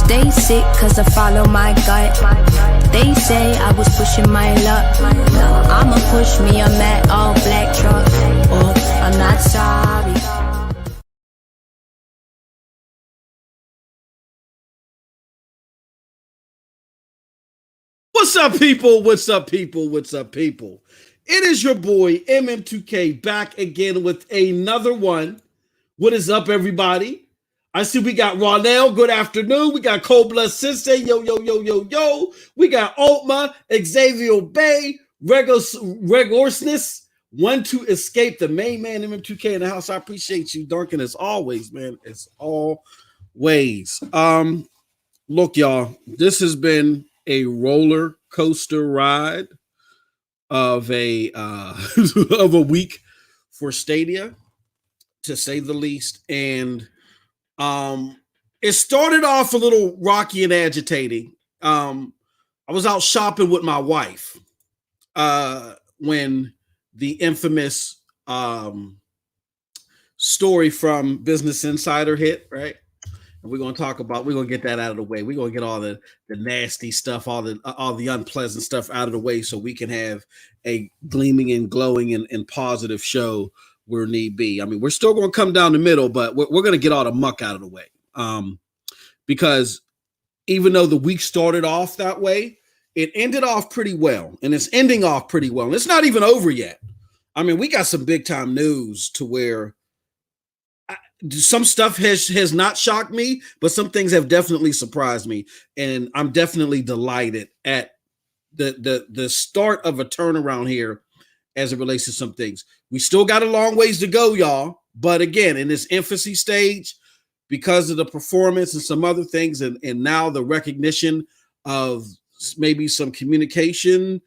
Stay sick cause I follow my gut. They say I was pushing my luck. I'ma push me a matte all black truck. Oh, I'm not sorry. What's up, people? What's up, people? What's up, people? It is your boy MM2K back again with another one. What is up, everybody? I see we got Ronell. Good afternoon. We got Cold Blood Sensei. Yo, yo, yo, yo, yo. We got Altma, Xavier Bay, Regorsness. One to escape the main man, MM2K in the house. I appreciate you, Duncan, as always, man. As always. Look, y'all, this has been a roller coaster ride of a of a week for Stadia, to say the least. And it started off a little rocky and agitating. I was out shopping with my wife when the infamous story from Business Insider hit, right? And we're going to get that out of the way. We're going to get all the nasty stuff, all the unpleasant stuff out of the way so we can have a gleaming and glowing and positive show where need be. I mean, we're still going to come down the middle, but we're going to get all the muck out of the way. Because even though the week started off that way, it ended off pretty well, and it's ending off pretty well. And it's not even over yet. I mean, we got some big time news to where some stuff has not shocked me, but some things have definitely surprised me, and I'm definitely delighted at the start of a turnaround here as it relates to some things. We still got a long ways to go, y'all, but again, in this infancy stage, because of the performance and some other things, and now the recognition of maybe some communication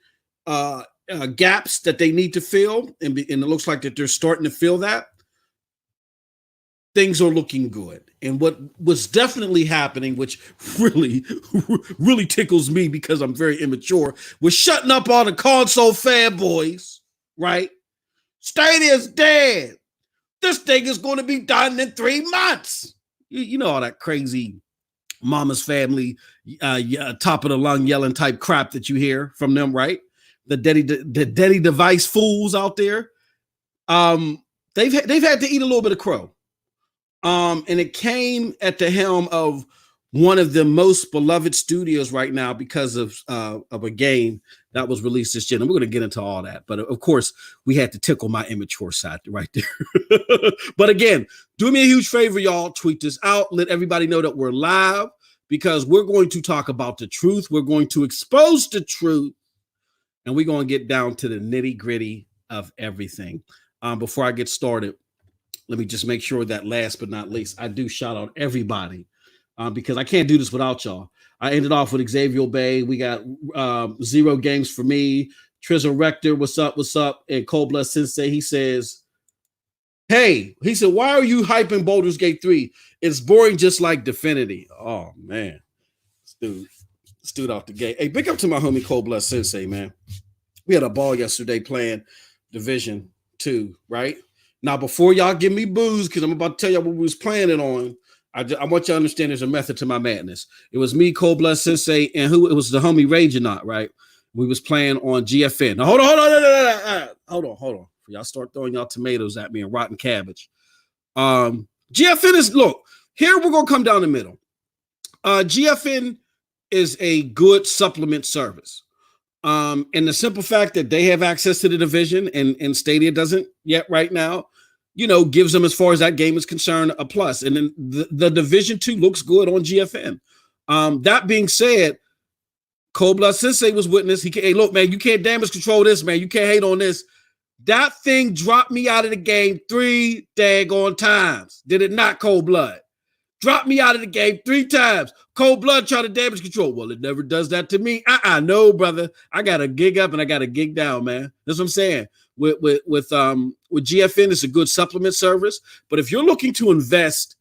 gaps that they need to fill, and it looks like that they're starting to fill that. Things are looking good. And what was definitely happening, which really, really tickles me because I'm very immature, was shutting up all the console fanboys, right? Stadia's dead. This thing is going to be done in 3 months. You know all that crazy mama's family, top of the lung yelling type crap that you hear from them, right? The daddy device fools out there. They've had to eat a little bit of crow. And it came at the helm of one of the most beloved studios right now because of a game that was released this gen. And we're going to get into all that. But of course, we had to tickle my immature side right there. But again, do me a huge favor, y'all. Tweet this out. Let everybody know that we're live because we're going to talk about the truth. We're going to expose the truth. And we're going to get down to the nitty gritty of everything. Before I get started, let me just make sure that last but not least, I do shout out everybody. Because I can't do this without y'all. I ended off with Xavier Bay. We got Zero Games for me. Trizzle Rector, what's up? What's up? And Cold Blood Sensei, he says, hey, he said, why are you hyping Baldur's Gate 3? It's boring just like Divinity. Oh, man. This dude off the gate. Hey, big up to my homie Cold Blood Sensei, man. We had a ball yesterday playing Division 2, right? Now, before y'all give me booze, because I'm about to tell y'all what we was playing it on, I want you to understand there's a method to my madness. It was me, Cold Blood Sensei, and it was the homie Ragenaut, right? We was playing on GFN. Now, hold on. Y'all start throwing y'all tomatoes at me and rotten cabbage. GFN is, look, here we're going to come down the middle. GFN is a good supplement service. And the simple fact that they have access to the division and Stadia doesn't yet right now, gives them, as far as that game is concerned, a plus. And then the Division 2 looks good on GFN. That being said, Cold Blood Sensei was witness. Hey, look, man, you can't damage control this, man. You can't hate on this. That thing dropped me out of the game 3 daggone times. Did it not, Cold Blood? Dropped me out of the game 3 times. Cold Blood tried to damage control. Well, it never does that to me. No, brother. I got to gig up and I got to gig down, man. That's what I'm saying. With GFN, it's a good supplement service. But if you're looking to invest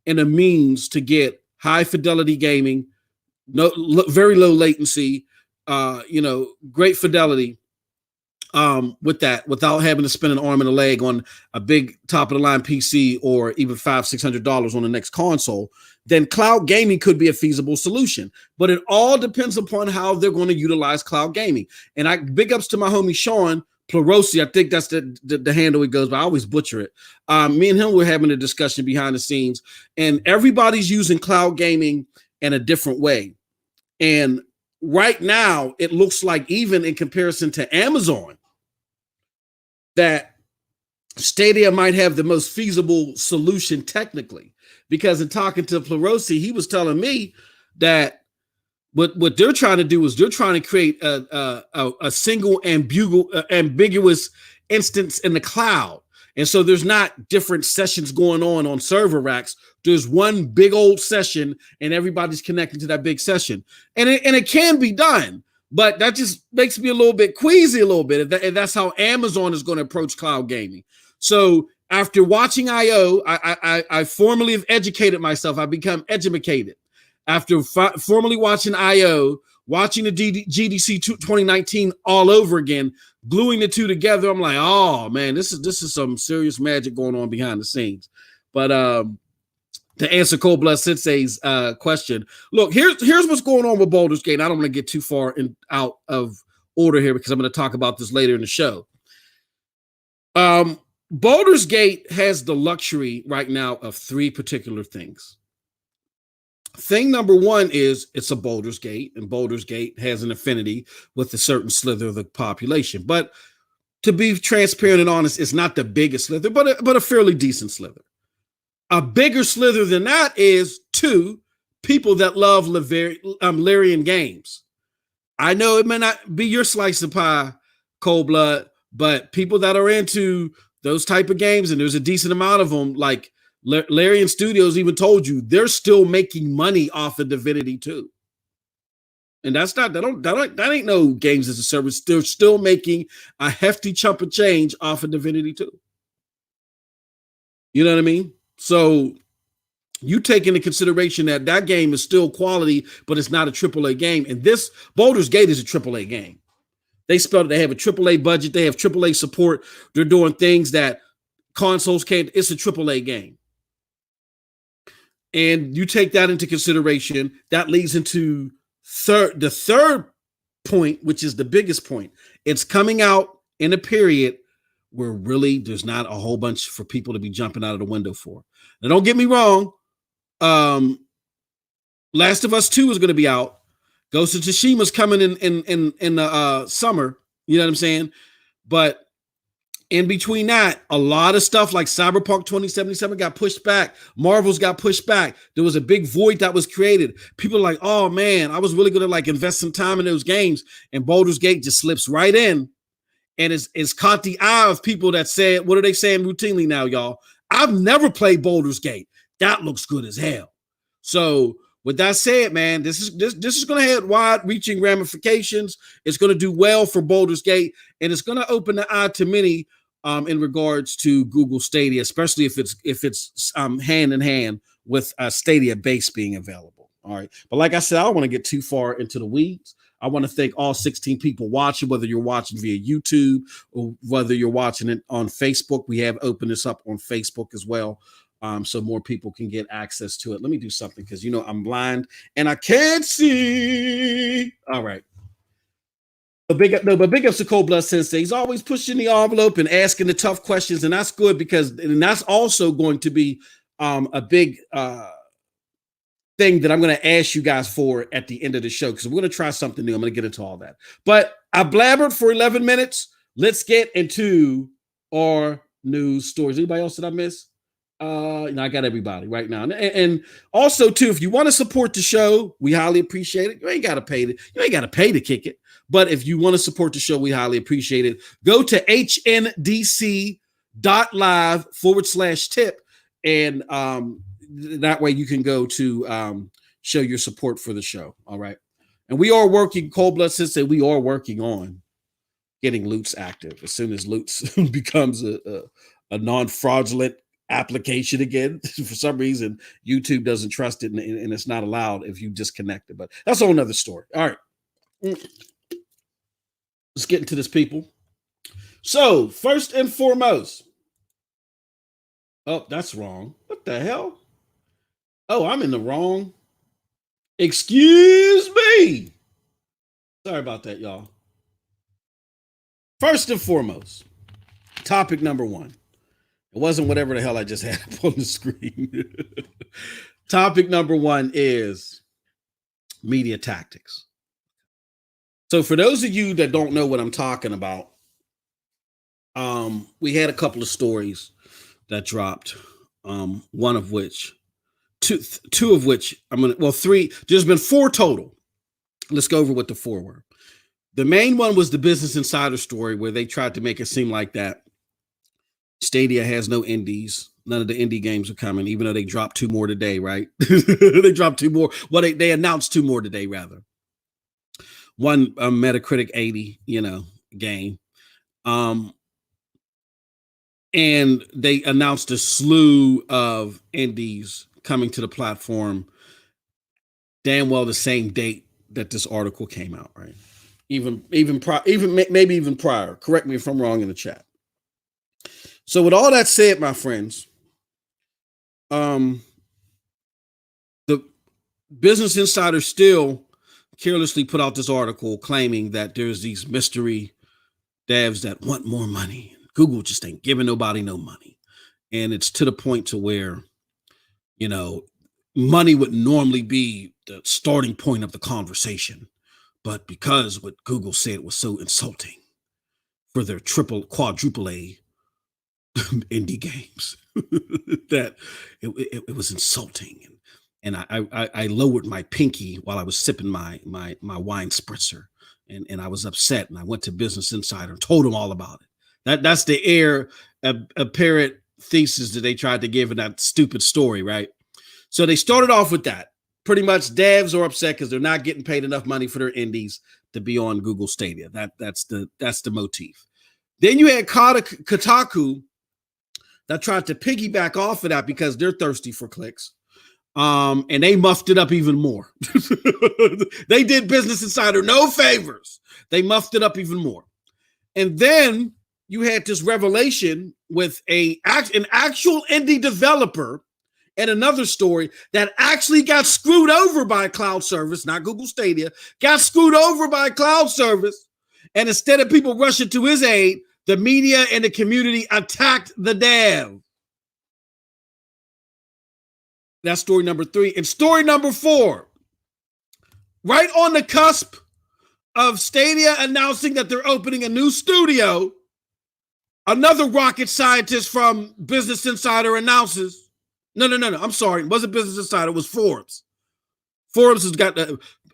in a means to get high fidelity gaming, very low latency, great fidelity, with that, without having to spend an arm and a leg on a big top of the line PC or even $500-600 on the next console, then cloud gaming could be a feasible solution. But it all depends upon how they're going to utilize cloud gaming. And big ups to my homie Sean Plorosi, I think that's the handle he goes by. I always butcher it. Me and him were having a discussion behind the scenes, and everybody's using cloud gaming in a different way. And right now, it looks like, even in comparison to Amazon, that Stadia might have the most feasible solution technically. Because in talking to Plorosi, he was telling me that what they're trying to do is they're trying to create a single ambiguous instance in the cloud. And so there's not different sessions going on server racks. There's one big old session and everybody's connected to that big session. And it can be done, but that just makes me a little bit queasy a little bit. And that's how Amazon is going to approach cloud gaming. So after watching I.O., I formally have educated myself. I've become educated. After formally watching I.O., watching the GDC 2019 all over again, gluing the two together, I'm like, oh man, this is some serious magic going on behind the scenes. But to answer Cold Blood Sensei's question, look, here's what's going on with Baldur's Gate. I don't want to get too far out of order here because I'm going to talk about this later in the show. Baldur's Gate has the luxury right now of 3 particular things. Thing number 1 is it's a Baldur's Gate, and Baldur's Gate has an affinity with a certain slither of the population. But to be transparent and honest, it's not the biggest slither, but a fairly decent slither. A bigger slither than that is 2 people that love Larian games. I know it may not be your slice of pie, Cold Blood, but people that are into those type of games, and there's a decent amount of them, like Larian Studios even told you they're still making money off of Divinity 2. And that ain't no games as a service. They're still making a hefty chunk of change off of Divinity 2. You know what I mean? So you take into consideration that game is still quality, but it's not a AAA game. And this Baldur's Gate is a AAA game. They have a AAA budget. They have AAA support. They're doing things that consoles can't. It's a AAA game. And you take that into consideration, that leads into the third point, which is the biggest point. It's coming out in a period where really there's not a whole bunch for people to be jumping out of the window for. Now, don't get me wrong. Last of Us 2 is going to be out. Ghost of Tsushima's coming in the summer. You know what I'm saying? But in between that, a lot of stuff like Cyberpunk 2077 got pushed back. Marvel's got pushed back. There was a big void that was created. People are like, oh man, I was really going to like invest some time in those games. And Baldur's Gate just slips right in. And it's caught the eye of people that said, what are they saying routinely now, y'all? I've never played Baldur's Gate. That looks good as hell. So with that said, man, this is going to have wide-reaching ramifications. It's going to do well for Baldur's Gate, and it's going to open the eye to many in regards to Google Stadia, especially if it's hand in hand with Stadia base being available. All right, but like I said, I don't want to get too far into the weeds. I want to thank all 16 people watching, whether you're watching via YouTube or whether you're watching it on Facebook. We have opened this up on Facebook as well. So more people can get access to it. Let me do something because, I'm blind and I can't see. All right. But big ups to Cold Blood Sensei. He's always pushing the envelope and asking the tough questions. And that's good and that's also going to be a big thing that I'm going to ask you guys for at the end of the show because we're going to try something new. I'm going to get into all that. But I blabbered for 11 minutes. Let's get into our news stories. Anybody else that I missed? I got everybody right now. And also, too, if you want to support the show, we highly appreciate it. You ain't got to pay to kick it. But if you want to support the show, we highly appreciate it. Go to hndc.live/tip. And that way you can go to show your support for the show. All right. And we are working, Cold Blood Sensei, we are working on getting Loots active. As soon as Loots becomes a non-fraudulent application again, for some reason YouTube doesn't trust it and it's not allowed if you disconnect it, but that's a whole nother story. All right, let's get into this, people. So first and foremost, oh, that's wrong. What the hell? Oh, I'm in the wrong. Excuse me. Sorry about that, y'all. First and foremost, topic number one. It wasn't whatever the hell I just had up on the screen. Topic number one is media tactics. So for those of you that don't know what I'm talking about, we had a couple of stories that dropped. One of which, two of which three. There's been four total. Let's go over what the four were. The main one was the Business Insider story where they tried to make it seem like that Stadia has no indies. None of the indie games are coming, even though they dropped two more today, right? They dropped two more. Well, they announced two more today, rather. One Metacritic 80, game. And they announced a slew of indies coming to the platform damn well the same date that this article came out, right? Maybe even prior. Correct me if I'm wrong in the chat. So with all that said, my friends, the Business Insider still carelessly put out this article claiming that there's these mystery devs that want more money. Google just ain't giving nobody no money. And it's to the point to where, money would normally be the starting point of the conversation. But because what Google said was so insulting for their quadruple A indie games that it was insulting, and I lowered my pinky while I was sipping my wine spritzer, and I was upset, and I went to Business Insider and told them all about it. That's the apparent thesis that they tried to give in that stupid story, right? So they started off with that. Pretty much devs are upset because they're not getting paid enough money for their indies to be on Google Stadia. That's the motif. Then you had Kotaku that tried to piggyback off of that because they're thirsty for clicks. And they muffed it up even more. They did Business Insider no favors. They muffed it up even more. And then you had this revelation with an actual indie developer and another story that actually got screwed over by a cloud service, not Google Stadia, got screwed over by a cloud service. And instead of people rushing to his aid, the media and the community attacked the dev. That's story number 3. And story number 4, right on the cusp of Stadia announcing that they're opening a new studio, another rocket scientist from Business Insider announces, no, I'm sorry, it wasn't Business Insider, it was Forbes. Forbes has got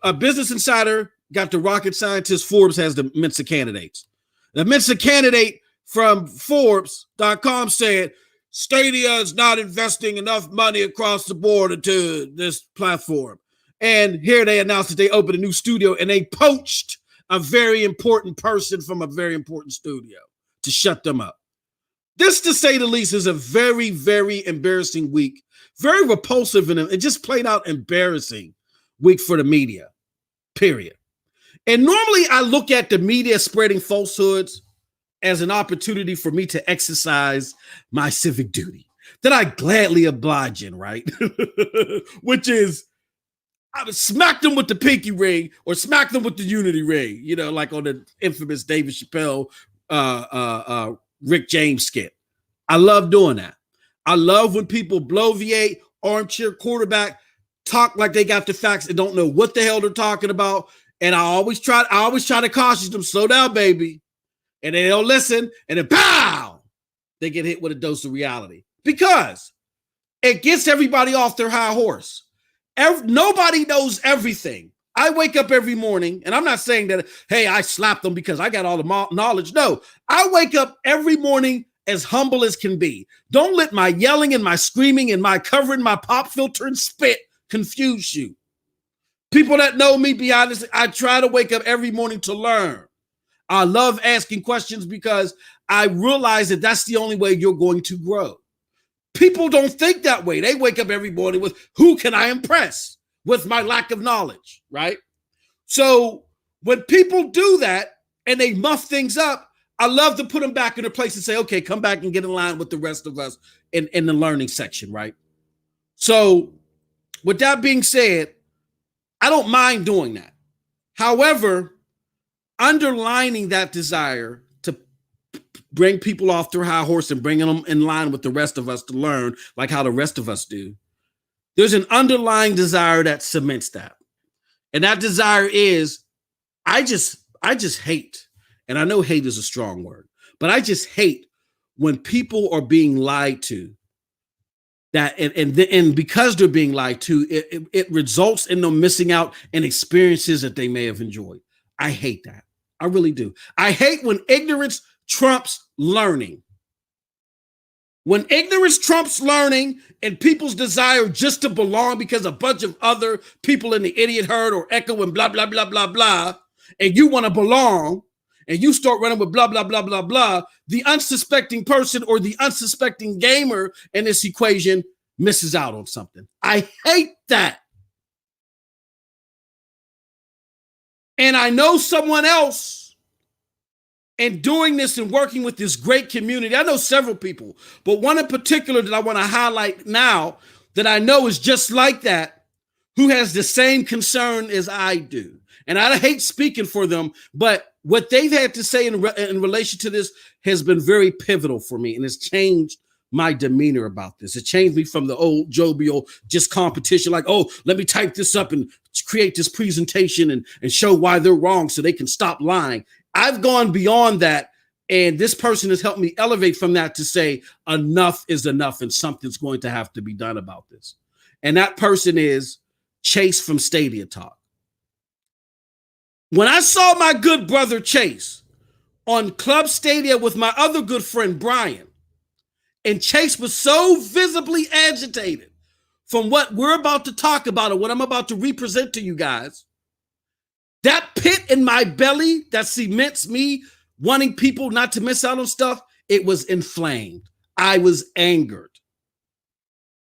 a Business Insider got the rocket scientist, Forbes has the Mensa candidates. The Mensa candidate from Forbes.com said, Stadia is not investing enough money across the board into this platform. And here they announced that they opened a new studio and they poached a very important person from a very important studio to shut them up. This, to say the least, is a very, very embarrassing week. Very repulsive and just plain out embarrassing week for the media, period. And normally I look at the media spreading falsehoods as an opportunity for me to exercise my civic duty that I gladly oblige in, right? Which is, I would smack them with the pinky ring or smack them with the unity ring, like on the infamous David Chappelle, Rick James skit. I love doing that. I love when people bloviate, armchair quarterback, talk like they got the facts and don't know what the hell they're talking about. And I always try to caution them, slow down, baby. And they don't listen, and then pow, they get hit with a dose of reality because it gets everybody off their high horse. Nobody knows everything. I wake up every morning, and I'm not saying that, hey, I slapped them because I got all the knowledge. No, I wake up every morning as humble as can be. Don't let my yelling and my screaming and my covering my pop filter and spit confuse you. People that know me beyond this, I try to wake up every morning to learn. I love asking questions because I realize that that's the only way you're going to grow. People don't think that way. They wake up every morning with, who can I impress with my lack of knowledge, right? So when people do that and they muff things up, I love to put them back in their place and say, okay, come back and get in line with the rest of us in the learning section, right? So with that being said, I don't mind doing that. However, underlining that desire to bring people off their high horse and bringing them in line with the rest of us to learn, like how the rest of us do, there's an underlying desire that cements that. And that desire is, I just hate, and I know hate is a strong word, but I just hate when people are being lied to. That and because they're being lied to, it results in them missing out on experiences that they may have enjoyed. I hate that. I really do. I hate when ignorance trumps learning. When ignorance trumps learning and people's desire just to belong because a bunch of other people in the idiot herd or echo and blah, blah, blah, blah, blah, and you want to belong and you start running with blah, blah, blah, blah, blah, the unsuspecting person or the unsuspecting gamer in this equation misses out on something. I hate that. And I know someone else, and doing this and working with this great community, I know several people, but one in particular that I want to highlight now that I know is just like that, who has the same concern as I do. And I hate speaking for them, but what they've had to say in relation to this has been very pivotal for me and has changed my demeanor about this. It changed me from the old jovial just competition, like, oh, let me type this up and create this presentation and show why they're wrong so they can stop lying. I've gone beyond that, and this person has helped me elevate from that to say enough is enough and something's going to have to be done about this. And that person is Chase from Stadia Talk. When I saw my good brother Chase on Club Stadia with my other good friend Brian, and Chase was so visibly agitated from what we're about to talk about or what I'm about to represent to you guys, that pit in my belly that cements me wanting people not to miss out on stuff, it was inflamed. I was angered.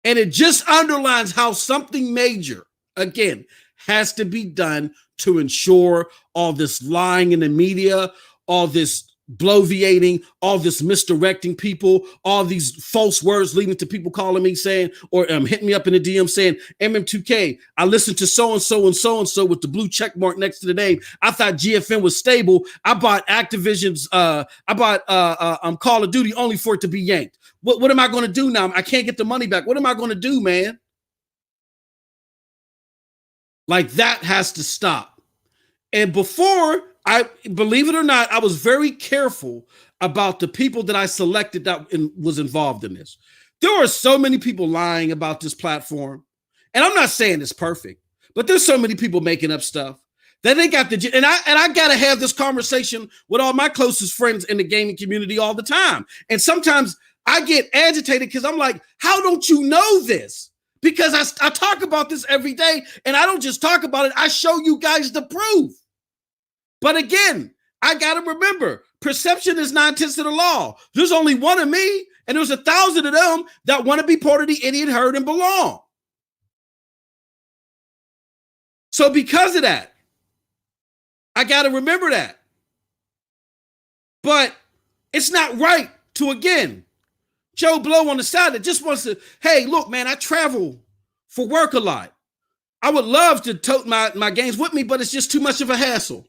And it just underlines how something major, again, has to be done to ensure all this lying in the media, all this bloviating, all this misdirecting people, all these false words leading to people calling me saying, or hitting me up in the DM saying, MM2K, I listened to so-and-so and so-and-so with the blue check mark next to the name. I thought GFN was stable. I bought Activision's, Call of Duty only for it to be yanked. What am I going to do now? I can't get the money back. What am I going to do, man? Like, that has to stop. And before, I believe it or not, I was very careful about the people that I selected that was involved in this. There are so many people lying about this platform. And I'm not saying it's perfect, but there's so many people making up stuff that they got and I got to have this conversation with all my closest friends in the gaming community all the time. And sometimes I get agitated because I'm like, how don't you know this? Because I talk about this every day, and I don't just talk about it. I show you guys the proof. But again, I got to remember, perception is 9/10 of the law. There's only one of me, and there's 1,000 of them that want to be part of the idiot herd and belong. So because of that, I got to remember that. But it's not right to, again, Joe Blow on the side that just wants to, hey, look, man, I travel for work a lot. I would love to tote my games with me, but it's just too much of a hassle.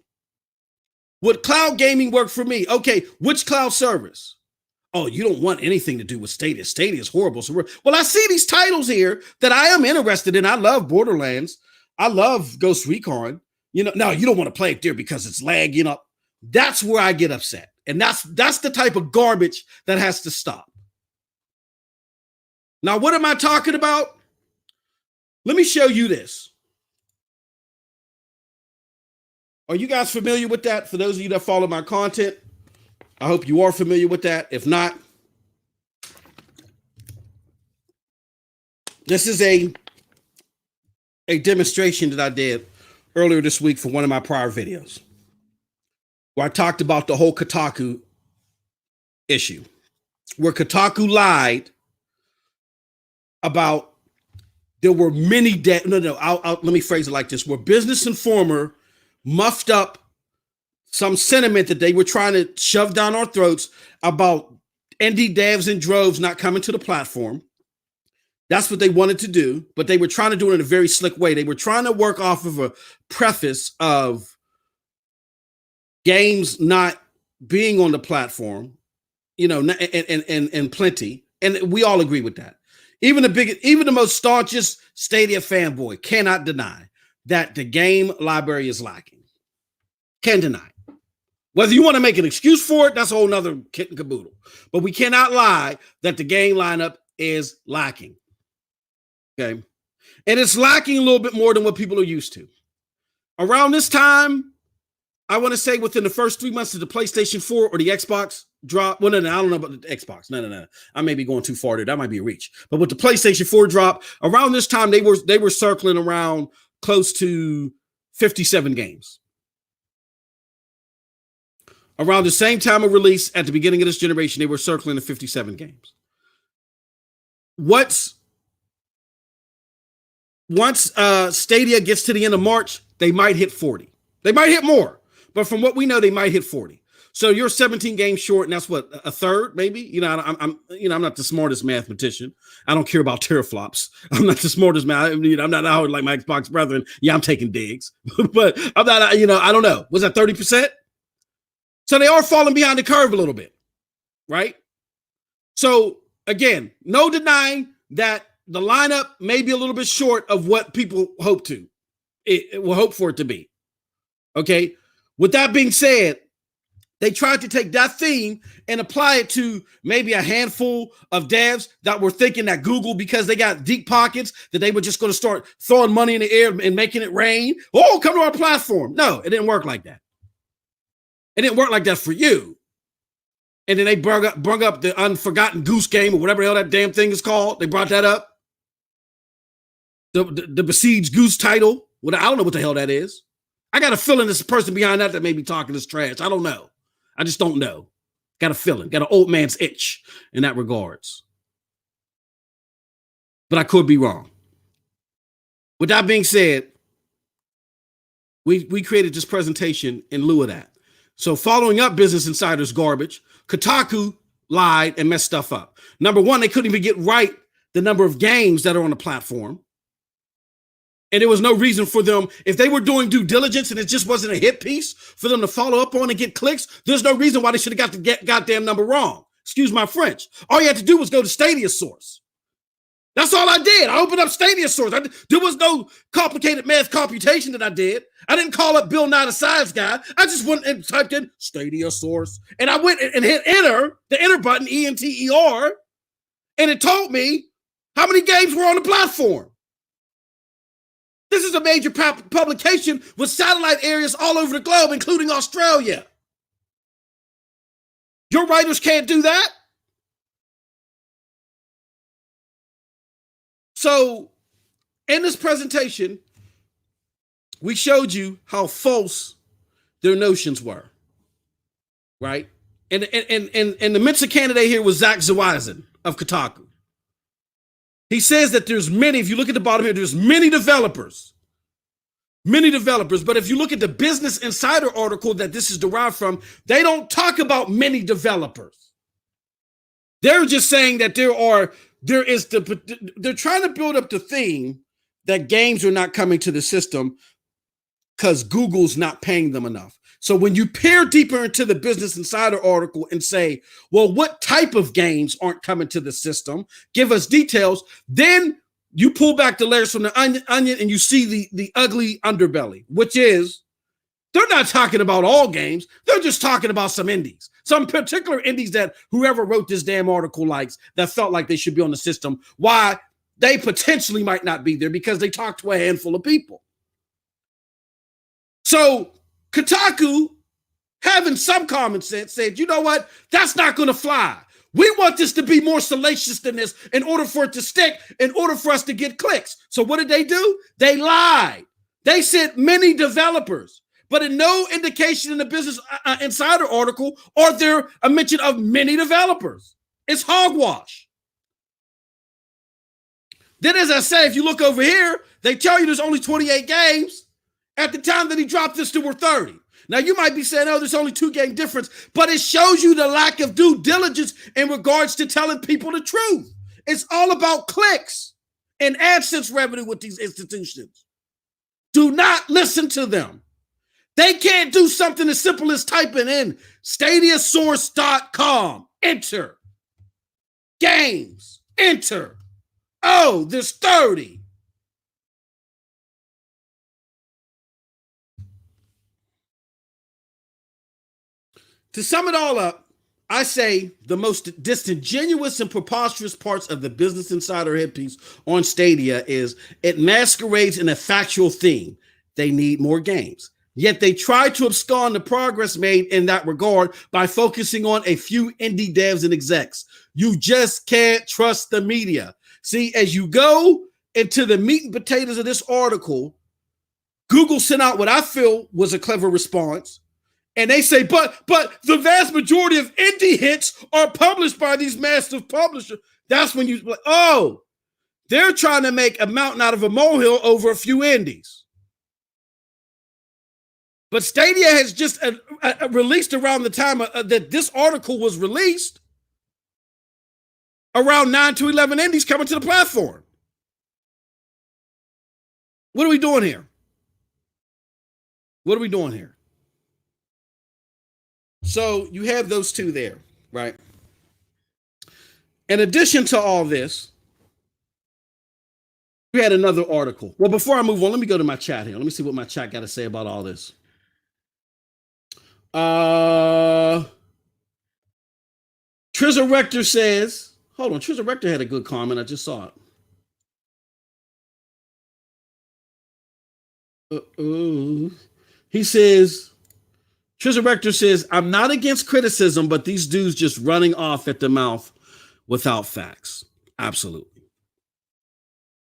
Would cloud gaming work for me? Okay, which cloud service? Oh, you don't want anything to do with Stadia. Stadia is horrible. Well, I see these titles here that I am interested in. I love Borderlands. I love Ghost Recon. No, you don't want to play it there because it's lag. That's where I get upset. And that's the type of garbage that has to stop. Now, what am I talking about? Let me show you this. Are you guys familiar with that? For those of you that follow my content, I hope you are familiar with that. If not, this is a demonstration that I did earlier this week for one of my prior videos, where I talked about the whole Kotaku issue, where Kotaku lied about there were many let me phrase it like this, where Business Informer muffed up some sentiment that they were trying to shove down our throats about indie devs and droves not coming to the platform. That's what they wanted to do, but they were trying to do it in a very slick way. They were trying to work off of a preface of games not being on the platform, and plenty. And we all agree with that. Even the most staunchest Stadia fanboy cannot deny that the game library is lacking. Can deny. Whether you want to make an excuse for it, that's a whole nother kit and caboodle. But we cannot lie that the game lineup is lacking. Okay. And it's lacking a little bit more than what people are used to. Around this time, I want to say within the first 3 months of the PlayStation 4 or the Xbox drop. Well, no, I don't know about the Xbox. No. I may be going too far there. That might be a reach. But with the PlayStation 4 drop, around this time, they were circling around close to 57 games. Around the same time of release at the beginning of this generation, they were circling the 57 games. Once Stadia gets to the end of March, they might hit 40. They might hit more, but from what we know, they might hit 40. So you're 17 games short, and that's what, a third, maybe. I'm not the smartest mathematician. I don't care about teraflops. I'm not the smartest I'm not out like my Xbox brethren. Yeah, I'm taking digs, but I'm not. I don't know. Was that 30%? So they are falling behind the curve a little bit, right? So again, no denying that the lineup may be a little bit short of what people hope for it to be. Okay. With that being said, they tried to take that theme and apply it to maybe a handful of devs that were thinking that Google, because they got deep pockets, that they were just going to start throwing money in the air and making it rain. Oh, come to our platform. No, it didn't work like that. It didn't work like that for you. And then they brung up the Unforgotten Goose Game or whatever the hell that damn thing is called. They brought that up. The Besieged Goose title. I don't know what the hell that is. I got a feeling there's a person behind that may be talking this trash. I don't know. I just don't know. Got a feeling. Got an old man's itch in that regards. But I could be wrong. With that being said, we created this presentation in lieu of that. So following up Business Insider's garbage, Kotaku lied and messed stuff up. Number one, they couldn't even get right the number of games that are on the platform. And there was no reason for them, if they were doing due diligence and it just wasn't a hit piece for them to follow up on and get clicks, there's no reason why they should have got the goddamn number wrong. Excuse my French. All you had to do was go to Stadia source. That's all I did. I opened up Stadia source. There was no complicated math computation that I did. I didn't call up Bill Nye the Science Guy. I just went and typed in Stadia source. And I went and hit enter, the enter button, E-N-T-E-R, and it told me how many games were on the platform. This is a major publication with satellite areas all over the globe, including Australia. Your writers can't do that? So, in this presentation, we showed you how false their notions were, right? And the Mensa candidate here was Zach Zawazin of Kotaku. He says that there's many, if you look at the bottom here, there's many developers. But if you look at the Business Insider article that this is derived from, they don't talk about many developers. They're just saying that they're trying to build up the theme that games are not coming to the system because Google's not paying them enough. So when you peer deeper into the Business Insider article and say, well, what type of games aren't coming to the system? Give us details. Then you pull back the layers from the onion and you see the ugly underbelly, which is they're not talking about all games. They're just talking about some indies, some particular indies that whoever wrote this damn article likes, that felt like they should be on the system. Why they potentially might not be there because they talked to a handful of people. So Kotaku, having some common sense, said, you know what? That's not going to fly. We want this to be more salacious than this in order for it to stick, in order for us to get clicks. So what did they do? They lied. They said many developers, but in no indication in the Business Insider article are there a mention of many developers. It's hogwash. Then, as I say, if you look over here, they tell you there's only 28 games. At the time that he dropped this, there were 30. Now, you might be saying, oh, there's only 2 game difference, but it shows you the lack of due diligence in regards to telling people the truth. It's all about clicks and AdSense revenue with these institutions. Do not listen to them. They can't do something as simple as typing in stadiasource.com, enter, games, enter. Oh, there's 30. To sum it all up, I say the most disingenuous and preposterous parts of the Business Insider hit piece on Stadia is it masquerades in a factual theme. They need more games. Yet they try to abscond the progress made in that regard by focusing on a few indie devs and execs. You just can't trust the media. See, as you go into the meat and potatoes of this article, Google sent out what I feel was a clever response. And they say, but the vast majority of indie hits are published by these massive publishers. That's when you like, oh, they're trying to make a mountain out of a molehill over a few indies. But Stadia has just released around the time that this article was released, around 9 to 11 indies coming to the platform. What are we doing here? What are we doing here? So you have those two there, right? In addition to all this, we had another article. Well, before I move on, let me go to my chat here. Let me see what my chat got to say about all this. Trizza Rector says, hold on, Trizza Rector had a good comment. I just saw it. He says, Trizza Rector says, I'm not against criticism, but these dudes just running off at the mouth without facts. Absolutely.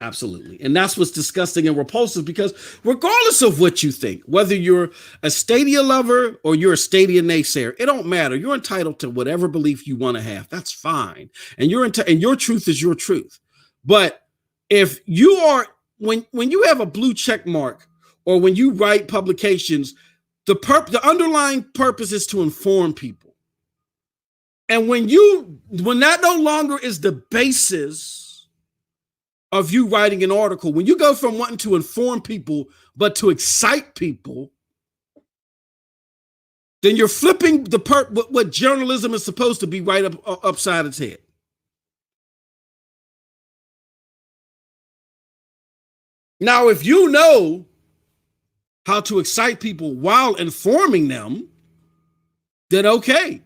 Absolutely. And that's what's disgusting and repulsive, because regardless of what you think, whether you're a Stadia lover or you're a Stadia naysayer, it don't matter. You're entitled to whatever belief you want to have. That's fine. And your truth is your truth. But if you are, when you have a blue check mark, or when you write publications The underlying purpose is to inform people. And when that no longer is the basis of you writing an article, when you go from wanting to inform people but to excite people, then you're flipping what journalism is supposed to be right upside its head. Now, if you know how to excite people while informing them, then okay.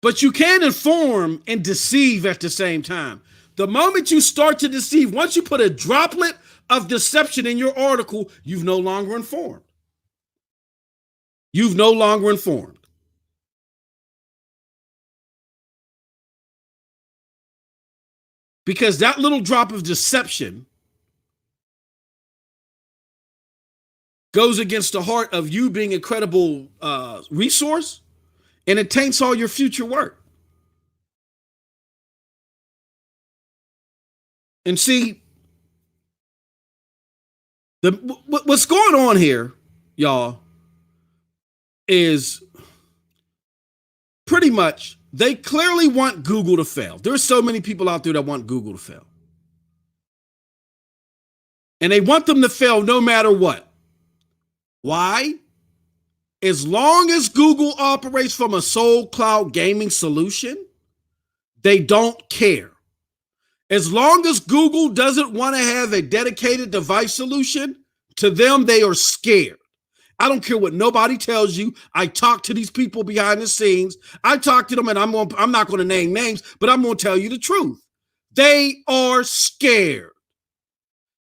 But you can't inform and deceive at the same time. The moment you start to deceive, once you put a droplet of deception in your article, you've no longer informed. You've no longer informed. Because that little drop of deception goes against the heart of you being a credible resource, and it taints all your future work. And see, what's going on here, y'all, is pretty much they clearly want Google to fail. There's so many people out there that want Google to fail. And they want them to fail no matter what. Why? As long as Google operates from a sole cloud gaming solution, they don't care. As long as Google doesn't want to have a dedicated device solution, to them, they are scared. I don't care what nobody tells you. I talk to these people behind the scenes. I talk to them, and I'm not going to name names, but I'm going to tell you the truth. They are scared.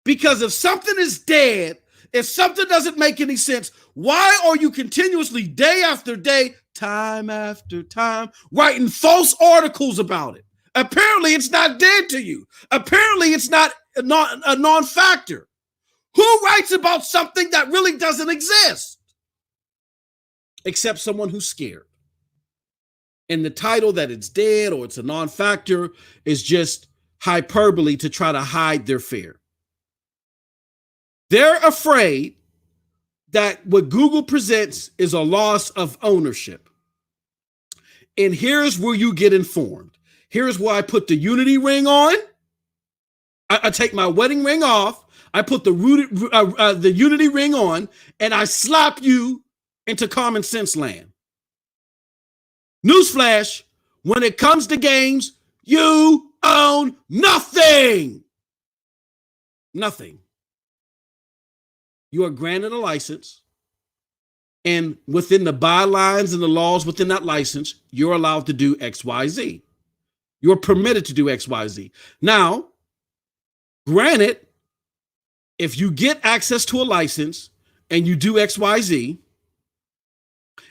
Because if something is dead, if something doesn't make any sense, why are you continuously, day after day, time after time, writing false articles about it? Apparently, it's not dead to you. Apparently, it's not a non-factor. Who writes about something that really doesn't exist? Except someone who's scared. And the title that it's dead or it's a non-factor is just hyperbole to try to hide their fear. They're afraid that what Google presents is a loss of ownership. And here's where you get informed. Here's where I put the Unity ring on. I take my wedding ring off. I put the Unity ring on, and I slap you into common sense land. Newsflash, when it comes to games, you own nothing. Nothing. You are granted a license, and within the bylines and the laws within that license, you're allowed to do X, Y, Z. You're permitted to do X, Y, Z. Now, granted, if you get access to a license and you do X, Y, Z,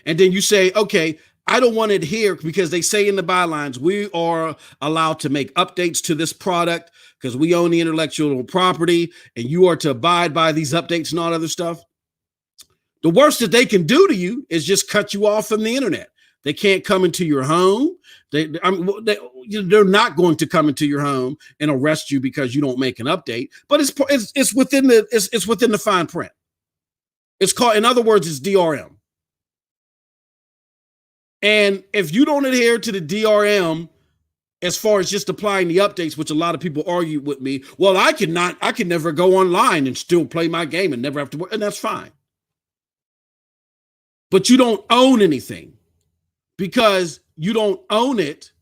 and then you say, okay, I don't want it here because they say in the bylines, we are allowed to make updates to this product because we own the intellectual property and you are to abide by these updates and all other stuff. The worst that they can do to you is just cut you off from the internet. They can't come into your home. They're not going to come into your home and arrest you because you don't make an update. But it's within the fine print. It's called, in other words, it's DRM. And if you don't adhere to the DRM, as far as just applying the updates, which a lot of people argue with me, well, I can never go online and still play my game and never have to work, and that's fine. But you don't own anything. Because you don't own it,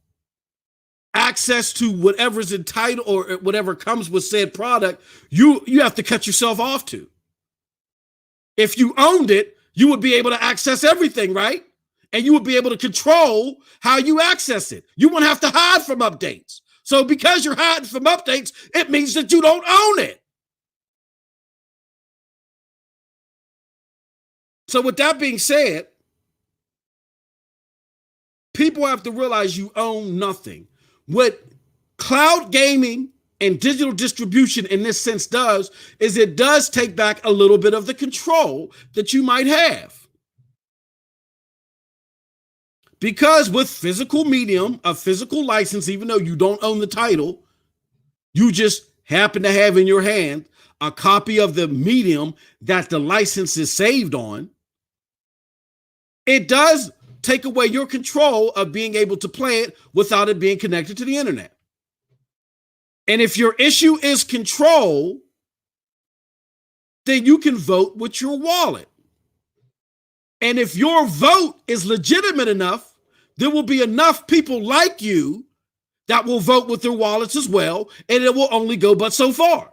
access to whatever's entitled or whatever comes with said product, you have to cut yourself off to. If you owned it, you would be able to access everything, right? And you would be able to control how you access it. You wouldn't have to hide from updates. So because you're hiding from updates, it means that you don't own it. So with that being said, people have to realize you own nothing. What cloud gaming and digital distribution in this sense does is it does take back a little bit of the control that you might have. Because with physical medium, a physical license, even though you don't own the title, you just happen to have in your hand a copy of the medium that the license is saved on, it does take away your control of being able to play it without it being connected to the internet. And if your issue is control, then you can vote with your wallet. And if your vote is legitimate enough, there will be enough people like you that will vote with their wallets as well, and it will only go but so far.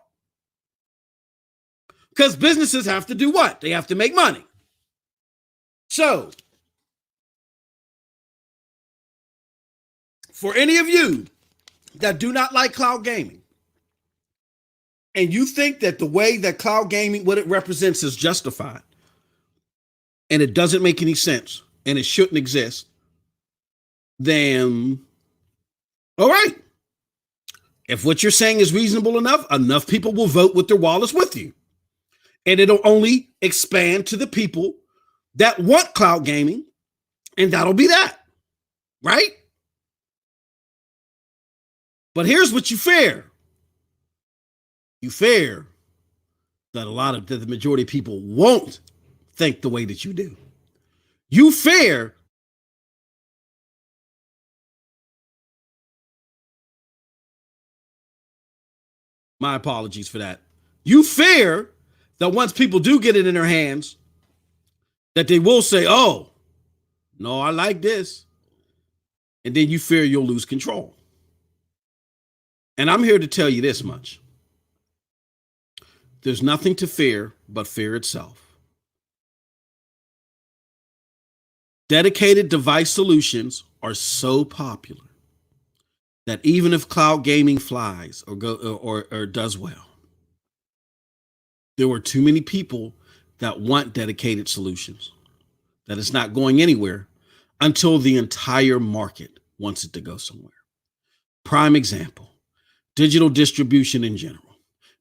Because businesses have to do what? They have to make money. So, for any of you that do not like cloud gaming, and you think that the way that cloud gaming, what it represents, is justified, and it doesn't make any sense, and it shouldn't exist, then, all right. If what you're saying is reasonable enough people will vote with their wallets with you. And it'll only expand to the people that want cloud gaming, and that'll be that, right? But here's what you fear. You fear that the majority of people won't think the way that you do. You fear my apologies for that. You fear that once people do get it in their hands, that they will say, oh, no, I like this. And then you fear you'll lose control. And I'm here to tell you this much. There's nothing to fear but fear itself. Dedicated device solutions are so popular that even if cloud gaming flies or does well, there were too many people that want dedicated solutions, that it's not going anywhere until the entire market wants it to go somewhere. Prime example, digital distribution in general.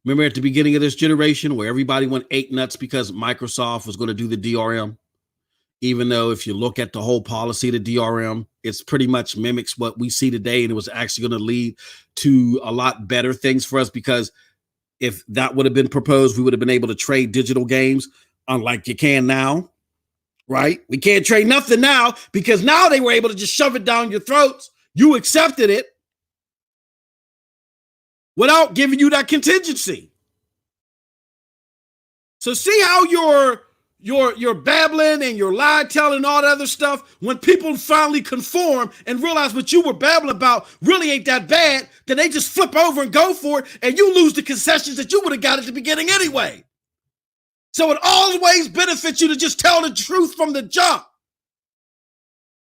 Remember at the beginning of this generation where everybody went ape nuts because Microsoft was going to do the DRM? Even though if you look at the whole policy of the DRM, it's pretty much mimics what we see today, and it was actually going to lead to a lot better things for us, because if that would have been proposed, we would have been able to trade digital games unlike you can now, right? We can't trade nothing now because now they were able to just shove it down your throats. You accepted it without giving you that contingency. So see how you're babbling and you're lie telling and all that other stuff. When people finally conform and realize what you were babbling about really ain't that bad, then they just flip over and go for it, and you lose the concessions that you would have got at the beginning anyway. So it always benefits you to just tell the truth from the jump,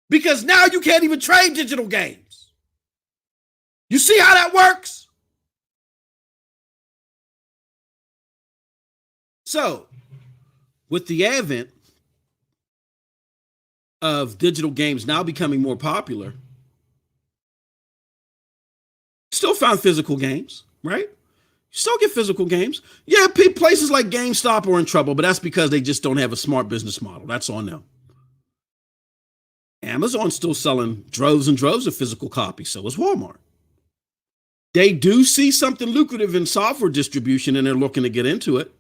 because now you can't even trade digital games. You see how that works? So, with the advent of digital games now becoming more popular, still found physical games, right? You still get physical games. Yeah, places like GameStop are in trouble, but that's because they just don't have a smart business model. That's on them. Amazon's still selling droves and droves of physical copies. So is Walmart. They do see something lucrative in software distribution, and they're looking to get into it.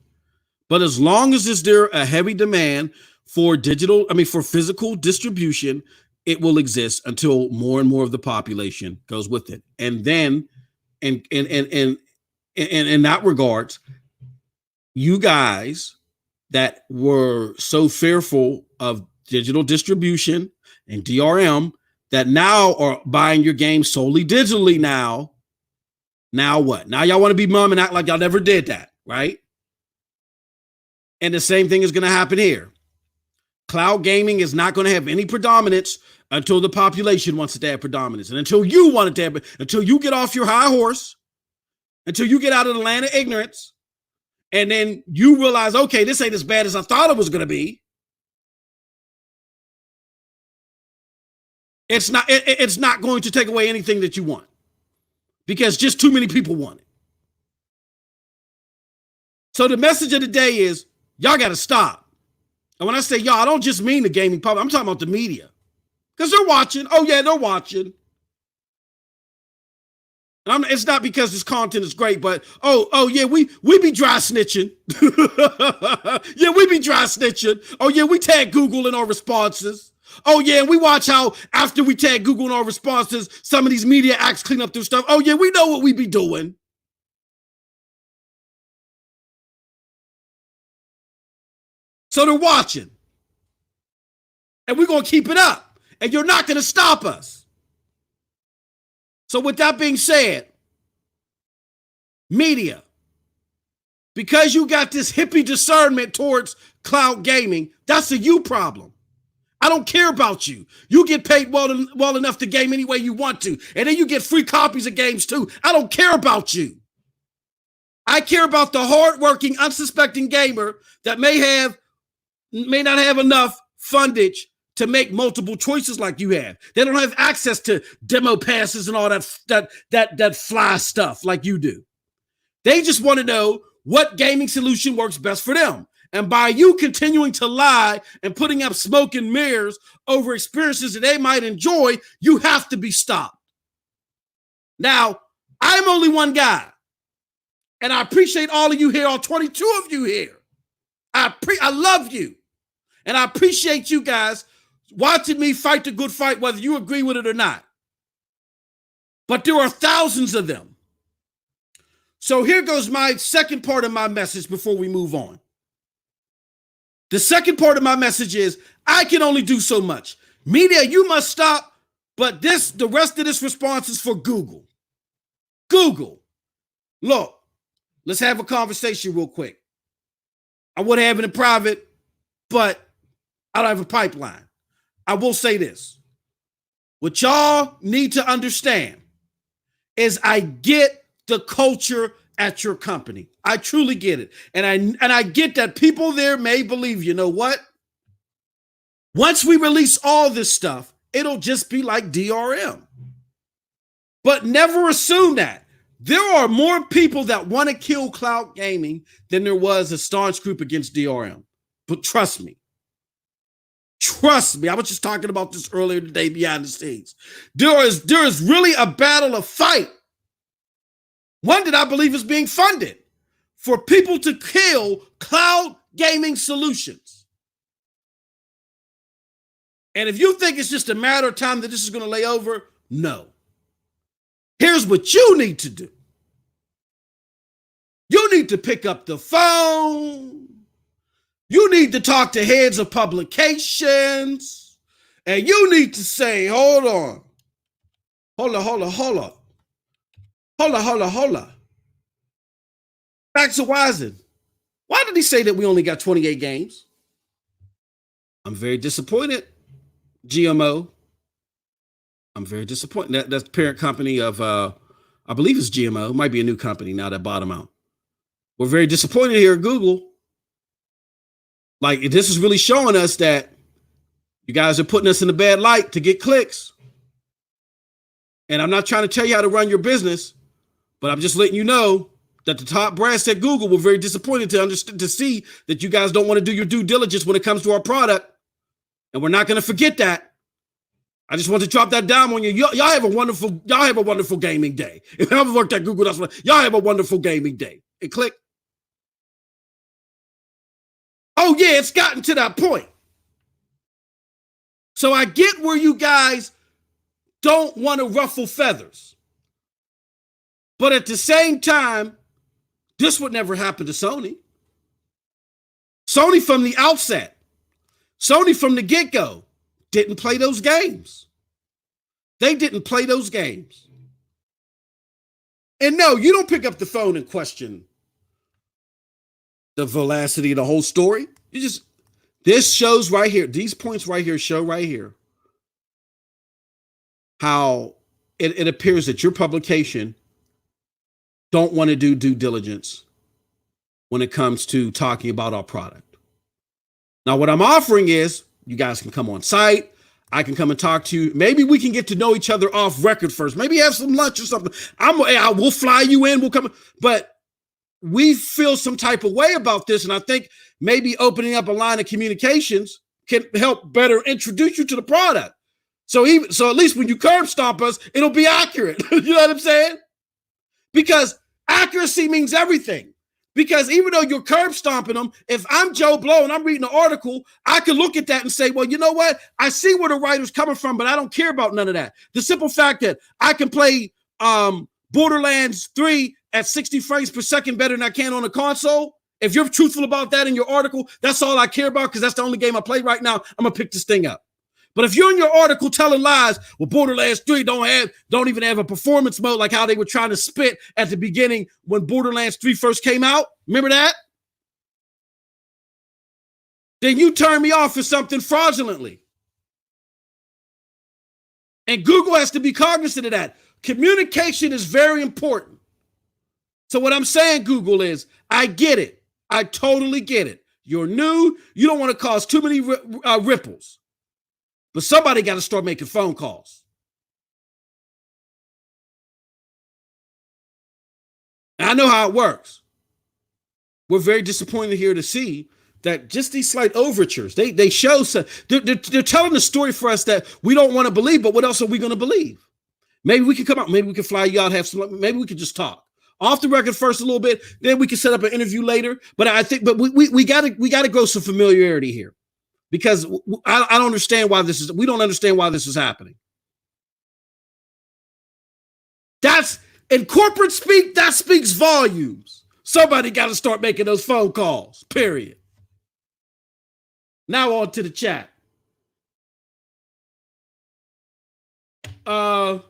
But as long as is there a heavy demand for physical distribution, it will exist until more and more of the population goes with it. And then, in that regards, you guys that were so fearful of digital distribution and DRM that now are buying your game solely digitally now what? Now y'all want to be mum and act like y'all never did that, right? And the same thing is going to happen here. Cloud gaming is not going to have any predominance until the population wants it to have predominance. And until you want it to have, until you get off your high horse, until you get out of the land of ignorance, and then you realize, okay, this ain't as bad as I thought it was going to be. It's not going to take away anything that you want, because just too many people want it. So the message of the day is, y'all got to stop. And when I say y'all, I don't just mean the gaming public. I'm talking about the media, because they're watching. Oh, yeah, they're watching. It's not because this content is great, but oh yeah, we be dry snitching. Yeah, we be dry snitching. Oh yeah, we tag Google in our responses. Oh yeah, we watch how after we tag Google in our responses, some of these media acts clean up their stuff. Oh yeah, we know what we be doing. So they're watching. And we're going to keep it up. And you're not going to stop us. So with that being said, media, because you got this hippie discernment towards cloud gaming, that's a you problem. I don't care about you. You get paid well enough to game any way you want to. And then you get free copies of games too. I don't care about you. I care about the hardworking, unsuspecting gamer that may not have enough fundage to make multiple choices like you have. They don't have access to demo passes and all that fly stuff like you do. They just want to know what gaming solution works best for them. And by you continuing to lie and putting up smoke and mirrors over experiences that they might enjoy, you have to be stopped. Now, I'm only one guy. And I appreciate all of you here, all 22 of you here. I love you. And I appreciate you guys watching me fight the good fight, whether you agree with it or not. But there are thousands of them. So here goes my second part of my message before we move on. The second part of my message is, I can only do so much. Media, you must stop, but the rest of this response is for Google. Google, look, let's have a conversation real quick. I would have it in private, but I don't have a pipeline. I will say this. What y'all need to understand is I get the culture at your company. I truly get it. And I get that people there may believe, you know what? Once we release all this stuff, it'll just be like DRM. But never assume that. There are more people that want to kill cloud gaming than there was a staunch group against DRM. But trust me, I was just talking about this earlier today behind the scenes. There is really a battle, a fight. One that I believe is being funded for people to kill cloud gaming solutions. And if you think it's just a matter of time that this is going to lay over, no. Here's what you need to do. You need to pick up the phone. You need to talk to heads of publications. And you need to say, hold on. Hold on. Back to Wizen. Why did he say that we only got 28 games? I'm very disappointed. GMO. I'm very disappointed. That's the parent company of, I believe it's GMO. It might be a new company now that bought them out. We're very disappointed here at Google. Like, this is really showing us that you guys are putting us in a bad light to get clicks. And I'm not trying to tell you how to run your business, but I'm just letting you know that the top brass at Google were very disappointed to see that you guys don't want to do your due diligence when it comes to our product. And we're not going to forget that. I just want to drop that down on you. Y'all have a wonderful gaming day. If I ever worked at Google, that's what y'all have a wonderful gaming day. And click. Oh yeah, it's gotten to that point. So I get where you guys don't want to ruffle feathers. But at the same time, this would never happen to Sony. Sony from the outset, Sony from the get-go, didn't play those games. They didn't play those games. And no, you don't pick up the phone and question the velocity of the whole story. This shows right here, these points right here show right here how it appears that your publication don't want to do due diligence when it comes to talking about our product. Now, what I'm offering is you guys can come on site. I can come and talk to you. Maybe we can get to know each other off record first. Maybe have some lunch or something. I will fly you in. We'll come. But we feel some type of way about this. And I think maybe opening up a line of communications can help better introduce you to the product. So at least when you curb stomp us, it'll be accurate. You know what I'm saying? because accuracy means everything. Because even though you're curb stomping them, if I'm Joe Blow and I'm reading an article, I can look at that and say, well, you know what? I see where the writer's coming from, but I don't care about none of that. The simple fact that I can play Borderlands 3 at 60 frames per second better than I can on a console. If you're truthful about that in your article, that's all I care about because that's the only game I play right now. I'm going to pick this thing up. But if you're in your article telling lies, well, Borderlands 3 don't even have a performance mode like how they were trying to spit at the beginning when Borderlands 3 first came out. Remember that? Then you turn me off for something fraudulently. And Google has to be cognizant of that. Communication is very important. So what I'm saying, Google, is I get it. I totally get it. You're new. You don't want to cause too many ripples. But somebody got to start making phone calls. And I know how it works. We're very disappointed here to see that just these slight overtures, they show some, they're telling a story for us that we don't want to believe, but what else are we going to believe? Maybe we can come out, maybe we can fly you out, maybe we can just talk. Off the record first a little bit, then we can set up an interview later. But I think, but we gotta grow some familiarity here. Because I don't understand why we don't understand why this is happening. That's in corporate speak, that speaks volumes. Somebody got to start making those phone calls, period. Now on to the chat. Trizza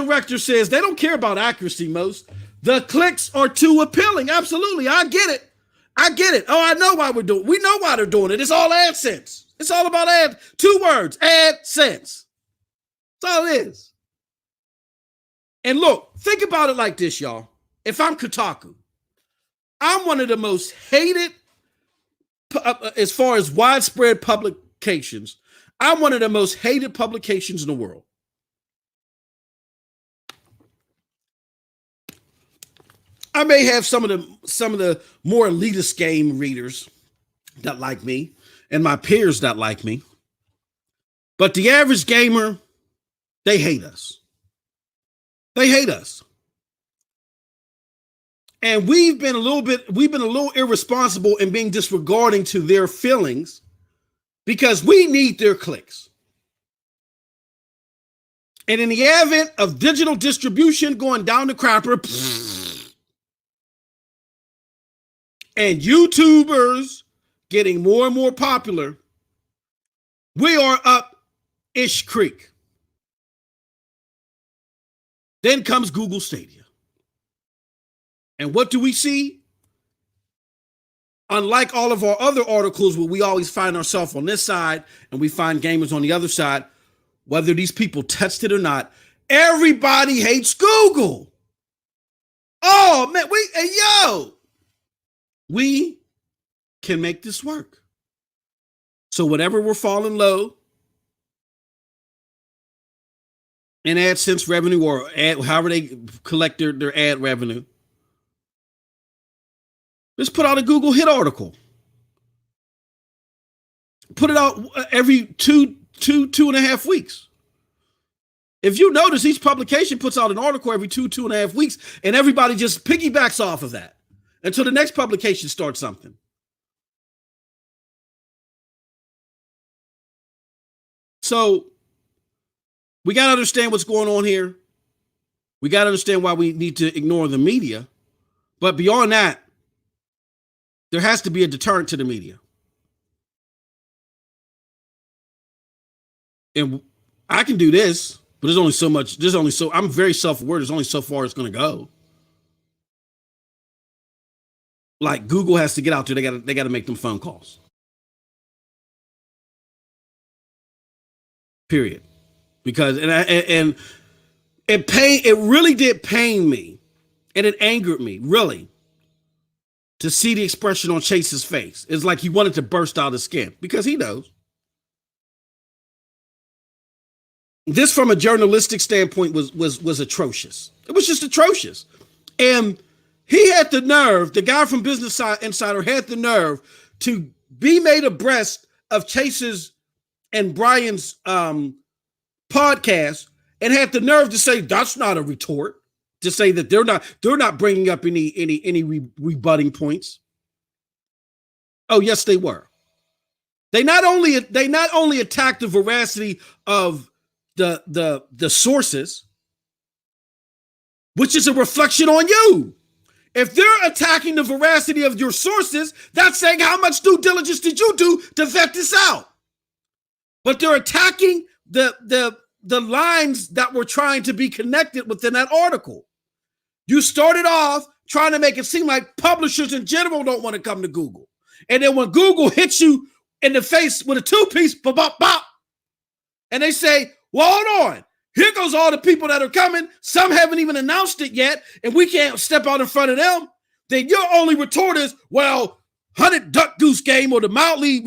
Rector says they don't care about accuracy most. The clicks are too appealing. Absolutely, I get it. I get it. Oh, I know why we're doing it. We know why they're doing it. It's all AdSense. It's all about 2 words, AdSense. That's all it is. And look, think about it like this, y'all. If I'm Kotaku, I'm one of the most hated, as far as widespread publications, I'm one of the most hated publications in the world. I may have some of the more elitist game readers that like me and my peers that like me. But the average gamer, they hate us. They hate us. And we've been a little irresponsible in being disregarding to their feelings because we need their clicks. And in the advent of digital distribution going down the crapper, and YouTubers getting more and more popular, we are up Ish Creek. Then comes Google Stadia. And what do we see? Unlike all of our other articles where we always find ourselves on this side and we find gamers on the other side, whether these people touched it or not, everybody hates Google. Oh, man, we can make this work. So whatever we're falling low in AdSense revenue or however they collect their ad revenue, let's put out a Google hit article. Put it out every two and a half weeks. If you notice, each publication puts out an article every two and a half weeks, and everybody just piggybacks off of that until the next publication starts something. So we got to understand what's going on here. We got to understand why we need to ignore the media. But beyond that, there has to be a deterrent to the media. And I can do this, but there's only so much. I'm very self-aware. There's only so far it's going to go. Like Google has to get out there. They got to make them phone calls. Period. Because it really did pain me, and it angered me really to see the expression on Chase's face. It's like he wanted to burst out his skin because he knows. This, from a journalistic standpoint, was atrocious. It was just atrocious, and he had the nerve. The guy from Business Insider had the nerve to be made abreast of Chase's and Brian's podcast, and had the nerve to say that's not a retort to say that they're not bringing up any rebutting points. Oh, yes, they were. They not only attacked the veracity of the sources, which is a reflection on you. If they're attacking the veracity of your sources, that's saying how much due diligence did you do to vet this out? But they're attacking the lines that were trying to be connected within that article. You started off trying to make it seem like publishers in general don't want to come to Google. And then when Google hits you in the face with a two-piece, bop, bop, bop, and they say, well, hold on. Here goes all the people that are coming. Some haven't even announced it yet, and we can't step out in front of them. Then your only retort is, well, 100 Duck Goose Game or the mildly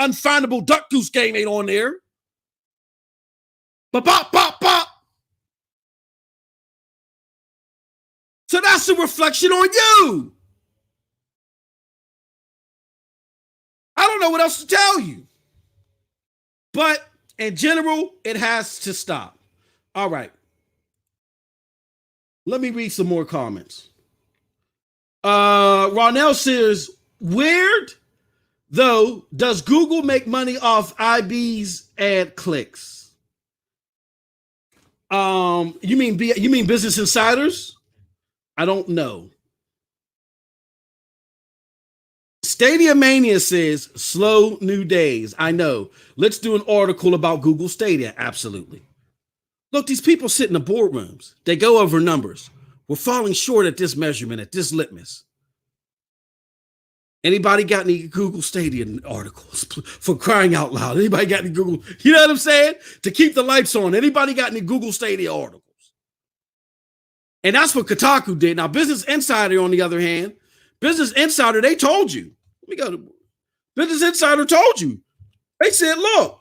unfindable Duck Goose Game ain't on there. Bop, bop, bop, bop. So that's a reflection on you. I don't know what else to tell you. But in general, it has to stop. All right. Let me read some more comments. Ronell says, weird, though, does Google make money off IBs ad clicks? You mean Business Insiders? I don't know. Stadia Mania says, slow new days. I know. Let's do an article about Google Stadia. Absolutely. Look, these people sit in the boardrooms. They go over numbers. We're falling short at this measurement, at this litmus. Anybody got any Google Stadia articles? For crying out loud. Anybody got any Google? You know what I'm saying? To keep the lights on. Anybody got any Google Stadia articles? And that's what Kotaku did. Now, Business Insider, on the other hand, Business Insider, they told you. Let me go to Business Insider told you. They said, look.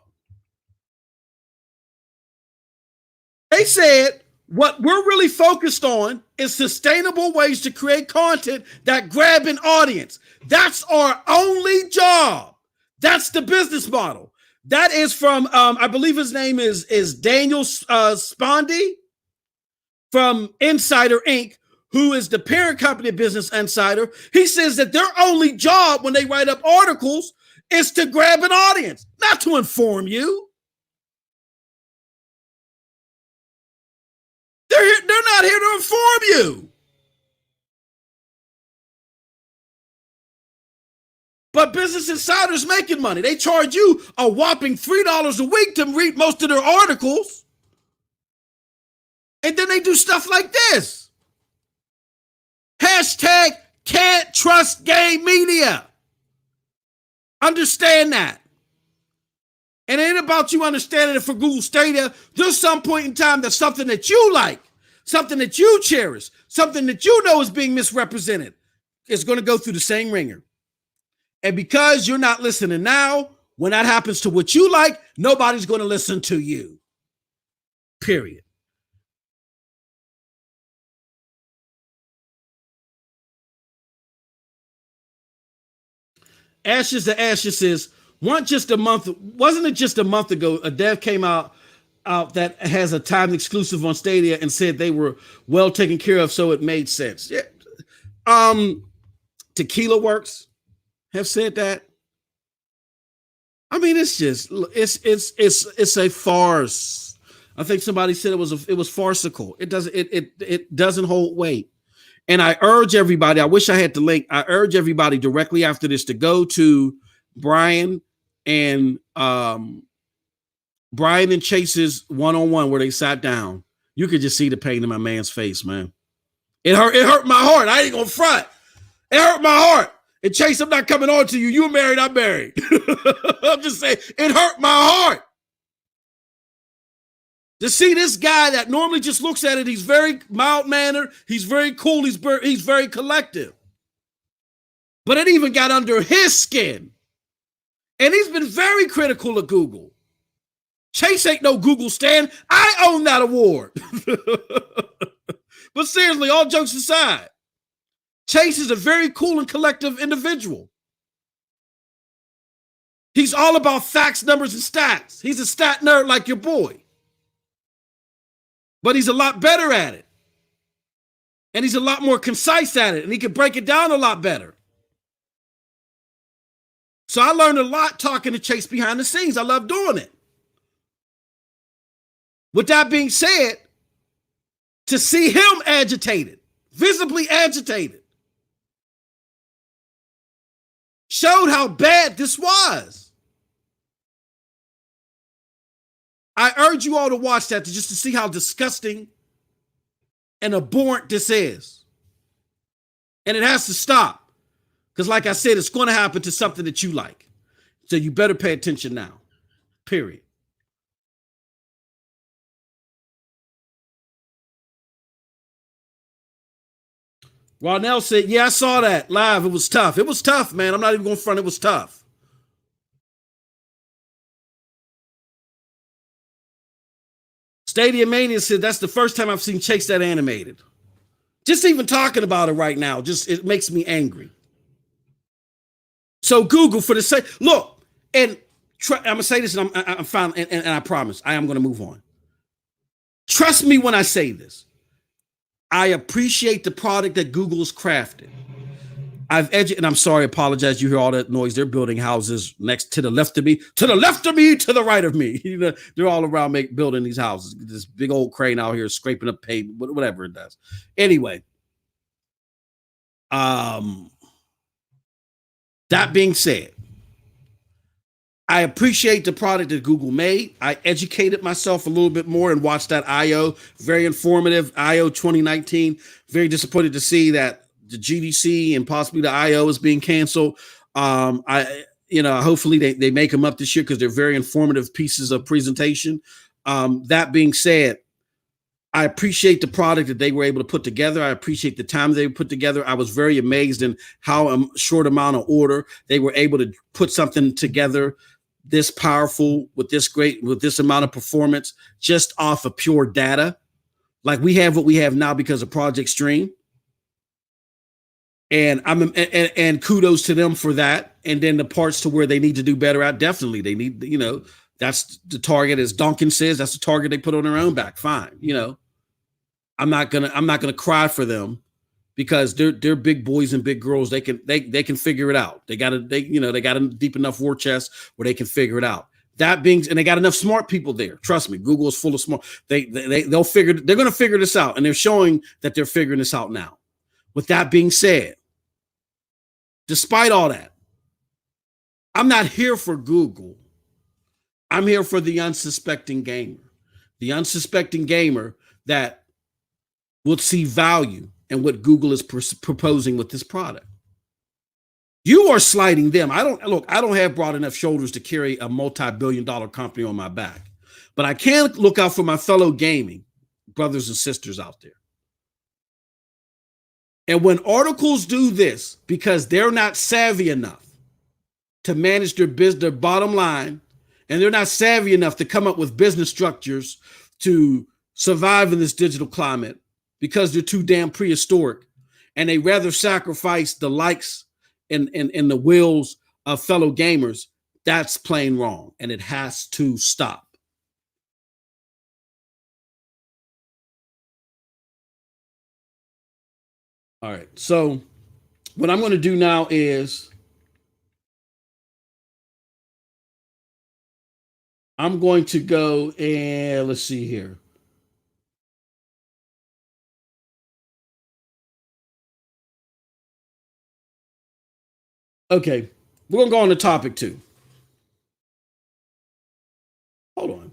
They said, what we're really focused on is sustainable ways to create content that grab an audience. That's our only job. That's the business model. That is from, I believe his name is Daniel Spondy from Insider Inc., who is the parent company of Business Insider. He says that their only job when they write up articles is to grab an audience, not to inform you. They're not here to inform you. But Business Insider's making money. They charge you a whopping $3 a week to read most of their articles. And then they do stuff like this. Hashtag can't trust gay media. Understand that. And it ain't about you understanding it for Google Stadia. There's some point in time that something that you like, something that you cherish, something that you know is being misrepresented is going to go through the same ringer. And because you're not listening now, when that happens to what you like, nobody's going to listen to you. Period. Ashes to Ashes says, wasn't it just a month ago, a dev came out that has a timed exclusive on Stadia and said they were well taken care of, so it made sense. Yeah. Tequila Works have said that. I mean, it's a farce. I think somebody said it was farcical. It doesn't hold weight. And I urge everybody, I wish I had the link. I urge everybody directly after this to go to Brian and Chase's one-on-one where they sat down. You could just see the pain in my man's face, man. It hurt my heart. I ain't gonna front. It hurt my heart. And Chase, I'm not coming on to you. You're married, I'm married. I'm just saying, it hurt my heart. To see this guy that normally just looks at it, he's very mild-mannered, he's very cool, he's very collective. But it even got under his skin. And he's been very critical of Google. Chase ain't no Google stan. I own that award. But seriously, all jokes aside, Chase is a very cool and collective individual. He's all about facts, numbers, and stats. He's a stat nerd like your boy. But he's a lot better at it. And he's a lot more concise at it, and he can break it down a lot better. So I learned a lot talking to Chase behind the scenes. I love doing it. With that being said, to see him agitated, visibly agitated, showed how bad this was. I urge you all to watch that just to see how disgusting and abhorrent this is. And it has to stop. Because like I said, it's going to happen to something that you like. So you better pay attention now. Period. Ronell said, yeah, I saw that live. It was tough. It was tough, man. I'm not even going to front. It was tough. Stadia Mania said, that's the first time I've seen Chase that animated. Just even talking about it right now, it makes me angry. So Google, for the sake, look, and I'm going to say this, and I'm fine, and I promise, I am going to move on. Trust me when I say this. I appreciate the product that Google has crafted. And I'm sorry, apologize. You hear all that noise. They're building houses next to the left of me, to the right of me. You know, they're all around building these houses. This big old crane out here scraping up pavement, whatever it does. Anyway, that being said, I appreciate the product that Google made. I educated myself a little bit more and watched that I/O. Very informative. I/O 2019. Very disappointed to see that the GDC and possibly the I/O is being canceled. Hopefully they make them up this year because they're very informative pieces of presentation. That being said, I appreciate the product that they were able to put together. I appreciate the time they put together. I was very amazed in how short amount of order they were able to put something together this powerful with this amount of performance just off of pure data. Like we have what we have now because of Project Stream. And and kudos to them for that. And then the parts to where they need to do better at, definitely they need, that's the target, as Duncan says, that's the target they put on their own back. Fine. I'm not gonna cry for them because they're big boys and big girls. They can figure it out. They got a deep enough war chest where they can figure it out. And they got enough smart people there. Trust me, Google is full of smart. They're going to figure this out, and they're showing that they're figuring this out now. With that being said, despite all that, I'm not here for Google. I'm here for the unsuspecting gamer. The unsuspecting gamer that will see value in what Google is proposing with this product. You are slighting them. I don't have broad enough shoulders to carry a multi-billion-dollar company on my back, but I can look out for my fellow gaming brothers and sisters out there. And when articles do this, because they're not savvy enough to manage their bottom line, and they're not savvy enough to come up with business structures to survive in this digital climate, because they're too damn prehistoric, and they rather sacrifice the likes and the wills of fellow gamers, that's plain wrong, and it has to stop. All right, so what I'm going to do now is I'm going to go and let's see here. Okay, we're going to go on to topic 2. Hold on.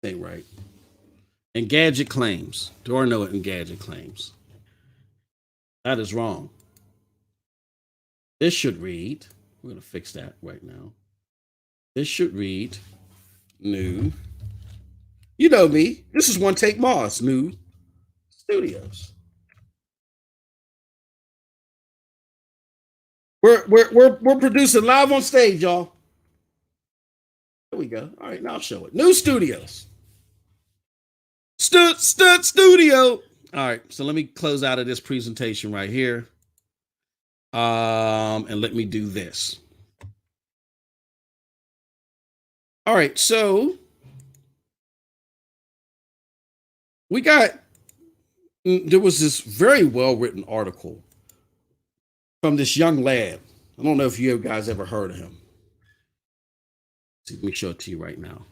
Ain't right. Engadget claims. There are no Engadget claims. That is wrong. This should read, we're going to fix that right now. This should read new. You know me. This is One Take Moss, new studios. We're producing live on stage, y'all. There we go. All right, now I'll show it. New studios. Studio. All right, so let me close out of this presentation right here. And let me do this. All right, so there was this very well written article from this young lad. I don't know if you guys ever heard of him. Let me show it to you right now.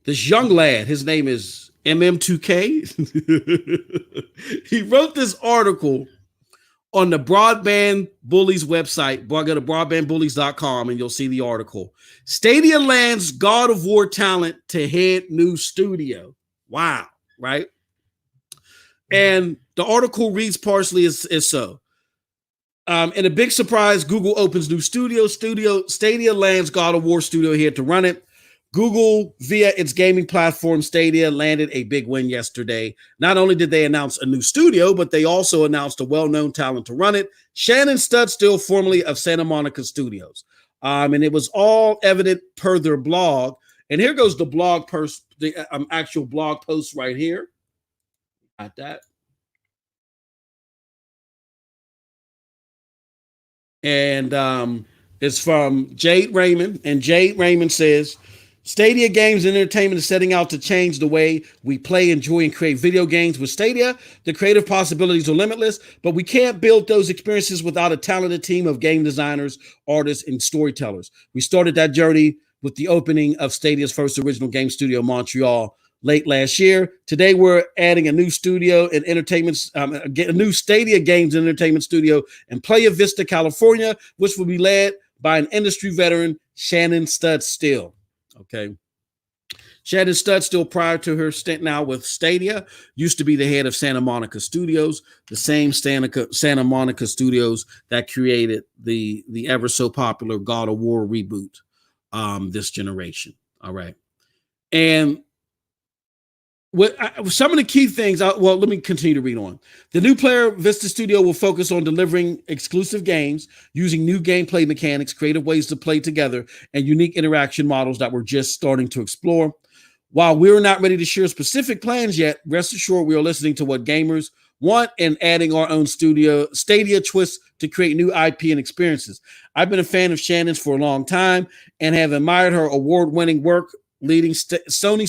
This young lad, his name is MM2K. He wrote this article on the Broadband Bullies website. Go to broadbandbullies.com and you'll see the article. Stadia lands God of War talent to head new studio. Wow, right? And the article reads partially as so. In a big surprise, Google opens new studio. Stadia lands God of War studio here to run it. Google, via its gaming platform Stadia, landed a big win yesterday. Not only did they announce a new studio, but they also announced a well-known talent to run it, Shannon Studstill, formerly of Santa Monica Studios. And it was all evident per their blog. And here goes the blog post, the actual blog post right here. Got that. And it's from Jade Raymond. And Jade Raymond says, Stadia Games and Entertainment is setting out to change the way we play, enjoy, and create video games. With Stadia, the creative possibilities are limitless, but we can't build those experiences without a talented team of game designers, artists, and storytellers. We started that journey with the opening of Stadia's first original game studio, Montreal, late last year. Today, we're adding a new studio and entertainment, a new Stadia Games and Entertainment studio in Playa Vista, California, which will be led by an industry veteran, Shannon Studstill. Okay. Shannon Studstill, prior to her stint now with Stadia, used to be the head of Santa Monica Studios, the same Santa Monica Studios that created the ever so popular God of War reboot this generation. All right. And some of the key things, let me continue to read on. The new Player Vista Studio will focus on delivering exclusive games, using new gameplay mechanics, creative ways to play together, and unique interaction models that we're just starting to explore. While we're not ready to share specific plans yet, rest assured we are listening to what gamers want and adding our own Stadia twists to create new IP and experiences. I've been a fan of Shannon's for a long time and have admired her award-winning work leading Sony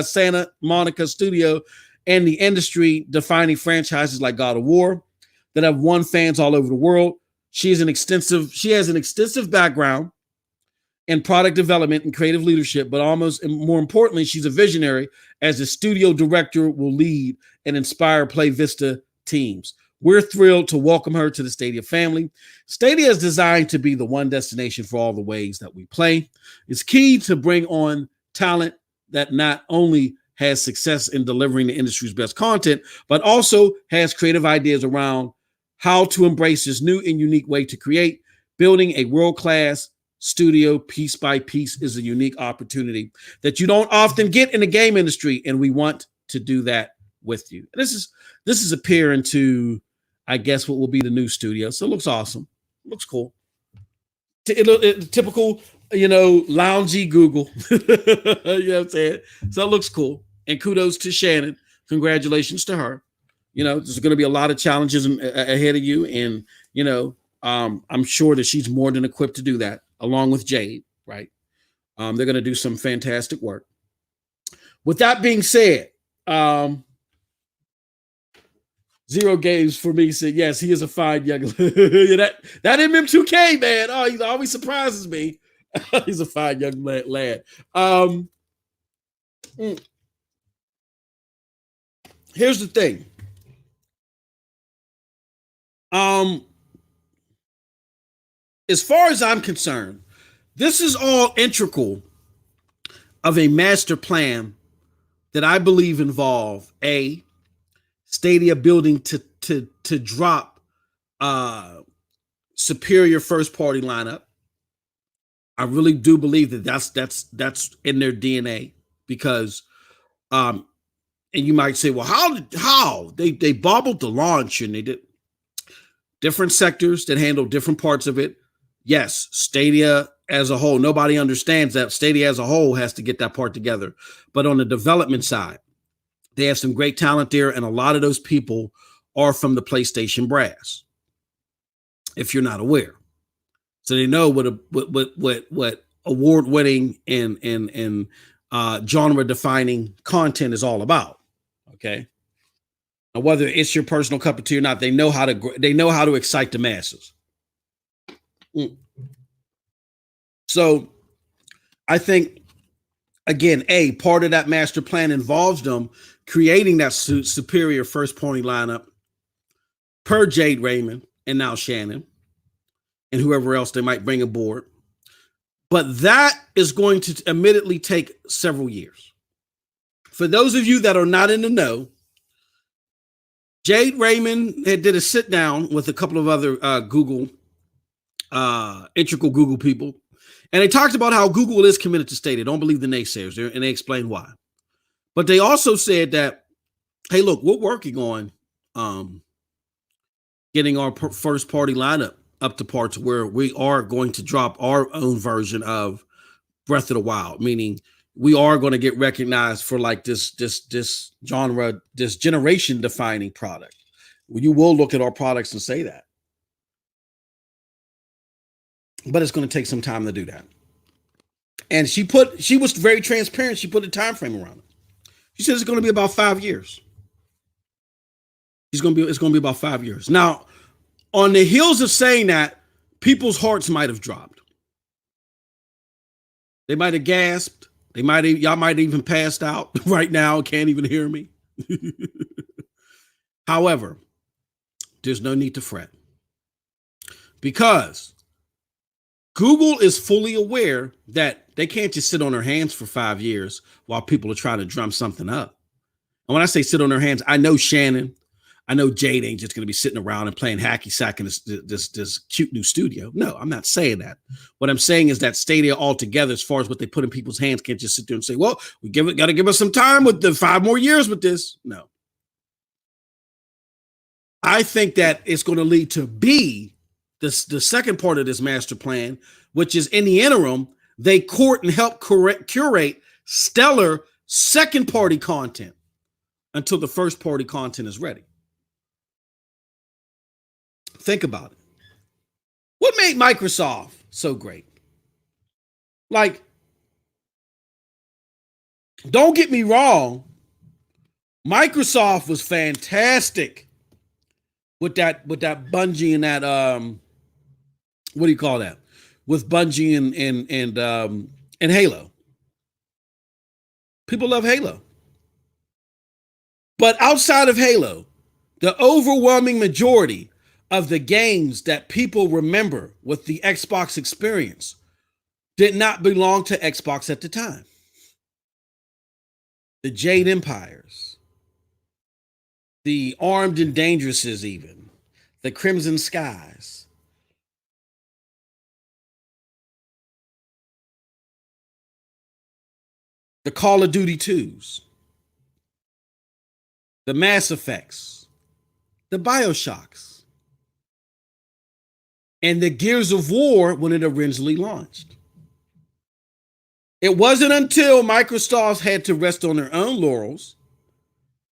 Santa Monica Studio and the industry-defining franchises like God of War that have won fans all over the world. She has an extensive background in product development and creative leadership, but almost and more importantly, she's a visionary as a studio director will lead and inspire Play Vista teams. We're thrilled to welcome her to the Stadia family. Stadia is designed to be the one destination for all the ways that we play. It's key to bring on talent that not only has success in delivering the industry's best content, but also has creative ideas around how to embrace this new and unique way to create. Building a world-class studio piece by piece is a unique opportunity that you don't often get in the game industry, and we want to do that with you. This is appearing to, I guess, what will be the new studio. So it looks awesome. It looks cool. Typical, loungy Google. You know what I'm saying? So it looks cool. And kudos to Shannon. Congratulations to her. There's going to be a lot of challenges ahead of you. And, I'm sure that she's more than equipped to do that, along with Jade, right? They're going to do some fantastic work. With that being said, Zero Games for me said, yes, he is a fine young that MM2K, man. Oh, he always surprises me. He's a fine young lad. Here's the thing. As far as I'm concerned, this is all integral of a master plan that I believe involve Stadia building to drop superior first party lineup. I really do believe that that's in their DNA because and you might say, well, how they bobbled the launch and they did different sectors that handle different parts of it. Yes, Stadia as a whole, nobody understands that Stadia as a whole has to get that part together. But on the development side, they have some great talent there, and a lot of those people are from the PlayStation brass, if you're not aware. So they know what award-winning and genre-defining content is all about. Okay, Now, whether it's your personal cup of tea or not, they know how to excite the masses. So I think, again, part of that master plan involves them creating that superior first party lineup per Jade Raymond and now Shannon and whoever else they might bring aboard. But that is going to admittedly take several years. For those of you that are not in the know, Jade Raymond did a sit down with a couple of other integral Google people. And they talked about how Google is committed to Stadia. Don't believe the naysayers, and they explained why. But they also said that, hey, look, we're working on getting our first party lineup up to par to where we are going to drop our own version of Breath of the Wild, meaning we are going to get recognized for like this genre, this generation defining product. You will look at our products and say that. But it's going to take some time to do that. And she was very transparent. She put a time frame around it. She said it's going to be about 5 years. It's going to be about 5 years. Now, on the heels of saying that, people's hearts might have dropped. They might have gasped. Y'all might have even passed out right now. Can't even hear me. However, there's no need to fret because Google is fully aware that they can't just sit on their hands for 5 years while people are trying to drum something up. And when I say sit on their hands, I know Shannon, I know Jade ain't just going to be sitting around and playing hacky sack in this cute new studio. No, I'm not saying that. What I'm saying is that Stadia altogether, as far as what they put in people's hands, can't just sit there and say, well, got to give us some time with the 5 more years with this. No. I think that it's going to lead to the second part of this master plan, which is in the interim, they court and help curate stellar second party content until the first party content is ready. Think about it. What made Microsoft so great? Like, don't get me wrong, Microsoft was fantastic with that Bungie and that what do you call that? With Bungie and Halo. People love Halo. But outside of Halo, the overwhelming majority of the games that people remember with the Xbox experience did not belong to Xbox at the time. The Jade Empires, the Armed and Dangerouses even, the Crimson Skies. The Call of Duty 2s, the Mass Effects, the Bioshocks, and the Gears of War when it originally launched. It wasn't until Microsoft had to rest on their own laurels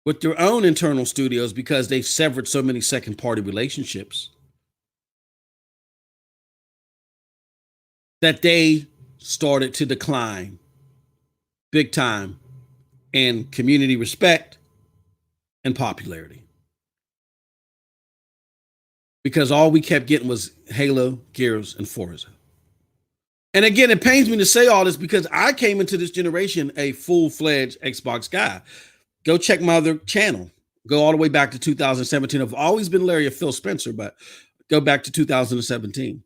with their own internal studios because they've severed so many second-party relationships that they started to decline big time in community respect and popularity. Because all we kept getting was Halo, Gears, and Forza. And again, it pains me to say all this because I came into this generation a full-fledged Xbox guy. Go check my other channel. Go all the way back to 2017. I've always been Larry of Phil Spencer, but go back to 2017.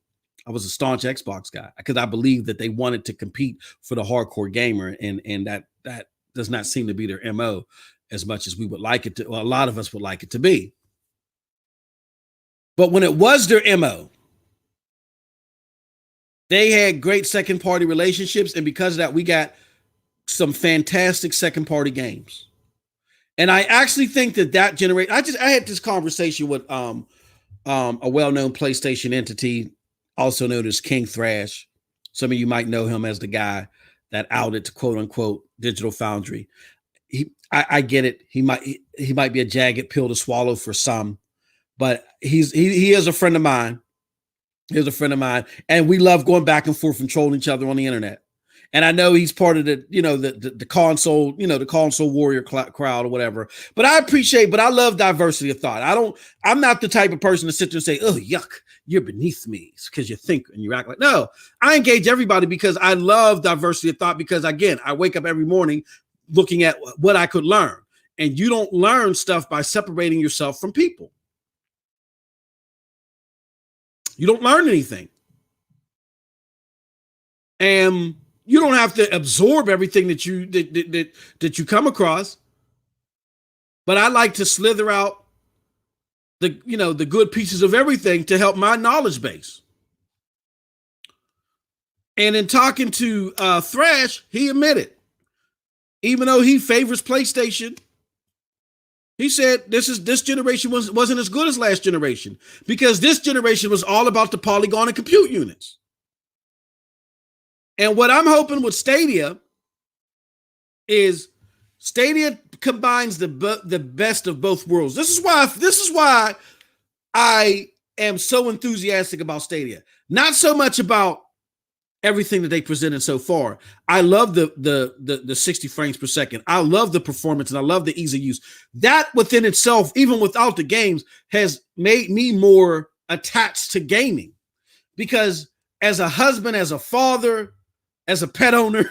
I was a staunch Xbox guy because I believed that they wanted to compete for the hardcore gamer, and that does not seem to be their MO as much as we would like it to. Well, a lot of us would like it to be. But when it was their MO, they had great second party relationships. And because of that, we got some fantastic second party games. And I actually think that generation, I had this conversation with a well-known PlayStation entity, also known as King Thrash. Some of you might know him as the guy that outed to quote unquote Digital Foundry. I get it. He might be a jagged pill to swallow for some. But he is a friend of mine. He's a friend of mine. And we love going back and forth and trolling each other on the internet. And I know he's part of the console, the console warrior crowd or whatever. But I love diversity of thought. I'm not the type of person to sit there and say, oh, yuck, you're beneath me because you think and you act like, no, I engage everybody because I love diversity of thought because, again, I wake up every morning looking at what I could learn. And you don't learn stuff by separating yourself from people. You don't learn anything. And you don't have to absorb everything that you come across. But I like to slither out the good pieces of everything to help my knowledge base. And in talking to Thrash, he admitted, even though he favors PlayStation, he said this generation wasn't as good as last generation because this generation was all about the polygon and compute units. And what I'm hoping with Stadia is Stadia combines the best of both worlds. This is why I am so enthusiastic about Stadia. Not so much about everything that they presented so far. I love the 60 frames per second. I love the performance and I love the ease of use. That within itself, even without the games, has made me more attached to gaming. Because as a husband, as a father, as a pet owner,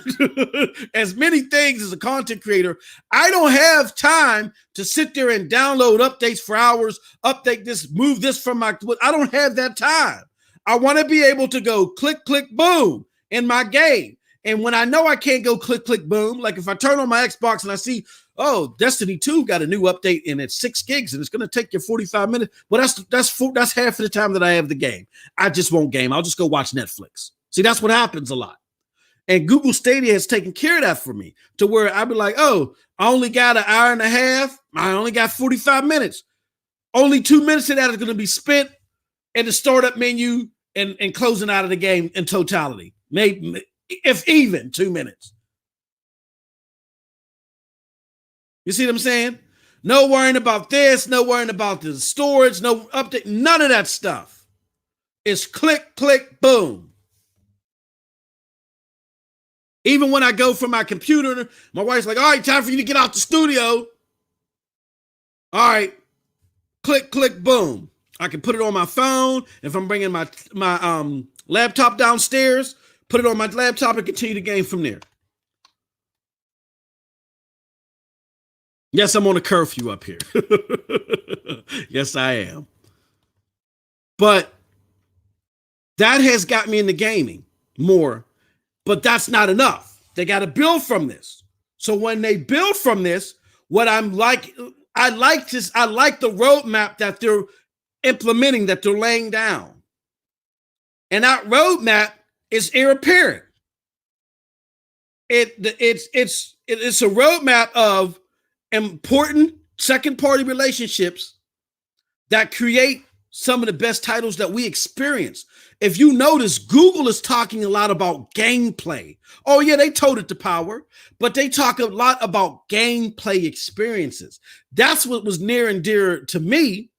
as many things as a content creator, I don't have time to sit there and download updates for hours, update this, move this from I don't have that time. I want to be able to go click, click, boom in my game. And when I know I can't go click, click, boom, like if I turn on my Xbox and I see, oh, Destiny 2 got a new update and it's 6 gigs and it's going to take you 45 minutes. Well, that's half of the time that I have the game. I just won't game. I'll just go watch Netflix. See, that's what happens a lot. And Google Stadia has taken care of that for me to where I'd be like, oh, I only got an hour and a half. I only got 45 minutes. Only 2 minutes of that is going to be spent in the startup menu and closing out of the game in totality. Maybe, if even 2 minutes. You see what I'm saying? No worrying about this, no worrying about the storage, no update, none of that stuff. It's click, click, boom. Even when I go from my computer, my wife's like, all right, time for you to get out the studio. All right, click, click, boom. I can put it on my phone. If I'm bringing my laptop downstairs, put it on my laptop and continue the game from there. Yes, I'm on a curfew up here. Yes, I am. But that has got me into gaming more. But that's not enough. They got to build from this. So when they build from this, what I like the roadmap that they're implementing, that they're laying down. And that roadmap is heir apparent. It's a roadmap of important second-party relationships that create some of the best titles that we experience. If you notice, Google is talking a lot about gameplay. Oh, yeah, they told it to power, but they talk a lot about gameplay experiences. That's what was near and dear to me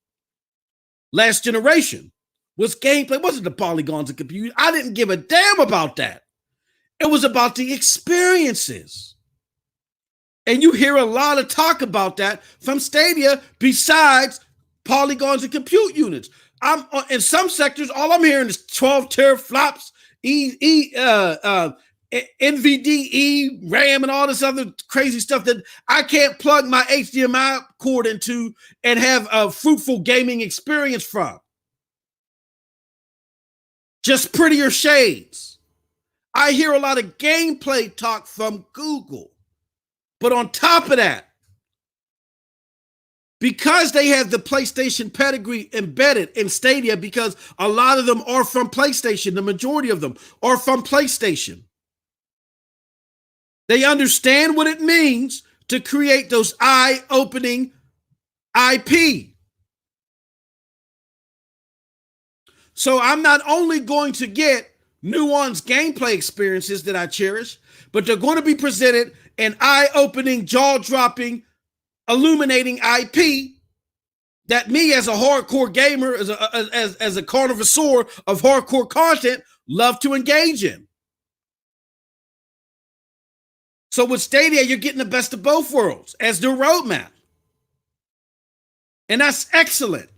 last generation, was gameplay. It wasn't the polygons and compute. I didn't give a damn about that. It was about the experiences. And you hear a lot of talk about that from Stadia besides polygons and compute units. I'm in some sectors, all I'm hearing is 12 teraflops, NVDE, RAM, and all this other crazy stuff that I can't plug my HDMI cord into and have a fruitful gaming experience from. Just prettier shades. I hear a lot of gameplay talk from Google. But on top of that, because they have the PlayStation pedigree embedded in Stadia, because a lot of them are from PlayStation, the majority of them are from PlayStation. They understand what it means to create those eye-opening IP. So I'm not only going to get nuanced gameplay experiences that I cherish, but they're going to be presented in eye-opening, jaw-dropping, illuminating IP that me as a hardcore gamer, as a connoisseur of hardcore content, love to engage in. So with Stadia, you're getting the best of both worlds as their roadmap. And that's excellent.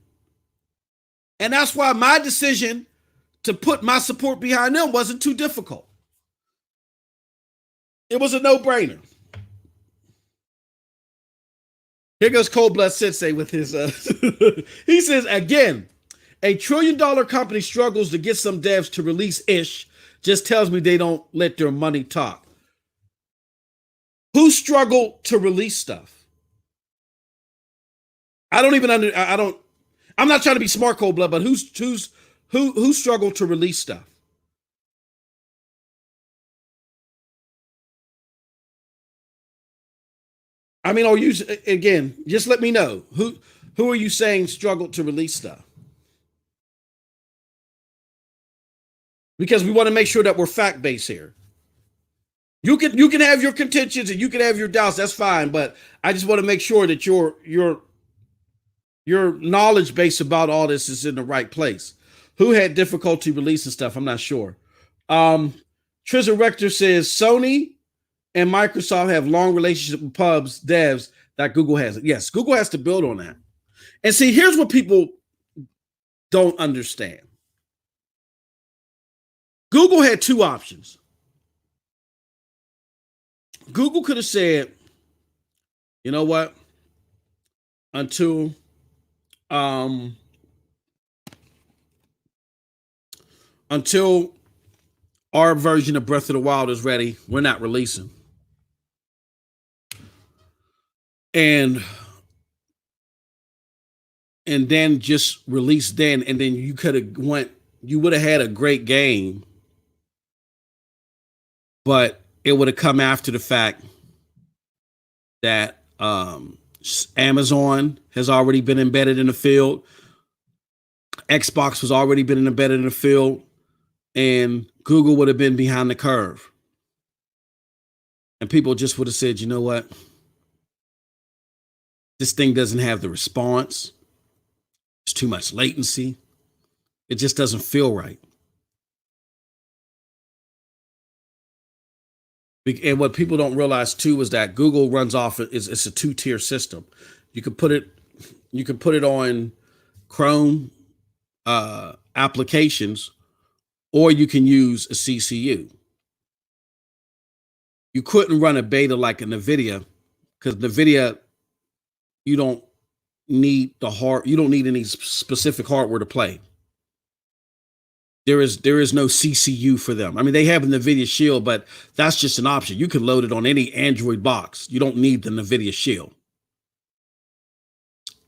And that's why my decision to put my support behind them wasn't too difficult. It was a no-brainer. Here goes Cold Blood Sensei with his, he says, again, a $1 trillion company struggles to get some devs to release ish, just tells me they don't let their money talk. Who struggled to release stuff? I don't even I'm not trying to be smart, Cold Blood, but who struggled to release stuff? I mean, again, just let me know. Who are you saying struggled to release stuff? Because we want to make sure that we're fact-based here. You can have your contentions and you can have your doubts. That's fine, but I just want to make sure that your knowledge base about all this is in the right place. Who had difficulty releasing stuff? I'm not sure. Trizza Rector says Sony and Microsoft have long relationship with pubs, devs that Google has. Yes, Google has to build on that. And see, here's what people don't understand. Google had two options. Google could have said, you know what? Until our version of Breath of the Wild is ready, we're not releasing. And then just release then, and then you would have had a great game, but it would have come after the fact that Amazon has already been embedded in the field. Xbox was already been embedded in the field, and Google would have been behind the curve. And people just would have said, you know what? This thing doesn't have the response. It's too much latency. It just doesn't feel right. And what people don't realize too is that Google runs off it's a two-tier system. You can put it on Chrome applications, or you can use a CCU. You couldn't run a beta like a Nividia, because Nividia, you don't need any specific hardware to play. There is no CCU for them. I mean, they have a Nividia Shield, but that's just an option. You can load it on any Android box. You don't need the Nividia Shield.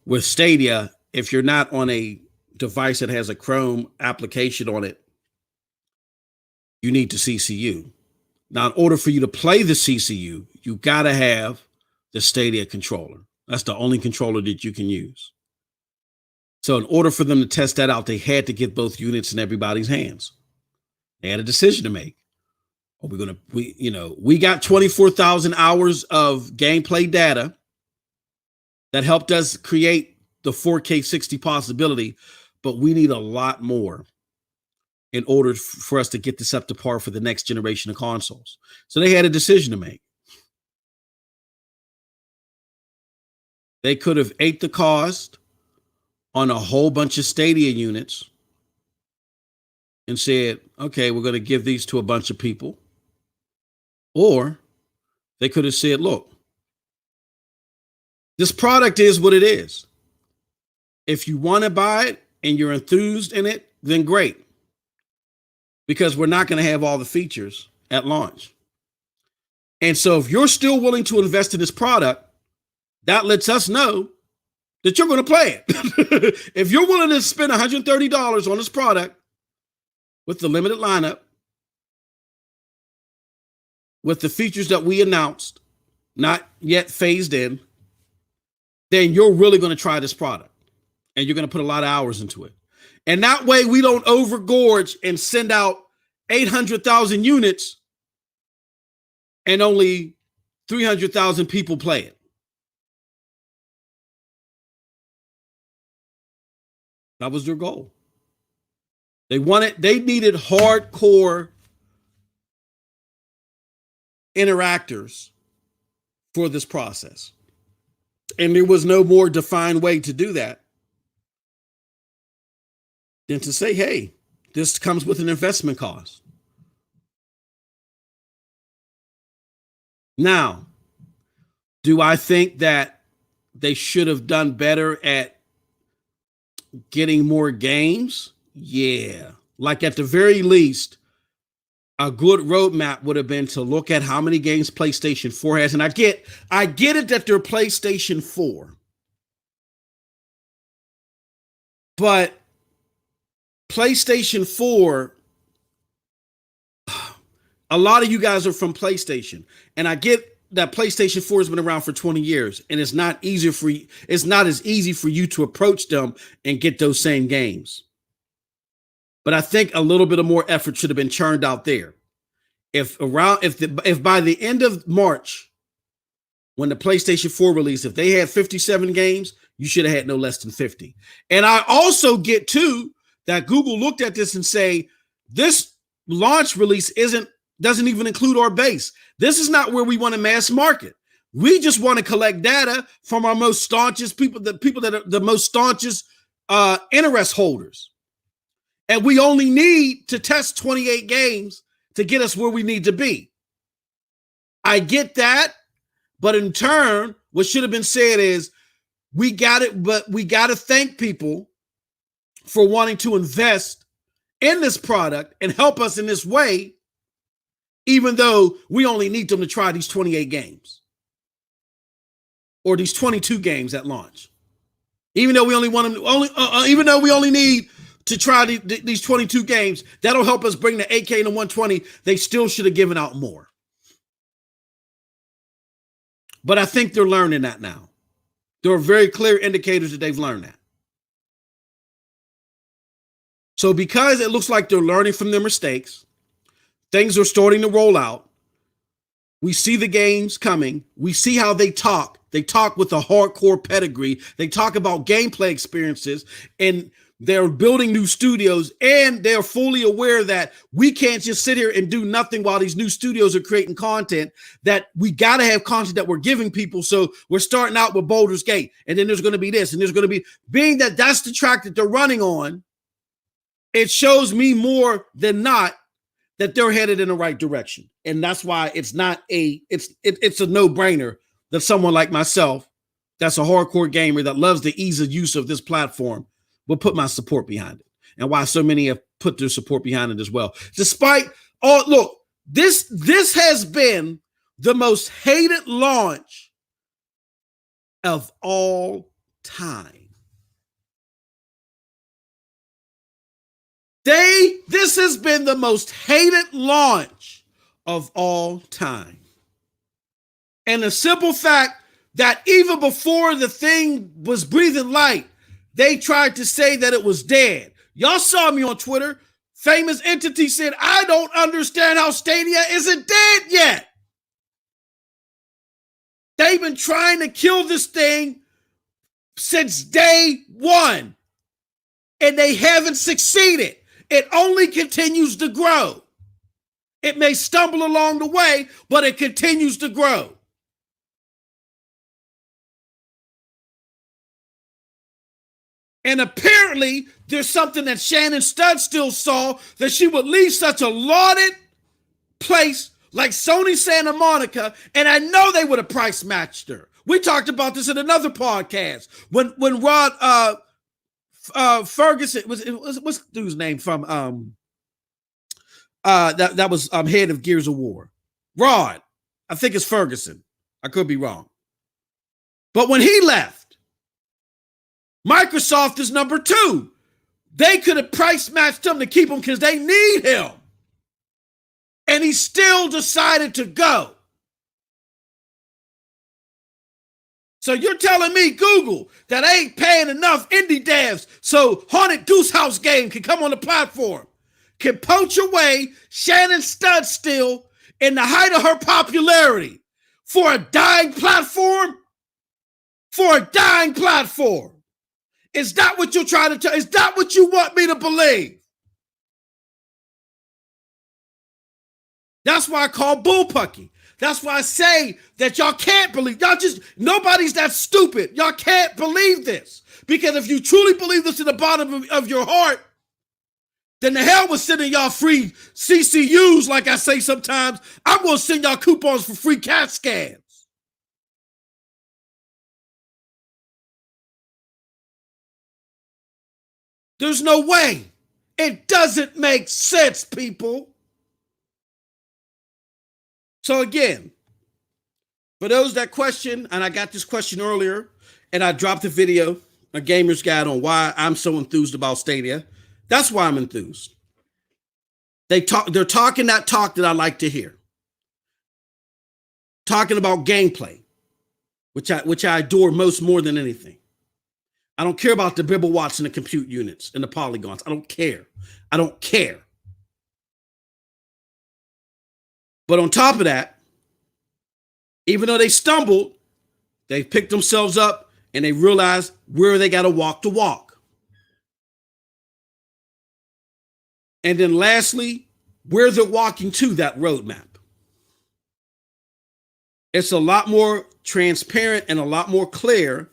With Stadia, if you're not on a device that has a Chrome application on it, you need the CCU. Now, in order for you to play the CCU, you got to have the Stadia controller. That's the only controller that you can use. So in order for them to test that out, they had to get both units in everybody's hands. They had a decision to make. Are we going to, we got 24,000 hours of gameplay data that helped us create the 4K 60 possibility, but we need a lot more in order for us to get this up to par for the next generation of consoles. So they had a decision to make. They could have ate the cost on a whole bunch of Stadia units and said, okay, we're going to give these to a bunch of people. Or they could have said, look, this product is what it is. If you want to buy it and you're enthused in it, then great. Because we're not going to have all the features at launch. And so if you're still willing to invest in this product, that lets us know that you're going to play it. If you're willing to spend $130 on this product with the limited lineup, with the features that we announced, not yet phased in, then you're really going to try this product and you're going to put a lot of hours into it. And that way we don't overgorge and send out 800,000 units and only 300,000 people play it. That was their goal. They needed hardcore interactors for this process. And there was no more defined way to do that than to say, hey, this comes with an investment cost. Now, do I think that they should have done better at getting more games? Yeah. Like at the very least, a good roadmap would have been to look at how many games PlayStation 4 has. And I get it that they're PlayStation 4. But PlayStation 4, a lot of you guys are from PlayStation. And I get that PlayStation 4 has been around for 20 years. And it's not as easy for you to approach them and get those same games. But I think a little bit of more effort should have been churned out there. If by the end of March, when the PlayStation 4 released, if they had 57 games, you should have had no less than 50. And I also get too that Google looked at this and say, this launch release doesn't even include our base. This is not where we want to mass market. We just want to collect data from our most staunchest people, the people that are the most staunchest interest holders. And we only need to test 28 games to get us where we need to be. I get that, but in turn, what should have been said is, we got it, but we got to thank people for wanting to invest in this product and help us in this way, even though we only need them to try these 28 games or these 22 games at launch. Even though we only want them, even though we only need to try these 22 games, that'll help us bring the 8K and the 120. They still should have given out more. But I think they're learning that now. There are very clear indicators that they've learned that. So because it looks like they're learning from their mistakes, things are starting to roll out. We see the games coming. We see how they talk. They talk with a hardcore pedigree. They talk about gameplay experiences, and they're building new studios, and they're fully aware that we can't just sit here and do nothing while these new studios are creating content, that we got to have content that we're giving people. So we're starting out with Baldur's Gate, and then there's going to be this, and there's going to be, being that that's the track that they're running on, it shows me more than not that they're headed in the right direction. And that's why it's a no-brainer that someone like myself, that's a hardcore gamer that loves the ease of use of this platform, will put my support behind it, and why so many have put their support behind it as well. Despite all, look, this has been the most hated launch of all time. This has been the most hated launch of all time. And the simple fact that even before the thing was breathing light, they tried to say that it was dead. Y'all saw me on Twitter. Famous Entity said, I don't understand how Stadia isn't dead yet. They've been trying to kill this thing since day one, and they haven't succeeded. It only continues to grow. It may stumble along the way, but it continues to grow. And apparently, there's something that Shannon Studd still saw, that she would leave such a lauded place like Sony Santa Monica, and I know they would have price matched her. We talked about this in another podcast when Rod Ferguson what's the dude's name from that was head of Gears of War. Rod, I think it's Ferguson. I could be wrong. But when he left, Microsoft is number 2. They could have price matched him to keep him because they need him. And he still decided to go. So you're telling me, Google, that ain't paying enough indie devs so Haunted Goose House game can come on the platform, can poach away Shannon Studd still in the height of her popularity for a dying platform? For a dying platform. Is that what you're trying to tell? Is that what you want me to believe? That's why I call bullpucky. That's why I say that y'all can't believe. Nobody's that stupid. Y'all can't believe this. Because if you truly believe this in the bottom of your heart, then the hell with sending y'all free CCUs, like I say sometimes. I'm going to send y'all coupons for free CAT scans. There's no way. It doesn't make sense, people. So again, for those that question, and I got this question earlier, and I dropped a video, a gamer's guide on why I'm so enthused about Stadia. That's why I'm enthused. They're talking that talk that I like to hear. Talking about gameplay, which I adore more than anything. I don't care about the bibble watts and the compute units and the polygons. I don't care. But on top of that, even though they stumbled, they picked themselves up and they realized where they got to walk the walk. And then lastly, where they're walking to that roadmap. It's a lot more transparent and a lot more clear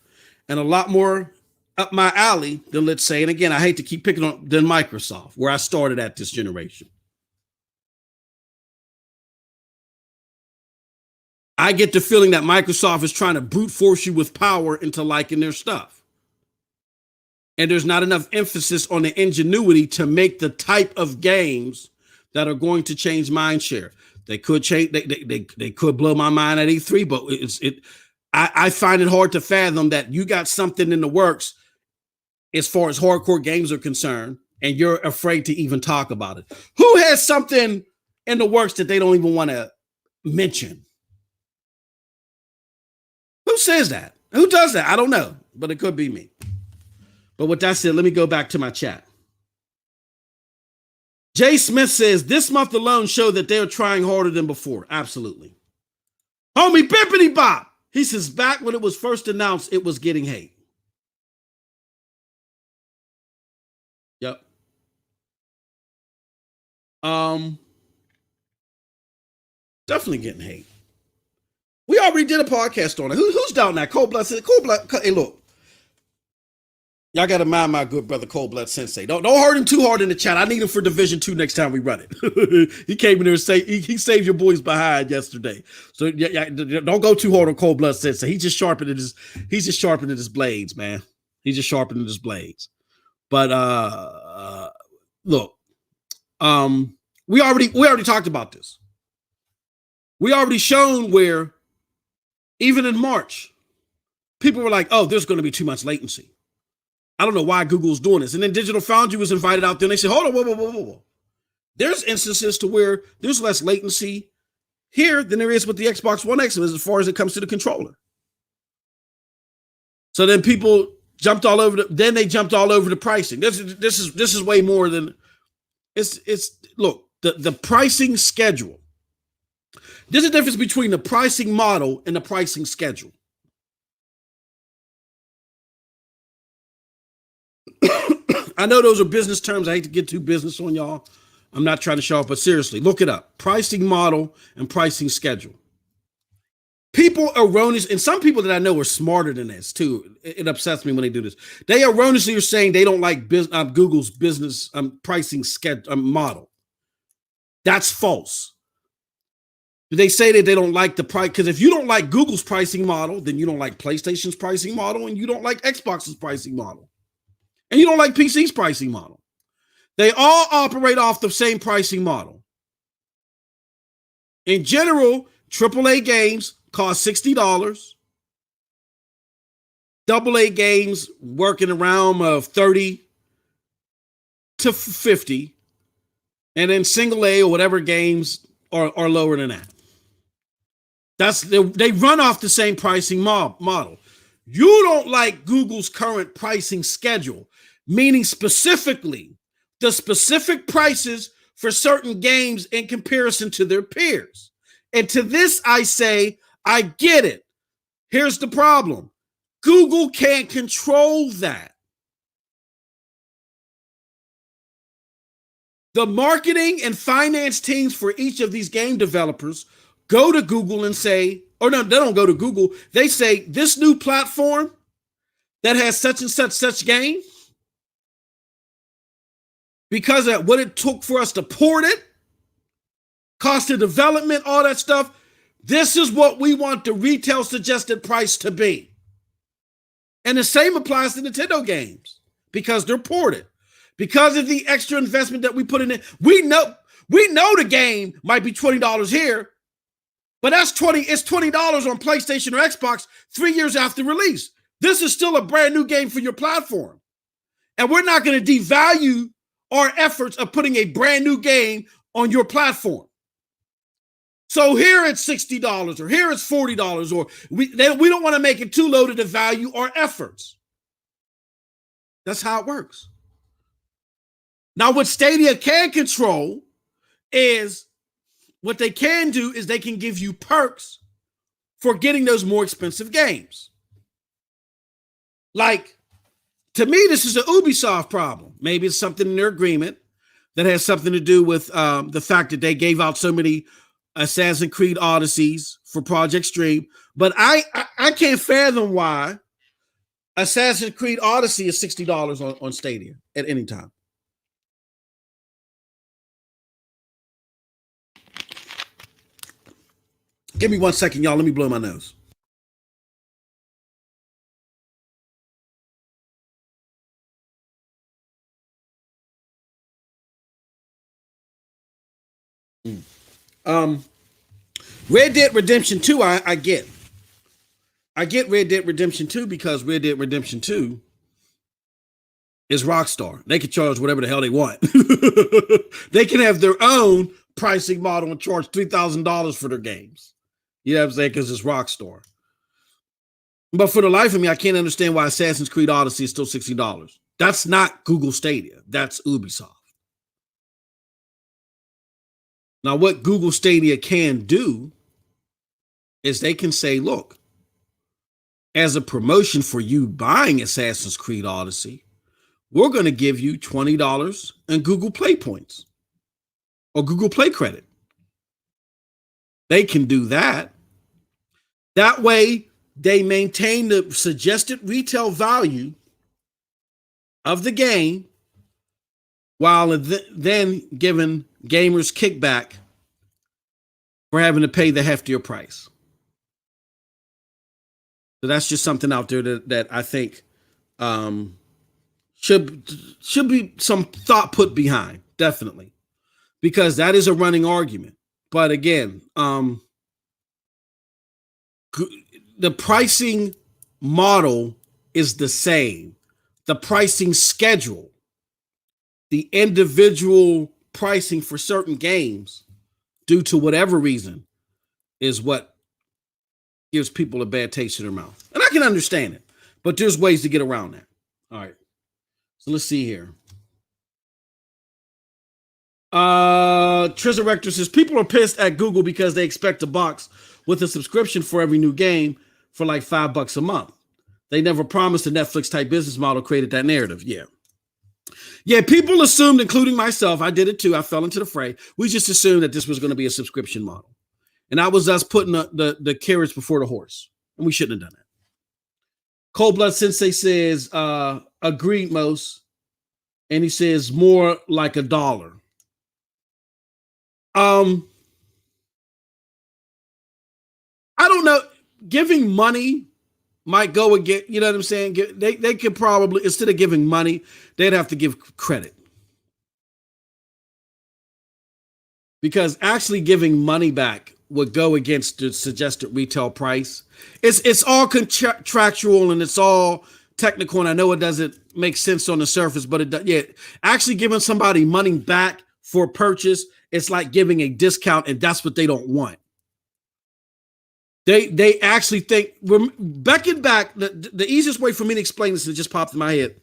and a lot more up my alley than, let's say, and again, I hate to keep picking on, than Microsoft, where I started at this generation. I get the feeling that Microsoft is trying to brute force you with power into liking their stuff. And there's not enough emphasis on the ingenuity to make the type of games that are going to change mind share. They could change, they could blow my mind at E3, but I find it hard to fathom that you got something in the works as far as hardcore games are concerned, and you're afraid to even talk about it. Who has something in the works that they don't even want to mention? Who says that? Who does that? I don't know, but it could be me. But with that said, let me go back to my chat. Jay Smith says, this month alone showed that they're trying harder than before. Absolutely. Homie Bippity Bop. He says, back when it was first announced, it was getting hate. Yep. Definitely getting hate. We already did a podcast on it. Who's down that? Cold Blood Sensei. Hey, look. Y'all got to mind my good brother Cold Blood Sensei. Don't hurt him too hard in the chat. I need him for Division 2 next time we run it. He came in there and say he saved your boys behind yesterday. So yeah, don't go too hard on Cold Blood Sensei. He's just sharpening his blades, man. He's just sharpening his blades. But look, we already talked about this. We already shown where even in March, people were like, oh, there's going to be too much latency. I don't know why Google's doing this. And then Digital Foundry was invited out there and they said, hold on, whoa. There's instances to where there's less latency here than there is with the Xbox One X as far as it comes to the controller. So then people jumped all over they jumped all over the pricing. This is way more than look, the pricing schedule. There's a difference between the pricing model and the pricing schedule. I know those are business terms. I hate to get too business on y'all. I'm not trying to show up, but seriously, look it up. Pricing model and pricing schedule. People erroneous, and some people that I know are smarter than this too. It upsets me when they do this. They erroneously are saying they don't like Google's business pricing schedule model. That's false. They say that they don't like the price, because if you don't like Google's pricing model, then you don't like PlayStation's pricing model, and you don't like Xbox's pricing model, and you don't like PC's pricing model. They all operate off the same pricing model. In general, AAA games cost $60. AA games work in the realm of $30 to $50. And then single A or whatever games are lower than that. They run off the same pricing model. You don't like Google's current pricing schedule, meaning specifically the specific prices for certain games in comparison to their peers. And to this, I say, I get it. Here's the problem. Google can't control that. The marketing and finance teams for each of these game developers go to Google and say, or no, they don't go to Google. They say this new platform that has such and such game, because of what it took for us to port it, cost of development, all that stuff, this is what we want the retail suggested price to be. And the same applies to Nintendo games because they're ported. Because of the extra investment that we put in it, we know the game might be $20 here, but it's $20 on PlayStation or Xbox 3 years after release. This is still a brand new game for your platform. And we're not going to devalue our efforts of putting a brand new game on your platform. So here it's $60 or here it's $40, or we don't want to make it too low to devalue our efforts. That's how it works. Now, what Stadia can control is what they can do is they can give you perks for getting those more expensive games. Like, to me, this is an Ubisoft problem. Maybe it's something in their agreement that has something to do with the fact that they gave out so many Assassin's Creed Odysseys for Project Stream. But I can't fathom why Assassin's Creed Odyssey is $60 on Stadia at any time. Give me 1 second, y'all. Let me blow my nose. Red Dead Redemption 2, I get. I get Red Dead Redemption 2 because Red Dead Redemption 2 is Rockstar. They can charge whatever the hell they want. They can have their own pricing model and charge $3,000 for their games. You know what I'm saying? Because it's Rockstar. But for the life of me, I can't understand why Assassin's Creed Odyssey is still $60. That's not Google Stadia. That's Ubisoft. Now, what Google Stadia can do is they can say, look, as a promotion for you buying Assassin's Creed Odyssey, we're going to give you $20 in Google Play points or Google Play credit. They can do that. That way, they maintain the suggested retail value of the game while then giving gamers kickback for having to pay the heftier price. So that's just something out there that I think should be some thought put behind, definitely, because that is a running argument. But again, the pricing model is the same. The pricing schedule, the individual pricing for certain games, due to whatever reason, is what gives people a bad taste in their mouth. And I can understand it, but there's ways to get around that. All right. So let's see here. Trizarector says people are pissed at Google because they expect a box with a subscription for every new game for like $5 a month. They never promised a Netflix type business model created that narrative. Yeah, people assumed, including myself, I did it too. I fell into the fray. We just assumed that this was going to be a subscription model. And that was us putting the carriage before the horse. And we shouldn't have done that. Cold Blood Sensei says, agreed, Mos. And he says, more like $1. I don't know. Giving money might go again. You know what I'm saying? They could probably, instead of giving money, they'd have to give credit. Because actually giving money back would go against the suggested retail price. It's all contractual and it's all technical, and I know it doesn't make sense on the surface, but it does. Yeah, actually giving somebody money back for purchase, it's like giving a discount, and that's what they don't want. They actually think, beckon back, the easiest way for me to explain this, and it just popped in my head,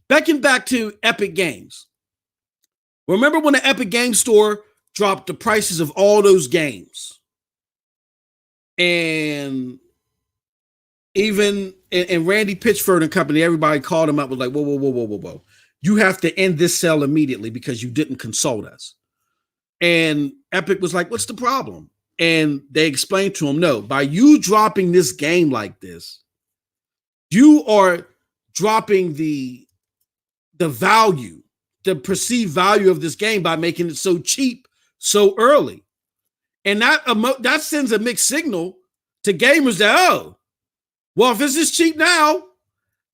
beckon back to Epic Games. Remember when the Epic Games Store dropped the prices of all those games? And even and Randy Pitchford and company, everybody called him up, was like, whoa. You have to end this sale immediately because you didn't consult us. And Epic was like, what's the problem? And they explained to him, no, by you dropping this game like this, you are dropping the value, the perceived value of this game by making it so cheap so early. And that sends a mixed signal to gamers that, oh, well, if this is cheap now,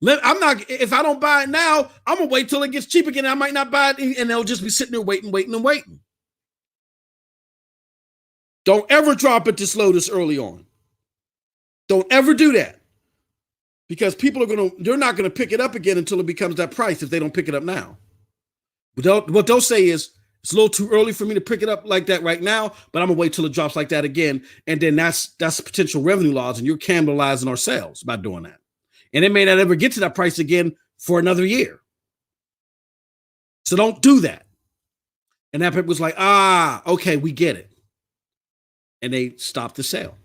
if I don't buy it now, I'm gonna wait till it gets cheap again. I might not buy it, and they'll just be sitting there waiting. Don't ever drop it this low this early on. Don't ever do that. Because they're not gonna pick it up again until it becomes that price if they don't pick it up now. But what they'll say is, it's a little too early for me to pick it up like that right now, but I'm gonna wait till it drops like that again. And then that's potential revenue loss, and you're cannibalizing our sales by doing that. And it may not ever get to that price again for another year. So don't do that. And that people was like, okay, we get it. And they stopped the sale.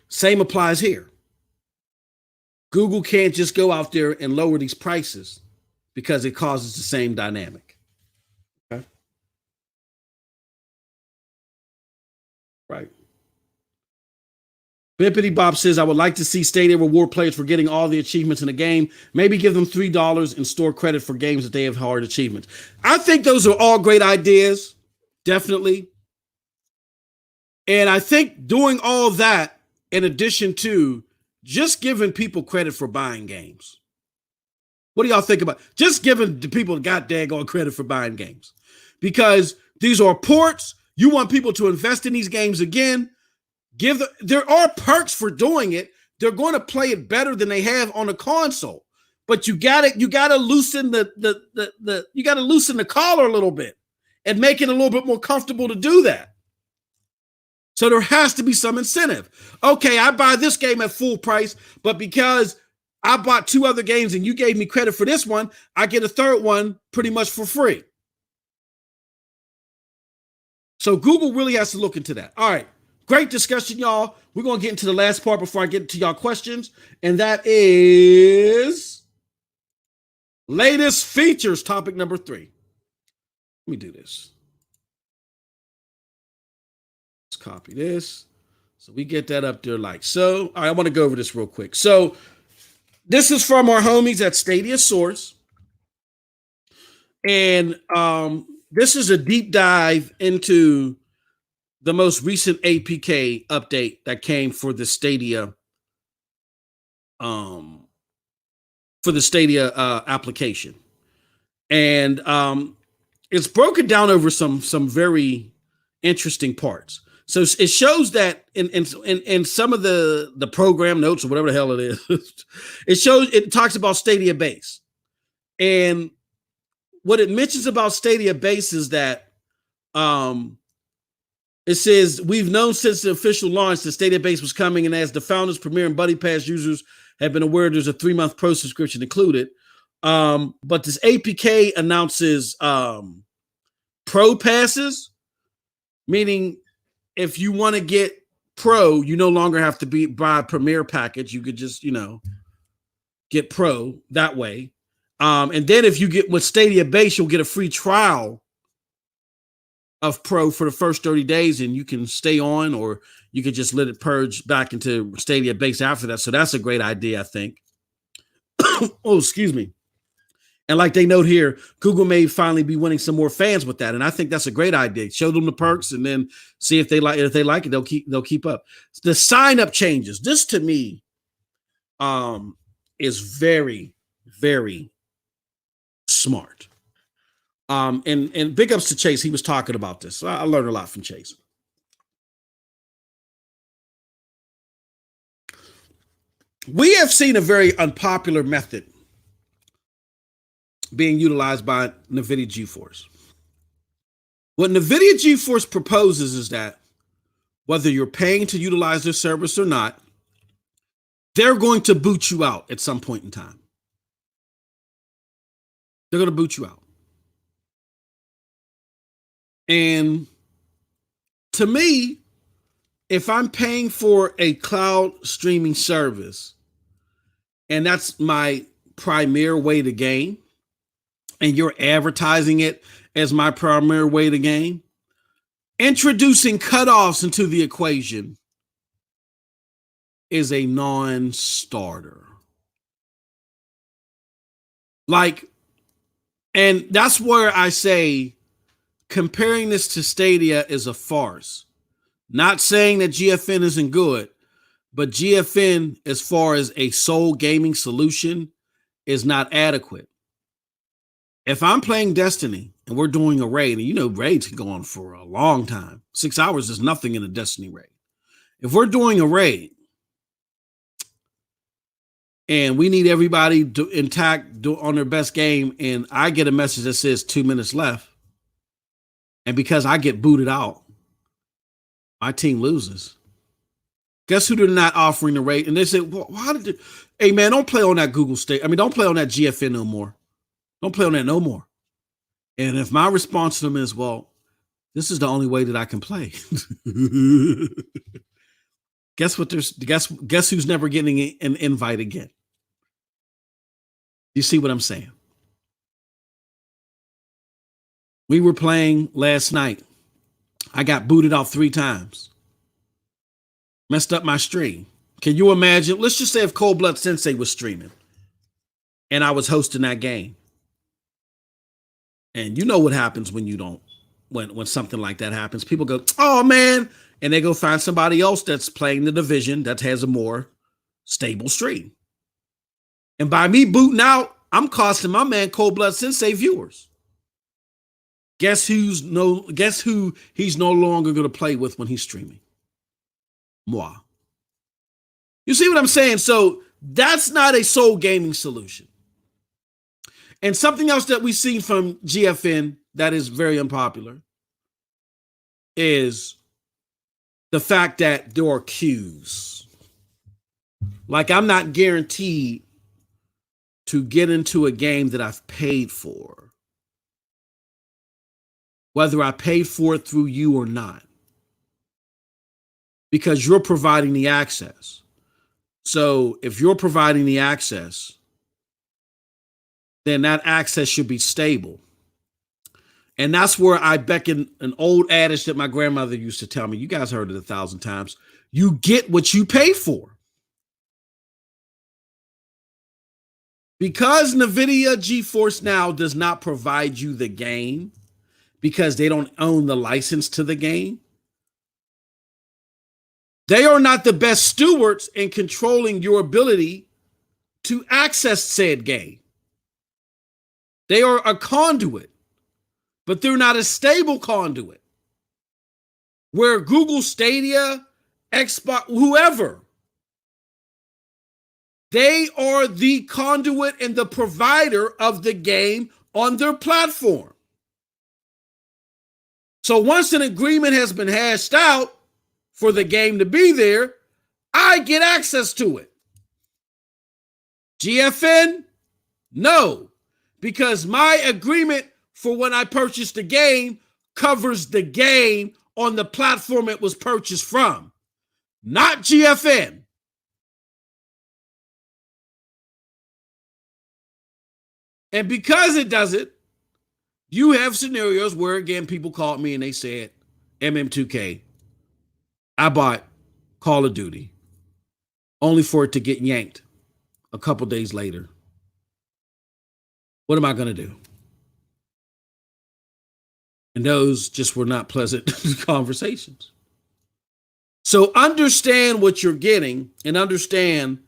Same applies here. Google can't just go out there and lower these prices because it causes the same dynamic. Okay. Right. Bippity Bob says, I would like to see Stadia reward players for getting all the achievements in the game. Maybe give them $3 in store credit for games that they have hard achievements. I think those are all great ideas. Definitely. And I think doing all that in addition to just giving people credit for buying games. What do y'all think about just giving the people goddamn credit for buying games? Because these are ports. You want people to invest in these games again. There are perks for doing it. They're going to play it better than they have on a console. But you gotta loosen the collar a little bit and make it a little bit more comfortable to do that. So there has to be some incentive. Okay, I buy this game at full price, but because I bought 2 other games and you gave me credit for this one, I get a third one pretty much for free. So Google really has to look into that. All right. Great discussion, y'all. We're going to get into the last part before I get to y'all questions. And that is latest features, topic number 3. Let me do this. Let's copy this. So we get that up there like so. All right, I want to go over this real quick. So this is from our homies at Stadia Source. And this is a deep dive into the most recent APK update that came for the Stadia, application, and it's broken down over some very interesting parts. So it shows that in some of the program notes or whatever the hell it is, it talks about Stadia Base, and what it mentions about Stadia Base is that it says, we've known since the official launch that Stadia Base was coming, and as the founders, Premier, and Buddy Pass users have been aware, there's a 3-month pro subscription included. But this APK announces pro passes, meaning if you want to get pro, you no longer have to buy a Premier package. You could just, get pro that way. And then if you get with Stadia Base, you'll get a free trial of pro for the first 30 days, and you can stay on, or you could just let it purge back into Stadia Base after that. So that's a great idea, I think. Oh, excuse me. And like they note here, Google may finally be winning some more fans with that. And I think that's a great idea. Show them the perks and then see if they like it. If they like it, they'll keep up. The sign up changes. This to me is very, very smart. And big ups to Chase. He was talking about this. I learned a lot from Chase. We have seen a very unpopular method being utilized by Nividia Geforce. What Nividia Geforce proposes is that whether you're paying to utilize their service or not, they're going to boot you out at some point in time. They're going to boot you out. And to me, if I'm paying for a cloud streaming service and that's my primary way to game, and you're advertising it as my primary way to game, Introducing cutoffs into the equation is a non-starter. Like, and that's where I say comparing this to Stadia is a farce. Not saying that GFN isn't good, but GFN, as far as a sole gaming solution, is not adequate. If I'm playing Destiny and we're doing a raid, and you know raids can go on for a long time. 6 hours is nothing in a Destiny raid. If we're doing a raid and we need everybody intact on their best game, and I get a message that says 2 minutes left, and because I get booted out, my team loses. Guess who they're not offering the raid? And they say, well, why did you? Hey, man, don't play on that Google State. I mean, don't play on that GFN no more. Don't play on that no more. And if my response to them is, well, this is the only way that I can play. Guess who's never getting an invite again? You see what I'm saying? We were playing last night. I got booted out 3 times. Messed up my stream. Can you imagine? Let's just say if Cold Blood Sensei was streaming and I was hosting that game. And you know what happens when you don't, when something like that happens. People go, oh, man. And they go find somebody else that's playing the division that has a more stable stream. And by me booting out, I'm costing my man Cold Blood Sensei viewers. Guess who he's no longer going to play with when he's streaming? Moi. You see what I'm saying? So that's not a sole gaming solution. And something else that we've seen from GFN that is very unpopular is the fact that there are queues. Like, I'm not guaranteed to get into a game that I've paid for, whether I paid for it through you or not, because you're providing the access. So if you're providing the access, then that access should be stable. And that's where I beckon an old adage that my grandmother used to tell me. You guys heard it 1,000 times. You get what you pay for. Because Nividia Geforce now does not provide you the game, because they don't own the license to the game, they are not the best stewards in controlling your ability to access said game. They are a conduit, but they're not a stable conduit. Where Google Stadia, Xbox, whoever, they are the conduit and the provider of the game on their platform. So once an agreement has been hashed out for the game to be there, I get access to it. GFN? No, because my agreement for when I purchased the game covers the game on the platform it was purchased from, not GFN. And because it doesn't, you have scenarios where, again, people called me and they said, MM2K, I bought Call of Duty, only for it to get yanked a couple days later. What am I going to do? And those just were not pleasant conversations. So understand what you're getting and understand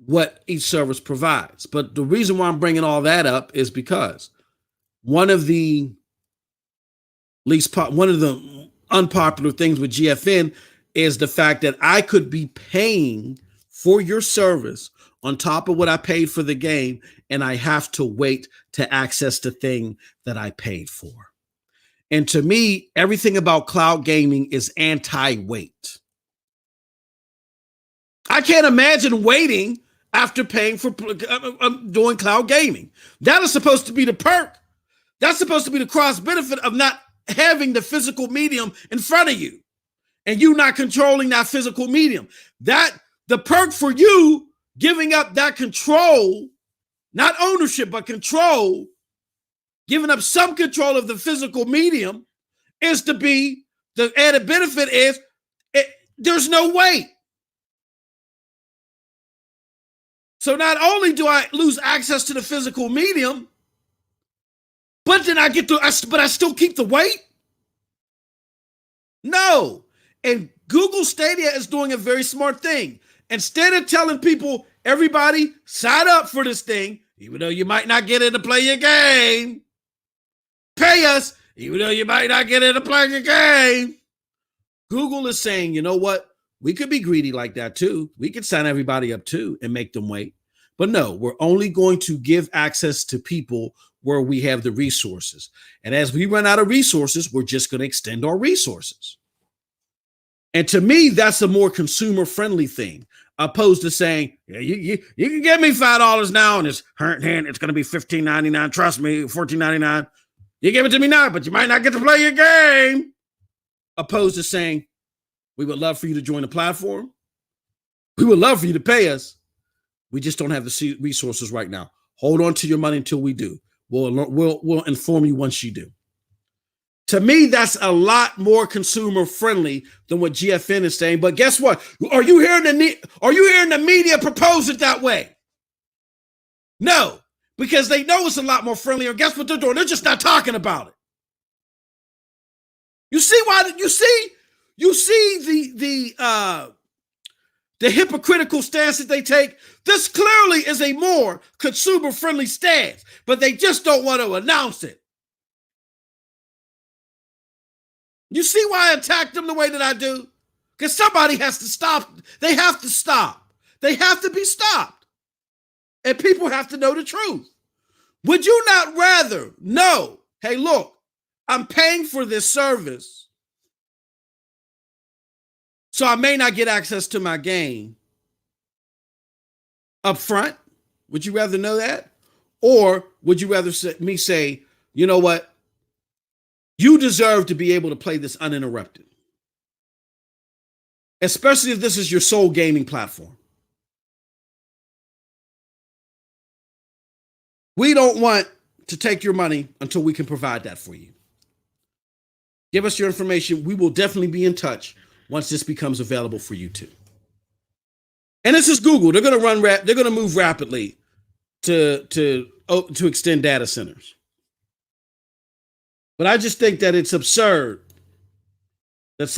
what each service provides. But the reason why I'm bringing all that up is because one of the unpopular things with GFN is the fact that I could be paying for your service on top of what I paid for the game, and I have to wait to access the thing that I paid for. And to me, everything about cloud gaming is anti-wait. I can't imagine waiting after paying for doing cloud gaming. That is supposed to be the perk. That's supposed to be the cross benefit of not having the physical medium in front of you and you not controlling that physical medium. That the perk for you giving up that control, not ownership, but control, giving up some control of the physical medium, is to be The added benefit is there's no wait. So not only do I lose access to the physical medium, but then I still keep the wait? No. And Google Stadia is doing a very smart thing. Instead of telling people, everybody sign up for this thing, even though you might not get in to play your game, pay us, even though you might not get in to play your game. Google is saying, you know what? We could be greedy like that too. We could sign everybody up too and make them wait. But no, we're only going to give access to people where we have the resources. And as we run out of resources, we're just going to extend our resources. And to me, that's a more consumer-friendly thing, opposed to saying, yeah, you can give me $5 now, and it's going to be $15.99. Trust me, $14.99. You give it to me now, but you might not get to play your game. Opposed to saying, we would love for you to join the platform. We would love for you to pay us. We just don't have the resources right now. Hold on to your money until we do. We'll inform you once you do. To me, that's a lot more consumer friendly than what GFN is saying. But guess what? Are you hearing the media propose it that way? No, because they know it's a lot more friendly. Or guess what they're doing? They're just not talking about it. You see why? You see the hypocritical stance that they take. This clearly is a more consumer friendly stance, but they just don't want to announce it. You see why I attack them the way that I do? Because somebody has to stop. They have to stop. They have to be stopped. And people have to know the truth. Would you not rather know, hey, look, I'm paying for this service, so I may not get access to my game up front? Would you rather know that? Or would you rather me say, you know what? You deserve to be able to play this uninterrupted, especially if this is your sole gaming platform. We don't want to take your money until we can provide that for you. Give us your information. We will definitely be in touch once this becomes available for you too. And this is Google. They're going to move rapidly to extend data centers. But I just think that it's absurd that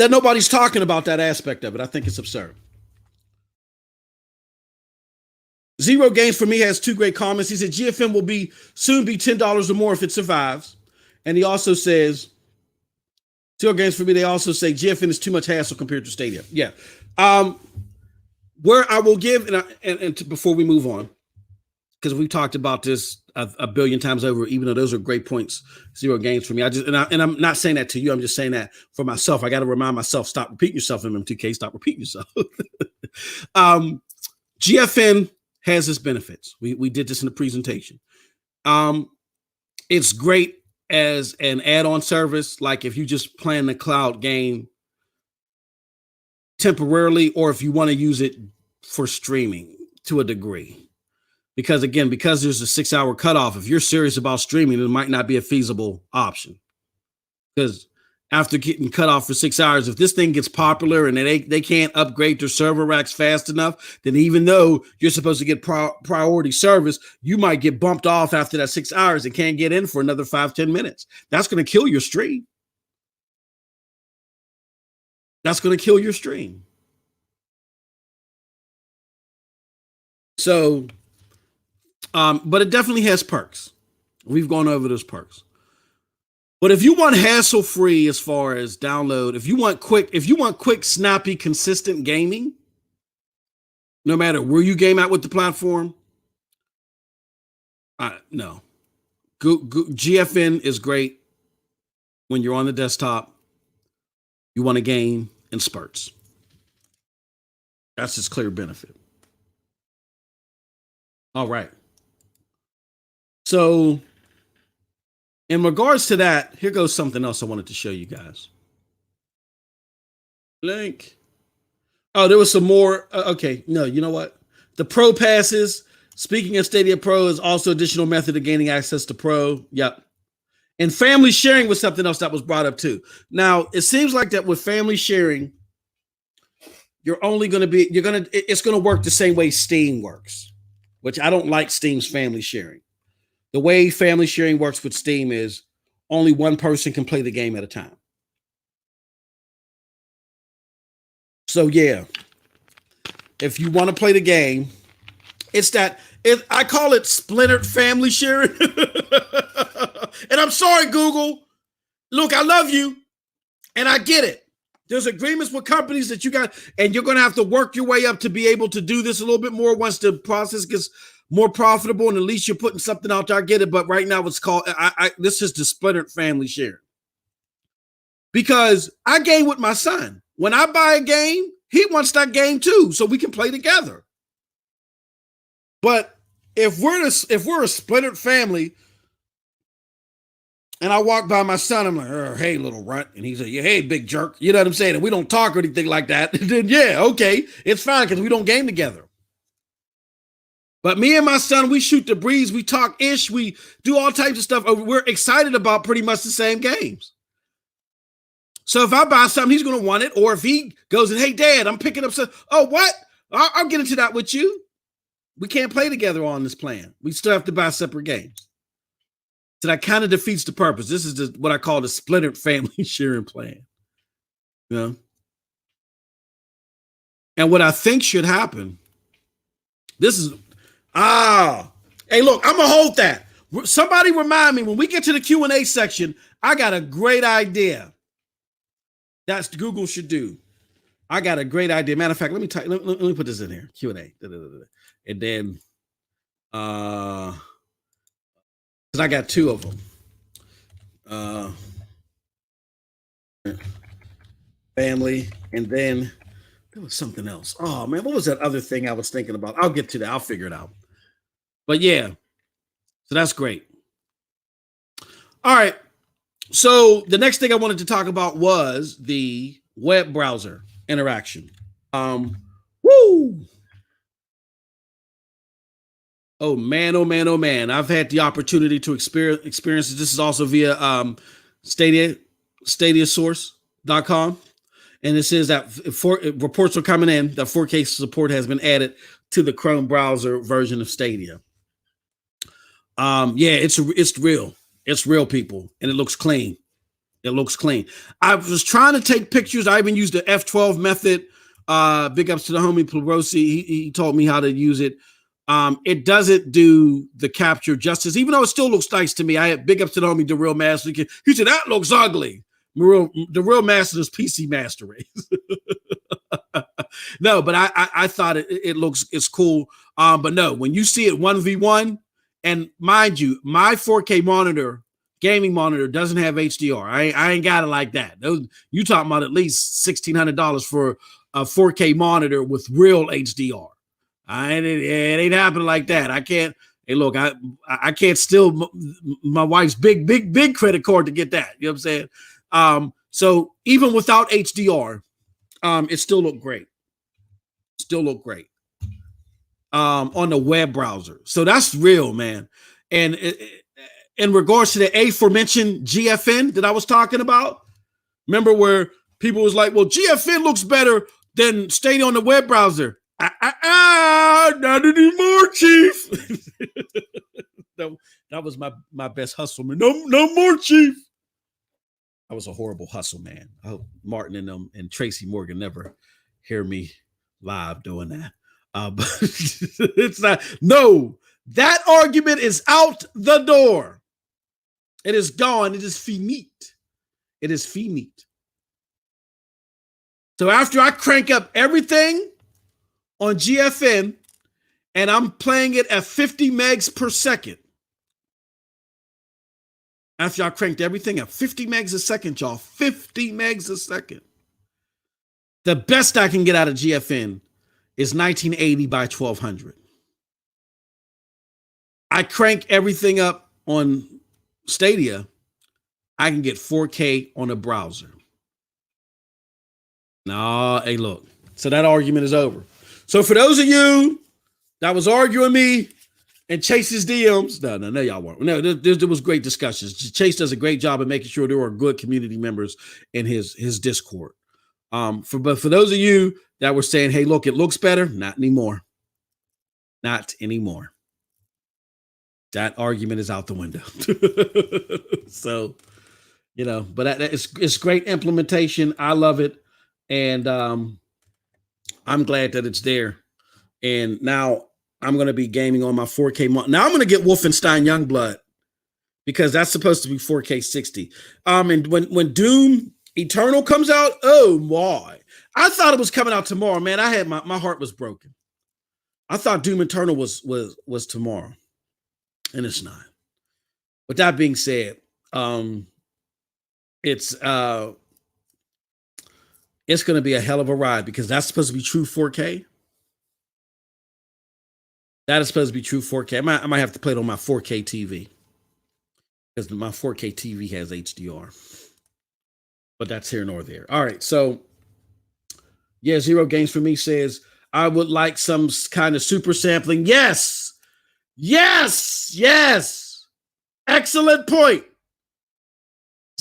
nobody's talking about that aspect of it. I think it's absurd. Zero Games for me has two great comments. He said GFN will soon be $10 or more if it survives. And he also says, Zero Games for me, they also say GFN is too much hassle compared to Stadia. Yeah. Where I will give, and before we move on, because we've talked about this a billion times over, even though those are great points, Zero Games for me. I'm not saying that to you. I'm just saying that for myself. I got to remind myself, stop repeating yourself, MM2K, stop repeating yourself. GFN has its benefits. We did this in the presentation. It's great as an add-on service, like if you just plan the cloud game temporarily, or if you want to use it for streaming to a degree. Because there's a 6-hour cutoff, if you're serious about streaming, it might not be a feasible option. Because after getting cut off for 6 hours, if this thing gets popular and they can't upgrade their server racks fast enough, then even though you're supposed to get priority service, you might get bumped off after that 6 hours and can't get in for another 5-10 minutes. That's going to kill your stream. So, but it definitely has perks. We've gone over those perks. But if you want hassle-free as far as download, if you want quick, snappy, consistent gaming, no matter where you game at with the platform, no. GFN is great when you're on the desktop. You want to game in spurts. That's its clear benefit. All right. So, in regards to that, here goes something else I wanted to show you guys. Link. Oh, there was some more. Okay, no, you know what? The Pro Passes. Speaking of Stadia Pro is also additional method of gaining access to Pro. Yep. And family sharing was something else that was brought up too. Now, it seems like that with family sharing, it's going to work the same way Steam works, which I don't like Steam's family sharing. The way family sharing works with Steam is only one person can play the game at a time. So yeah, if you want to play the game, I call it splintered family sharing. And I'm sorry, Google. Look, I love you, and I get it. There's agreements with companies that you got, and you're going to have to work your way up to be able to do this a little bit more once the process gets more profitable, and at least you're putting something out there. I get it, but right now it's called, this is the splintered family sharing. Because I game with my son. When I buy a game, he wants that game too, so we can play together. But if we're a splintered family, and I walk by my son, I'm like, oh, hey, little runt. And he's like, yeah, hey, big jerk. You know what I'm saying? And we don't talk or anything like that. Then, yeah, okay, it's fine because we don't game together. But me and my son, we shoot the breeze. We talk ish. We do all types of stuff. We're excited about pretty much the same games. So if I buy something, he's going to want it. Or if he goes and, hey, Dad, I'm picking up something. Oh, what? I'll get into that with you. We can't play together on this plan. We still have to buy separate games. So that kind of defeats the purpose. This is what I call the splintered family sharing plan. You know? And what I think should happen, hey, look, I'm going to hold that. Somebody remind me, when we get to the Q&A section, I got a great idea. That's what Google should do. I got a great idea. Matter of fact, let me put this in here. Q&A. And then, because I got two of them. Family, and then there was something else. Oh, man, what was that other thing I was thinking about? I'll get to that. I'll figure it out. But yeah, so that's great. All right. So the next thing I wanted to talk about was the web browser interaction. Woo! Oh man. I've had the opportunity to experience this. This is also via Stadiasource.com. And it says that reports are coming in that 4K support has been added to the Chrome browser version of Stadia. Yeah, it's real. It's real, people. And it looks clean. It looks clean. I was trying to take pictures. I even used the F12 method. Big ups to the homie Plorosi. He taught me how to use it. It doesn't do the capture justice, even though it still looks nice to me. I had big ups to the homie, the real master. He said, that looks ugly. The real master is PC Master Race. No, but I thought it's cool. But no, when you see it 1v1, and mind you, my 4K gaming monitor doesn't have HDR. I ain't got it like that. You talking about at least $1,600 for a 4K monitor with real HDR. It ain't happening like that. I can't. Hey, look, I can't steal my wife's big credit card to get that. You know what I'm saying? So even without HDR, it still looked great. On the web browser. So that's real, man. And in regards to the aforementioned GFN that I was talking about, remember where people was like, well, GFN looks better than Stadia on the web browser. Not anymore, Chief. That was my best hustle, man. No more, Chief. I was a horrible hustle, man. I hope Martin and them and Tracy Morgan never hear me live doing that. But it's not. No, that argument is out the door. It is gone. It is finite. It is finite. So after I crank up everything on GFN and I'm playing it at 50 megs per second. After I cranked everything at 50 megs a second, y'all, 50 megs a second. The best I can get out of GFN is 1980 by 1200. I crank everything up on Stadia, I can get 4K on a browser. No, hey, look. So that argument is over. So for those of you that was arguing me And Chase's DMs. No, y'all weren't. No, there was great discussions. Chase does a great job of making sure there are good community members in his Discord. But for those of you that were saying, hey, look, it looks better, not anymore. Not anymore. That argument is out the window. So, but it's great implementation. I love it. And I'm glad that it's there. And now I'm going to be gaming on my 4K. Now I'm going to get Wolfenstein Youngblood because that's supposed to be 4K 60. And when Doom Eternal comes out, oh my! I thought it was coming out tomorrow, man. I had my heart was broken. I thought Doom Eternal was tomorrow, and it's not. With that being said, it's going to be a hell of a ride because that's supposed to be true 4K. That is supposed to be true 4K. I might have to play it on my 4K TV because my 4K TV has HDR. But that's here nor there. All right, so yeah, Zero Games for Me says, I would like some kind of super sampling. Yes. Excellent point.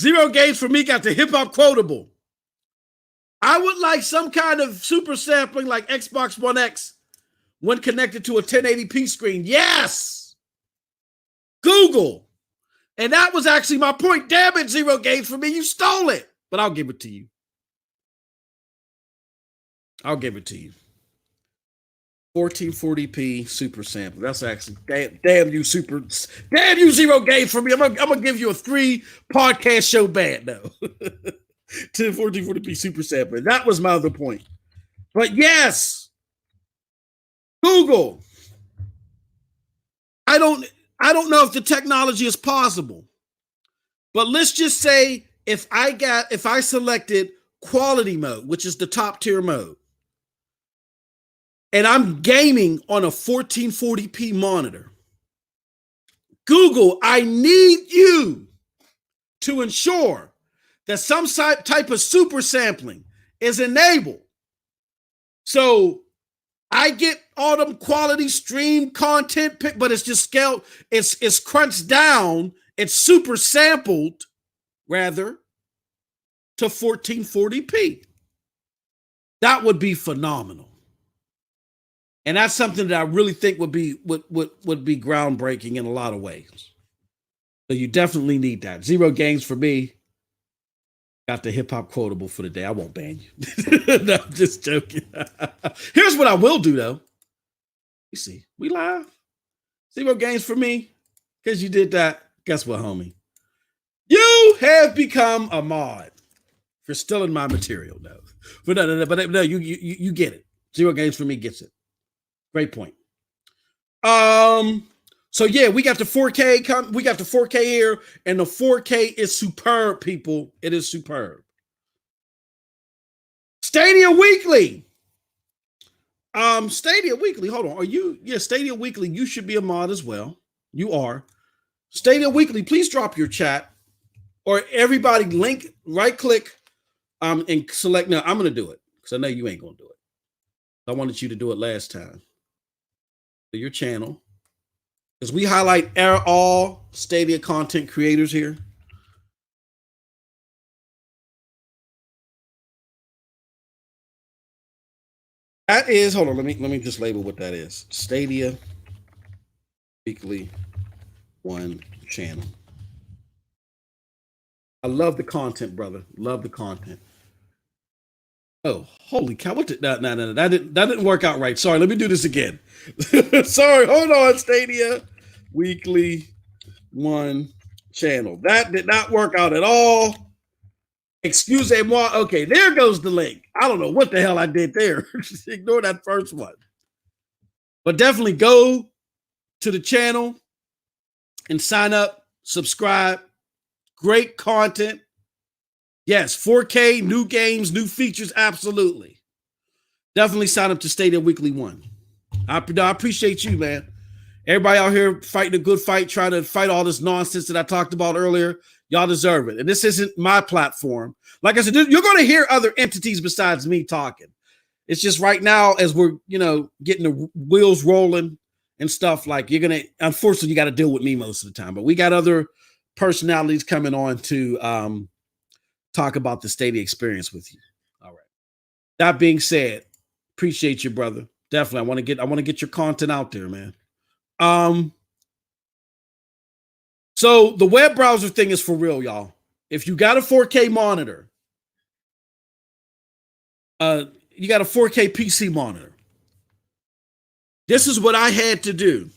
Zero Games for Me got the hip-hop quotable. I would like some kind of super sampling like Xbox One X when connected to a 1080p screen. Yes. Google. And that was actually my point. Damn it, Zero Games for Me. You stole it. But I'll give it to you. 1440p super sample. That's actually damn you Zero Games for Me. I'm gonna give you a 3 podcast show ban though. To 1440p super sample. That was my other point. But yes, Google. I don't know if the technology is possible, but let's just say if I selected quality mode, which is the top tier mode, and I'm gaming on a 1440p monitor, Google, I need you to ensure that some type of super sampling is enabled. So I get all them quality stream content, but it's just scaled, it's crunched down, it's super sampled, rather, to 1440p. That would be phenomenal. And that's something that I really think would be groundbreaking in a lot of ways. So you definitely need that. Zero Games for Me got the hip-hop quotable for the day. I won't ban you. No, I'm just joking. Here's what I will do, though. You see, we live. Zero Games for Me. Because you did that. Guess what, homie? You have become a mod for stealing my material, though. But no, you get it. Zero Games for Me gets it. Great point. So yeah, we got the 4K. We got the 4K here, and the 4K is superb, people. It is superb. Stadia Weekly. Stadia Weekly. Hold on. Are you? Yeah, Stadia Weekly. You should be a mod as well. You are. Stadia Weekly. Please drop your chat, or everybody link. Right click, and select. Now I'm gonna do it because I know you ain't gonna do it. I wanted you to do it last time. So your channel. Because we highlight all Stadia content creators here. That is, hold on, let me just label what that is. Stadia Weekly 1 channel. I love the content, brother. Love the content. Oh, holy cow. What did that? No. That didn't work out right. Sorry, let me do this again. Sorry, hold on, Stadia Weekly 1 channel. That did not work out at all. Excusez-moi. Okay, there goes the link. I don't know what the hell I did there. Ignore that first one. But definitely go to the channel and sign up, subscribe. Great content. Yes, 4K, new games, new features, absolutely. Definitely sign up to Stadia Weekly 1. I appreciate you, man. Everybody out here fighting a good fight, trying to fight all this nonsense that I talked about earlier. Y'all deserve it. And this isn't my platform. Like I said, you're going to hear other entities besides me talking. It's just right now as we're, getting the wheels rolling and stuff, like unfortunately, you got to deal with me most of the time. But we got other personalities coming on to talk about the Stadia experience with you. All right. That being said, appreciate you, brother. Definitely, I want to get your content out there, man. So the web browser thing is for real, y'all. If you got a 4K monitor, you got a 4K PC monitor. This is what I had to do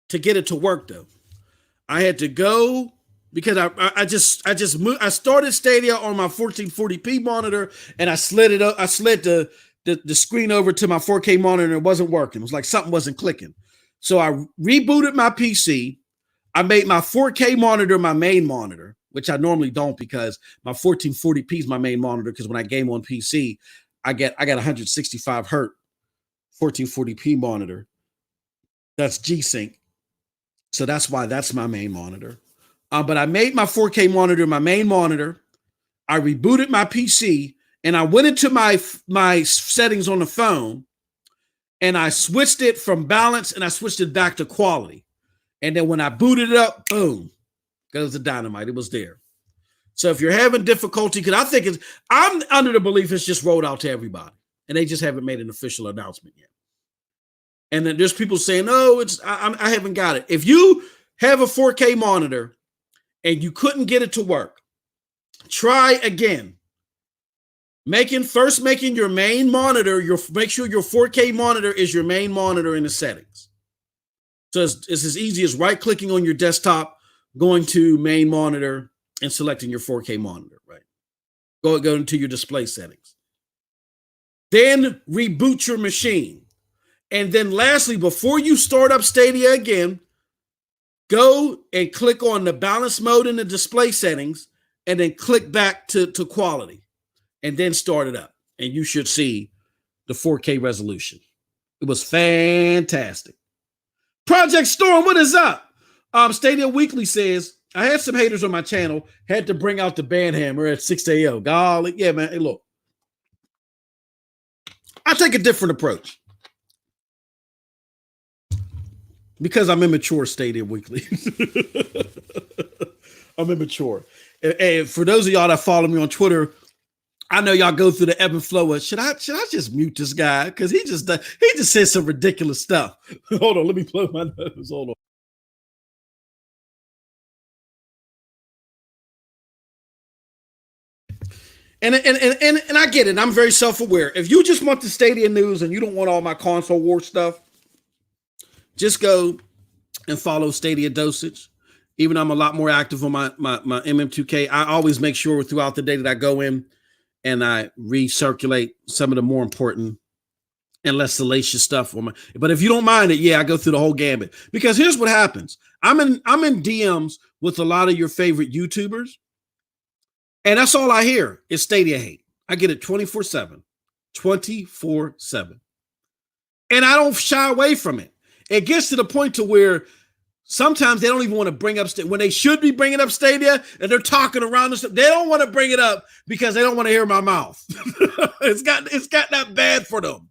to get it to work, though. I had to go because I started Stadia on my 1440p monitor, and I slid the screen over to my 4K monitor, and it wasn't working. It was like something wasn't clicking. So I rebooted my PC. I made my 4K monitor my main monitor, which I normally don't because my 1440p is my main monitor, because when I game on PC, I got 165 hertz 1440p monitor. That's G-Sync. So that's why that's my main monitor. But I made my 4K monitor my main monitor. I rebooted my PC, and I went into my settings on the phone, and I switched it from balance, and I switched it back to quality. And then when I booted it up, boom, goes the dynamite. It was there. So if you're having difficulty, because I'm under the belief it's just rolled out to everybody, and they just haven't made an official announcement yet. And then there's people saying, "Oh, I haven't got it." If you have a 4K monitor and you couldn't get it to work, try again. Making your main monitor, make sure your 4K monitor is your main monitor in the settings. So it's as easy as right-clicking on your desktop, going to main monitor, and selecting your 4K monitor, right? Go into your display settings. Then reboot your machine. And then lastly, before you start up Stadia again, go and click on the balance mode in the display settings, and then click back to quality, and then start it up. And you should see the 4K resolution. It was fantastic. Project Storm, what is up? Stadia Weekly says, I had some haters on my channel, had to bring out the band hammer at 6 a.m. Golly, yeah, man. Hey, look. I take a different approach. Because I'm immature, Stadia Weekly. I'm immature. And for those of y'all that follow me on Twitter, I know y'all go through the ebb and flow of, should I just mute this guy? Because he just said some ridiculous stuff. Hold on, let me blow my nose. Hold on. And I get it. I'm very self-aware. If you just want the Stadia news and you don't want all my console war stuff, just go and follow Stadia Dosage. Even though I'm a lot more active on my MM2K, I always make sure throughout the day that I go in and I recirculate some of the more important and less salacious stuff. But if you don't mind it, yeah, I go through the whole gambit. Because here's what happens. I'm in DMs with a lot of your favorite YouTubers, and that's all I hear is Stadia hate. I get it 24/7. 24/7. And I don't shy away from it. It gets to the point to where sometimes they don't even want to bring up when they should be bringing up Stadia, and they're talking around and stuff. They don't want to bring it up because they don't want to hear my mouth. It's got that bad for them.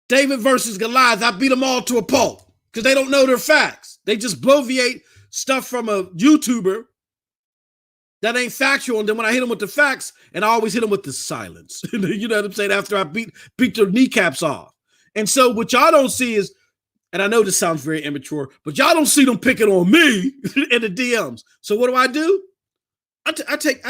David versus Goliath. I beat them all to a pulp because they don't know their facts. They just bloviate stuff from a YouTuber that ain't factual. And then when I hit them with the facts, and I always hit them with the silence, you know what I'm saying? After I beat their kneecaps off. And so what y'all don't see is, and I know this sounds very immature, but y'all don't see them picking on me in the DMs. So what do? I take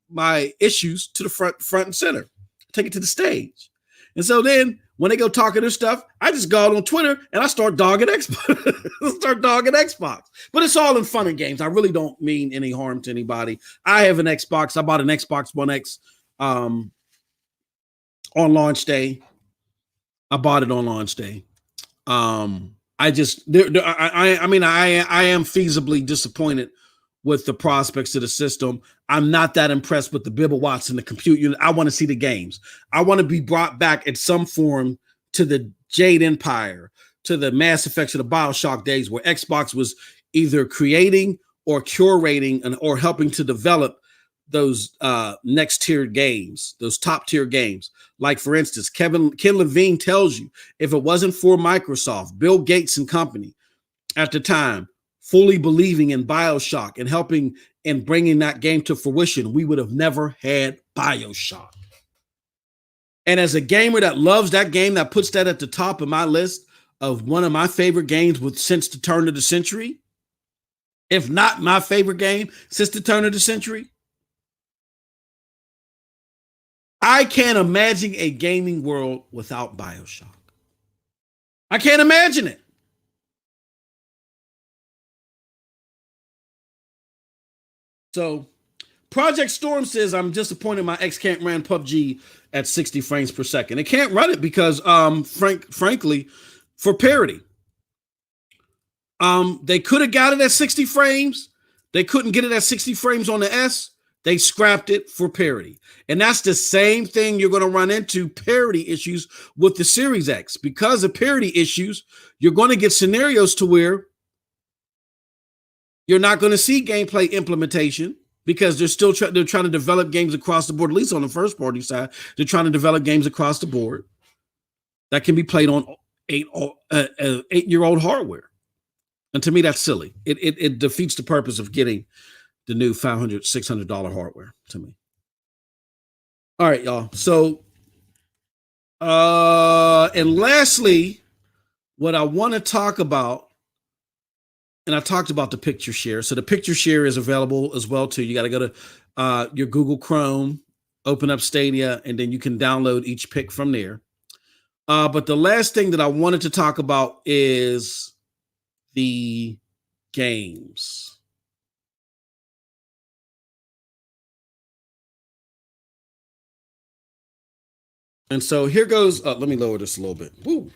my issues to the front and center. I take it to the stage. And so then when they go talking their stuff, I just go out on Twitter and I start dogging Xbox. But it's all in fun and games. I really don't mean any harm to anybody. I have an Xbox. I bought an Xbox One X on launch day. I bought it on launch day. I am feasibly disappointed with the prospects of the system. I'm not that impressed with the Bibble Watts and the compute unit. I want to see the games. I want to be brought back in some form to the Jade Empire, to the Mass Effects of the BioShock days, where Xbox was either creating or curating or helping to develop next tier games, those top tier games. Like, for instance, Ken Levine tells you, if it wasn't for Microsoft, Bill Gates and company at the time fully believing in BioShock and helping and bringing that game to fruition, we would have never had BioShock. And as a gamer that loves that game, that puts that at the top of my list of one of my favorite games since the turn of the century, if not my favorite game since the turn of the century, I can't imagine a gaming world without BioShock. I can't imagine it. So Projekt Storm says, I'm disappointed my ex can't run PUBG at 60 frames per second. It can't run it because, frankly, for parity. They could have got it at 60 frames. They couldn't get it at 60 frames on the S. They scrapped it for parity. And that's the same thing you're going to run into parity issues with the Series X. Because of parity issues, you're going to get scenarios to where you're not going to see gameplay implementation because they're still they're trying to develop games across the board, at least on the first party side. They're trying to develop games across the board that can be played on 8-year-old hardware. And to me, that's silly. It defeats the purpose of getting the new $500, $600 hardware to me. All right, y'all. So, and lastly, what I want to talk about, and I talked about the picture share. So the picture share is available as well too. You got to go to your Google Chrome, open up Stadia, and then you can download each pic from there. But the last thing that I wanted to talk about is the games. And so here goes, let me lower this a little bit. Woo,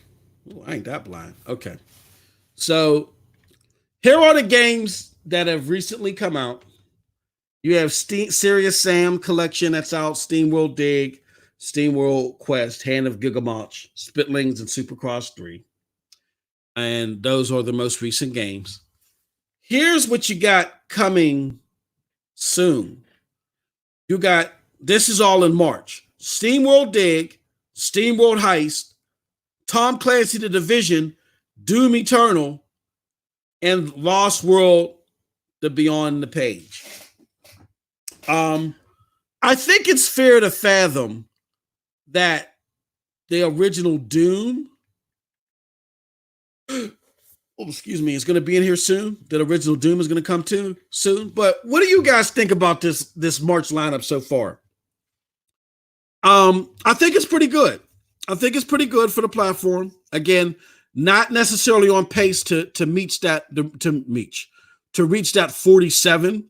I ain't that blind. Okay. So here are the games that have recently come out. You have Serious Sam Collection that's out, SteamWorld Dig, SteamWorld Quest, Hand of Gigamoch, Spitlings, and Supercross 3. And those are the most recent games. Here's what you got coming soon. You got, this is all in March, SteamWorld Dig, SteamWorld Heist, Tom Clancy The Division, Doom Eternal, and Lost World, The Beyond the Page. I think it's fair to fathom that the original Doom, excuse me, is going to be in here soon. That original Doom is going to come to soon. But what do you guys think about this March lineup so far? I think it's pretty good. I think it's pretty good for the platform. Again, not necessarily on pace to reach that 47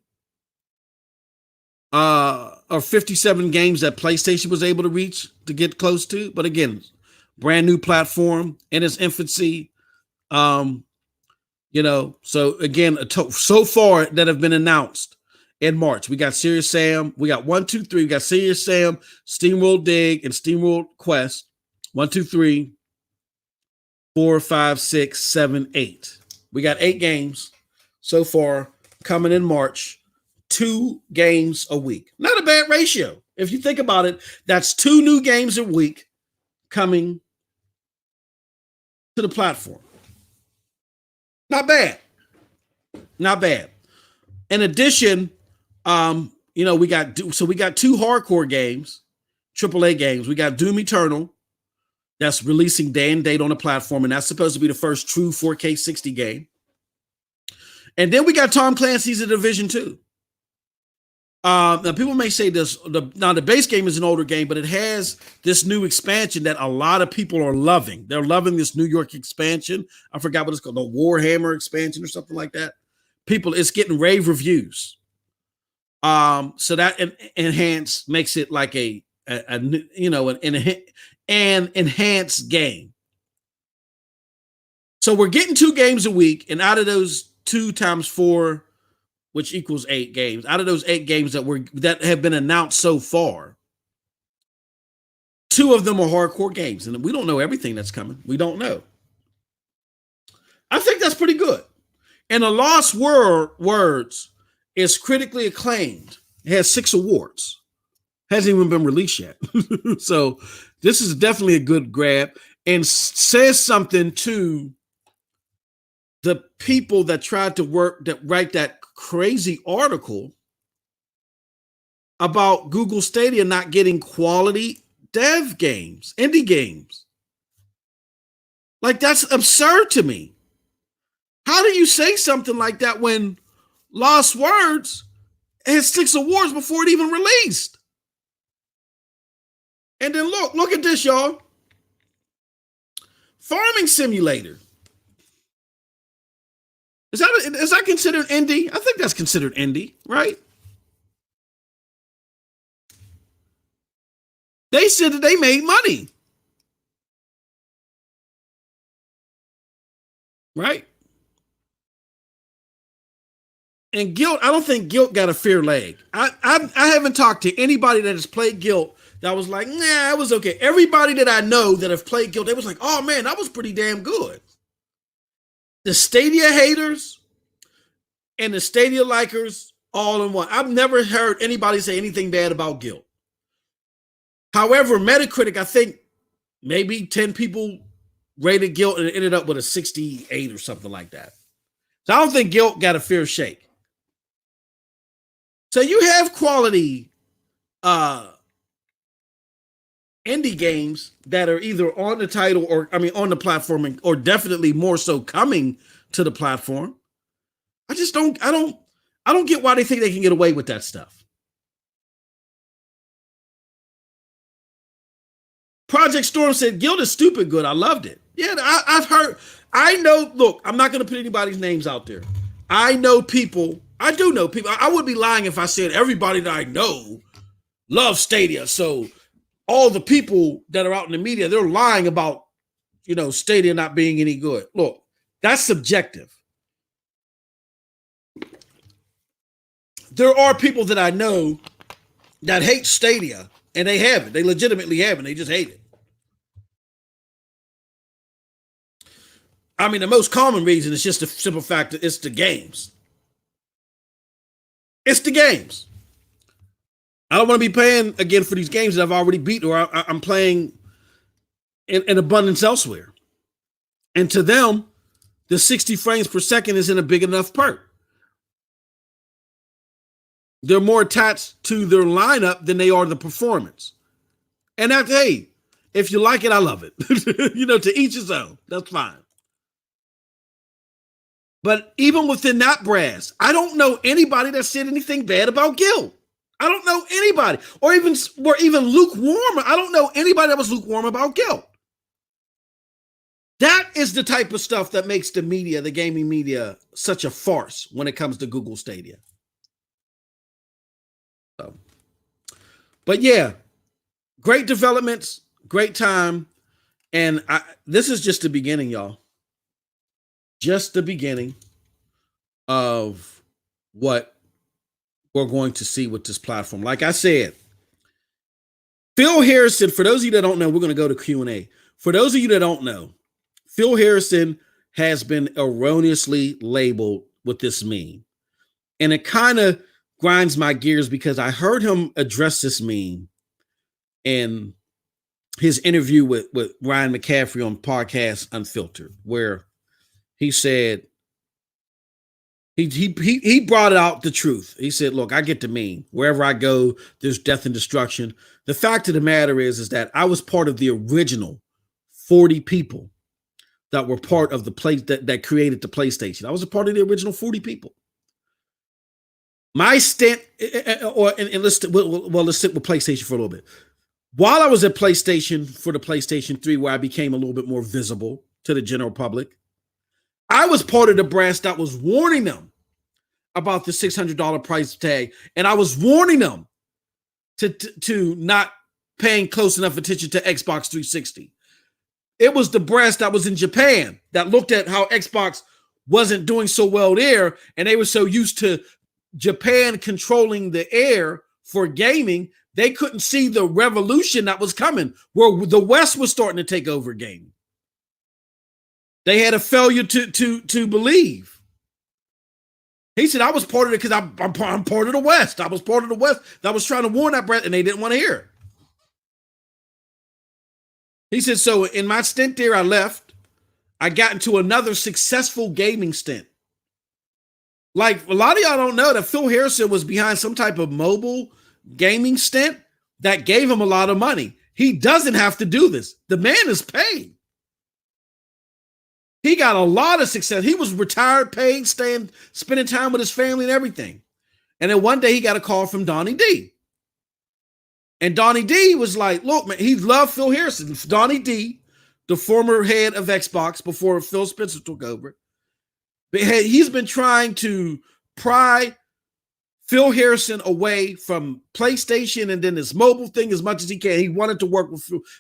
or 57 games that PlayStation was able to reach to get close to. But again, brand new platform in its infancy. So again, so far that have been announced in March, we got Serious Sam. We got 1, 2, 3. We got Serious Sam, SteamWorld Dig, and SteamWorld Quest. 1, 2, 3, 4, 5, 6, 7, 8. We got 8 games so far coming in March. 2 games a week. Not a bad ratio. If you think about it, that's 2 new games a week coming to the platform. Not bad. Not bad. In addition, we got 2 hardcore games, AAA games. We got Doom Eternal that's releasing day and date on the platform, and that's supposed to be the first true 4K 60 game. And then we got Tom Clancy's The Division 2. Now people may say the base game is an older game, but it has this new expansion that a lot of people are loving. They're loving this New York expansion. I forgot what it's called, the Warhammer expansion or something like that. It's getting rave reviews. So that makes it like an enhanced game. So we're getting 2 games a week, and out of those 2 times 4, which equals 8 games. Out of those 8 games that have been announced so far, 2 of them are hardcore games, and we don't know everything that's coming. We don't know. I think that's pretty good. And The Lost Words is critically acclaimed. It has 6 awards. Hasn't even been released yet. So this is definitely a good grab and says something to the people that tried to write that crazy article about Google Stadia not getting quality dev games, indie games. Like, that's absurd to me. How do you say something like that when Lost Words has 6 awards before it even released? And then look at this, y'all. Farming Simulator. Is that considered indie? I think that's considered indie, right? They said that they made money. Right? And Guilt, I don't think Guilt got a fair leg. I haven't talked to anybody that has played Guilt that was like, nah, it was okay. Everybody that I know that have played Guilt, they was like, oh man, that was pretty damn good. The Stadia haters and the Stadia likers all in one. I've never heard anybody say anything bad about Guilt. However, Metacritic, I think maybe 10 people rated Guilt and it ended up with a 68 or something like that. So I don't think Guilt got a fair shake. So you have quality indie games that are either on the title or on the platform, or definitely more so coming to the platform. I don't get why they think they can get away with that stuff. Project Storm said Guild is stupid good. I loved it. Yeah, I've heard. I know. Look, I'm not going to put anybody's names out there. I know people. I do know people. I would be lying if I said everybody that I know loves Stadia. So all the people that are out in the media, they're lying about, Stadia not being any good. Look, that's subjective. There are people that I know that hate Stadia, and they have it. They legitimately have it. They just hate it. The most common reason is just the simple fact that it's the games. It's the games. I don't want to be paying again for these games that I've already beat, or I'm playing in abundance elsewhere. And to them, the 60 frames per second isn't a big enough perk. They're more attached to their lineup than they are the performance. And hey, if you like it, I love it. To each his own. That's fine. But even within that brass, I don't know anybody that said anything bad about Guild. I don't know anybody, or even lukewarm. I don't know anybody that was lukewarm about Guild. That is the type of stuff that makes the media, the gaming media, such a farce when it comes to Google Stadia. So, but yeah, great developments, great time, and this is just the beginning, y'all. Just the beginning of what we're going to see with this platform. Like I said, Phil Harrison, for those of you that don't know, we're going to go to Q&A. For those of you that don't know, Phil Harrison has been erroneously labeled with this meme. And it kind of grinds my gears because I heard him address this meme in his interview with Ryan McCaffrey on Podcast Unfiltered, where he said, he brought out the truth. He said, look, I get the meme. Wherever I go, there's death and destruction. The fact of the matter is that I was part of the original 40 people that were part of the place that created the PlayStation. I was a part of the original 40 people. My stint, let's stick with PlayStation for a little bit. While I was at PlayStation for the PlayStation 3, where I became a little bit more visible to the general public, I was part of the brass that was warning them about the $600 price tag, and I was warning them to not paying close enough attention to Xbox 360. It was the brass that was in Japan that looked at how Xbox wasn't doing so well there, and they were so used to Japan controlling the air for gaming, they couldn't see the revolution that was coming, where the West was starting to take over gaming. They had a failure to believe. He said, I was part of it because I'm part of the West. I was part of the West that was trying to warn that Brett, and they didn't want to hear it. He said, so in my stint there, I left. I got into another successful gaming stint. Like, a lot of y'all don't know that Phil Harrison was behind some type of mobile gaming stint that gave him a lot of money. He doesn't have to do this. The man is paid. He got a lot of success. He was retired, paid, spending time with his family and everything. And then one day he got a call from Donnie D. And Donnie D was like, look, man, he loved Phil Harrison. Donnie D, the former head of Xbox before Phil Spencer took over, he's been trying to pry Phil Harrison away from PlayStation and then this mobile thing as much as he can. He wanted to work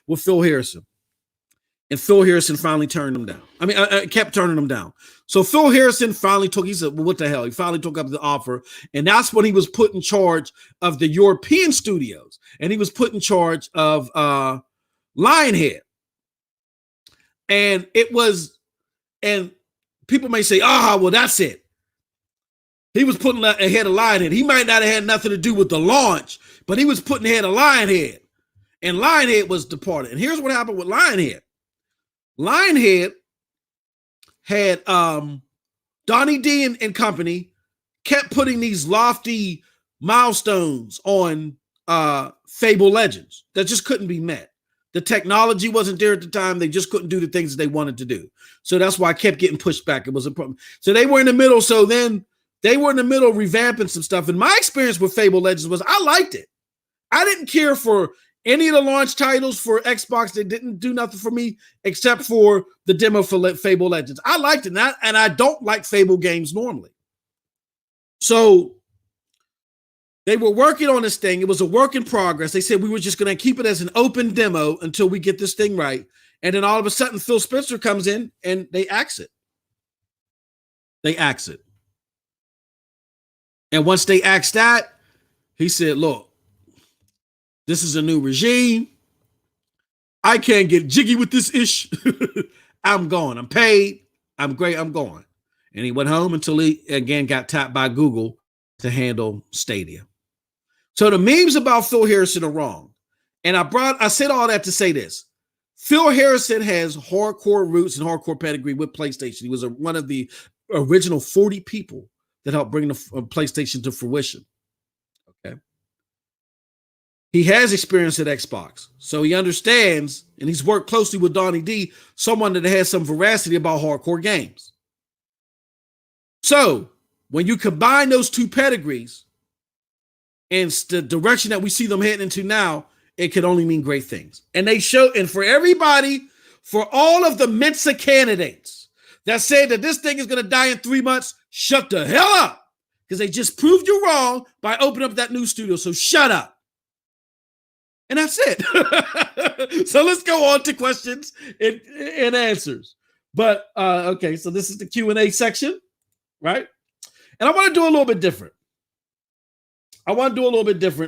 with Phil Harrison. And Phil Harrison finally turned him down. Kept turning him down. So Phil Harrison finally he said, well, what the hell? He finally took up the offer. And that's when he was put in charge of the European studios. And he was put in charge of Lionhead. And people may say, well, that's it. He was putting ahead of Lionhead. He might not have had nothing to do with the launch, but he was putting ahead of Lionhead. And Lionhead was departed. And here's what happened with Lionhead. Lionhead had Donnie D and company kept putting these lofty milestones on Fable Legends that just couldn't be met. The technology wasn't there at the time. They just couldn't do the things that they wanted to do. So that's why I kept getting pushed back. It was a problem. So they were in the middle. So then they were in the middle revamping some stuff. And my experience with Fable Legends was I liked it. I didn't care for any of the launch titles for Xbox. They didn't do nothing for me except for the demo for Fable Legends. I liked it, and I don't like Fable games normally. So they were working on this thing. It was a work in progress. They said we were just going to keep it as an open demo until we get this thing right. And then all of a sudden, Phil Spencer comes in and they axe it. And once they axed that, he said, look, this is a new regime. I can't get jiggy with this ish. I'm going. I'm paid. I'm great. I'm going. And he went home until he again got tapped by Google to handle Stadia. So the memes about Phil Harrison are wrong. And I said all that to say this. Phil Harrison has hardcore roots and hardcore pedigree with PlayStation. He was one of the original 40 people that helped bring the PlayStation to fruition. Okay. He has experience at Xbox, so he understands, and he's worked closely with Donnie D, someone that has some veracity about hardcore games. So when you combine those two pedigrees and the direction that we see them heading into now, it can only mean great things. And they show, and for everybody, for all of the Mensa candidates that say that this thing is going to die in 3 months, shut the hell up, because they just proved you wrong by opening up that new studio. So shut up. And that's it. So let's go on to questions and answers. But okay, so this is the Q&A section, right? And I want to do a little bit different.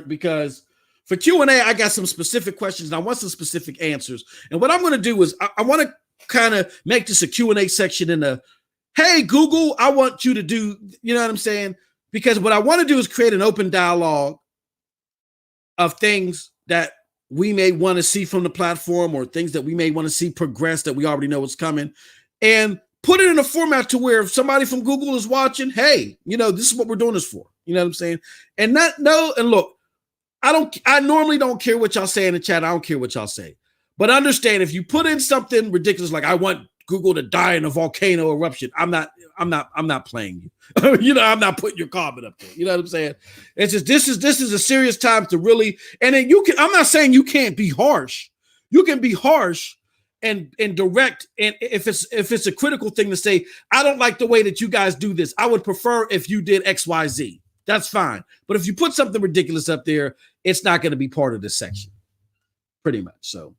Because for Q&A, I got some specific questions and I want some specific answers. And what I'm going to do is I want to kind of make this a Q&A section in a, hey, Google, I want you to do, you know what I'm saying? Because what I want to do is create an open dialogue of things that we may want to see from the platform or things that we may want to see progress that we already know what's coming, and put it in a format to where if somebody from Google is watching, hey, this is what we're doing this for. You know what I'm saying? And look, I normally don't care what y'all say in the chat. I don't care what y'all say. But understand, if you put in something ridiculous like I want Google to die in a volcano eruption, I'm not playing you. I'm not putting your comment up there. You know what I'm saying? It's just this is a serious time to really, and then I'm not saying you can't be harsh. You can be harsh and direct, and if it's a critical thing to say, I don't like the way that you guys do this. I would prefer if you did XYZ. That's fine. But if you put something ridiculous up there, it's not going to be part of this section. Pretty much. So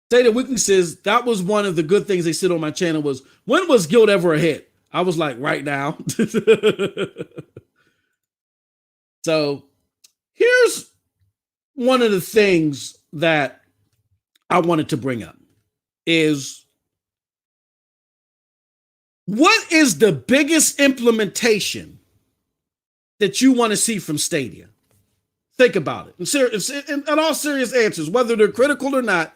Stadia Weekly says that was one of the good things they said on my channel was, when was Guild ever a hit? I was like, right now. So here's one of the things that I wanted to bring up is What is the biggest implementation that you want to see from Stadia? Think about it. In all serious answers, whether they're critical or not,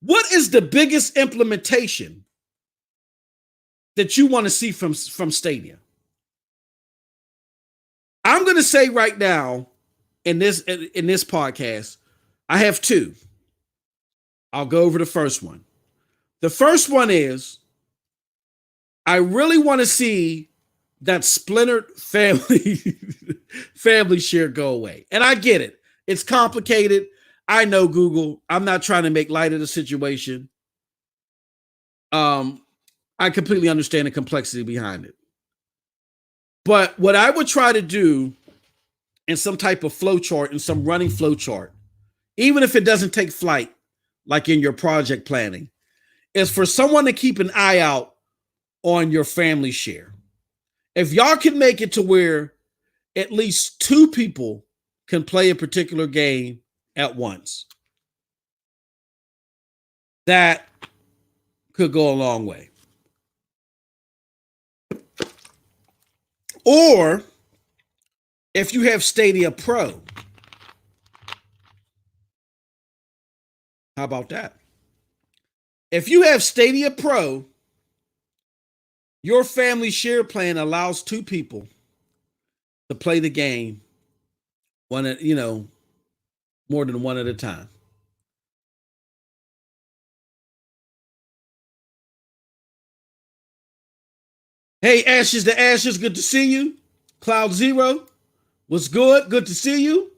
what is the biggest implementation that you want to see from Stadia? I'm going to say right now in this podcast, I have two. I'll go over the first one. The first one is I really want to see that splintered family share go away. And I get it. It's complicated. I know Google. I'm not trying to make light of the situation. I completely understand the complexity behind it. But what I would try to do in some type of flow chart, in some running flow chart, even if it doesn't take flight, like in your project planning, is for someone to keep an eye out on your family share. If y'all can make it to where at least two people can play a particular game at once, that could go a long way. Or if you have Stadia Pro, how about that? If you have Stadia Pro, your family share plan allows two people to play the game more than one at a time. Hey, Ashes to Ashes, good to see you. Cloud Zero, what's good? Good to see you.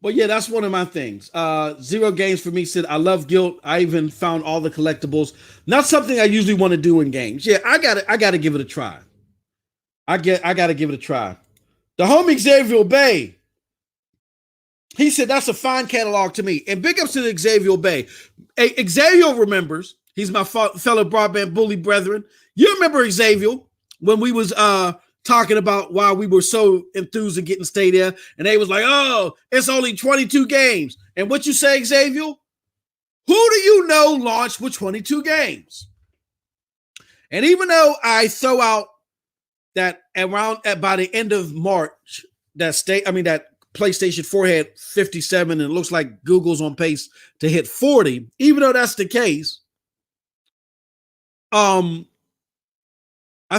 But yeah, that's one of my things. Zero Games for me said, I love Guilt. I even found all the collectibles. Not something I usually want to do in games. Yeah, I gotta give it a try. I gotta give it a try. The homie Xavier Bay, he said that's a fine catalog to me. And big ups to the Xavier Bay. Hey, Xavier remembers. He's my fellow broadband bully brethren. You remember Xavier when we was talking about why we were so enthused of getting Stadia, and they was like, oh, it's only 22 games. And what you say, Xavier? Who do you know launched with 22 games? And even though I throw out that by the end of March, that PlayStation 4 had 57, and it looks like Google's on pace to hit 40, even though that's the case, I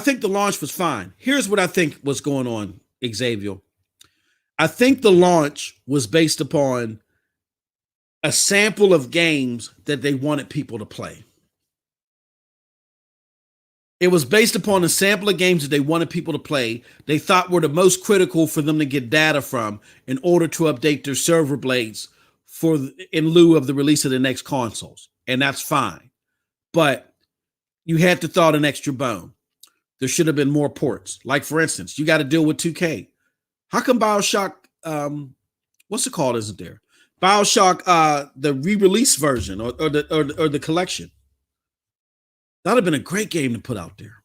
think the launch was fine. Here's what I think was going on, Xavier. I think the launch was based upon a sample of games that they wanted people to play. It was based upon a sample of games that they wanted people to play. They thought were the most critical for them to get data from in order to update their server blades in lieu of the release of the next consoles. And that's fine. But you had to throw out an extra bone. There should have been more ports. Like, for instance, you got to deal with 2K. How come BioShock, what's it called, isn't there? BioShock, the re-release version or the collection. That would have been a great game to put out there.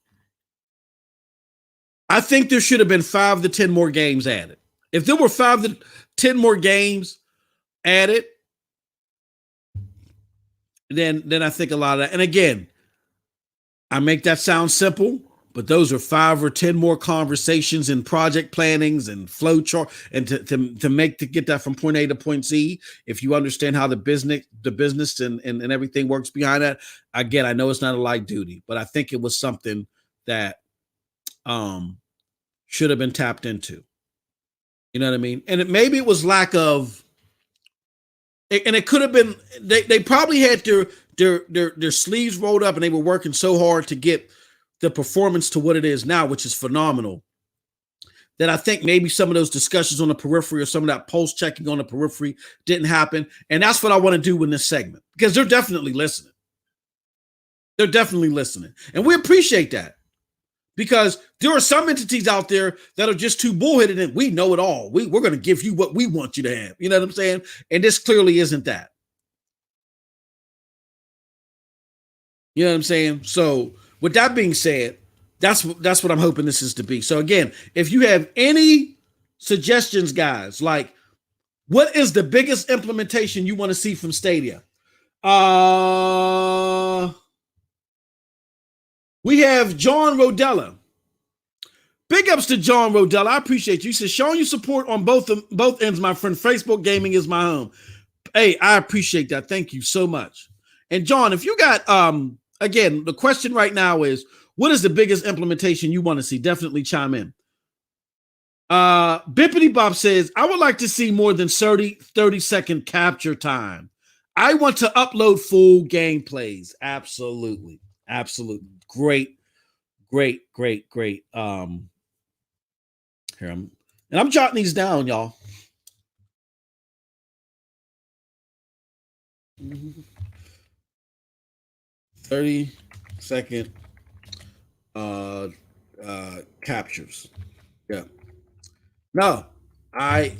I think there should have been 5 to 10 more games added. If there were 5 to 10 more games added, then I think a lot of that. And again, I make that sound simple, but those are 5 or 10 more conversations and project plannings and flow chart, and to get that from point A to point Z. If you understand how the business and everything works behind that, again, I know it's not a light duty, but I think it was something that should have been tapped into. You know what I mean? And maybe it was lack of, and it could have been they probably had their sleeves rolled up, and they were working so hard to get the performance to what it is now, which is phenomenal, that I think maybe some of those discussions on the periphery or some of that pulse checking on the periphery didn't happen. And that's what I want to do in this segment, because they're definitely listening. They're definitely listening. And we appreciate that, because there are some entities out there that are just too bullheaded and we know it all. We're going to give you what we want you to have. You know what I'm saying? And this clearly isn't that. You know what I'm saying? So with that being said, that's what I'm hoping this is to be. So again, if you have any suggestions, guys, like what is the biggest implementation you want to see from Stadia? We have John Rodella. Big ups to John Rodella. I appreciate you. He says, showing you support on both ends, my friend. Facebook gaming is my home. Hey, I appreciate that. Thank you so much. And John, if you got, again, the question right now is, what is the biggest implementation you want to see? Definitely chime in. Bippity Bob says, I would like to see more than 30-second capture time. I want to upload full gameplays. Absolutely. Absolutely. Great. Here I'm jotting these down, y'all. 30-second captures. Yeah. No, I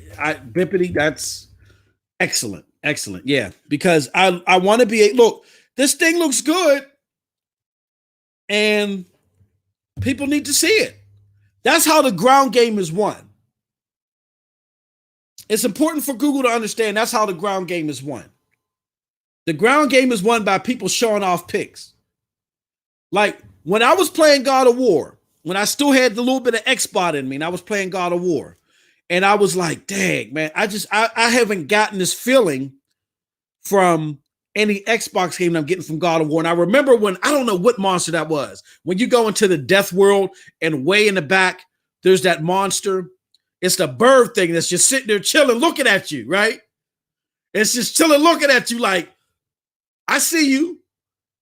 Bippity, that's excellent. Yeah, because I want to be look, this thing looks good and people need to see it. That's how the ground game is won. It's important for Google to understand that's how the ground game is won. The ground game is won by people showing off pics. Like when I was playing God of War, when I still had the little bit of Xbox in me and I was playing God of War, and I was like, dang, man, I haven't gotten this feeling from any Xbox game I'm getting from God of War. And I remember when, I don't know what monster that was, when you go into the death world and way in the back, there's that monster. It's the bird thing that's just sitting there chilling, looking at you, right? It's just chilling, looking at you like, I see you.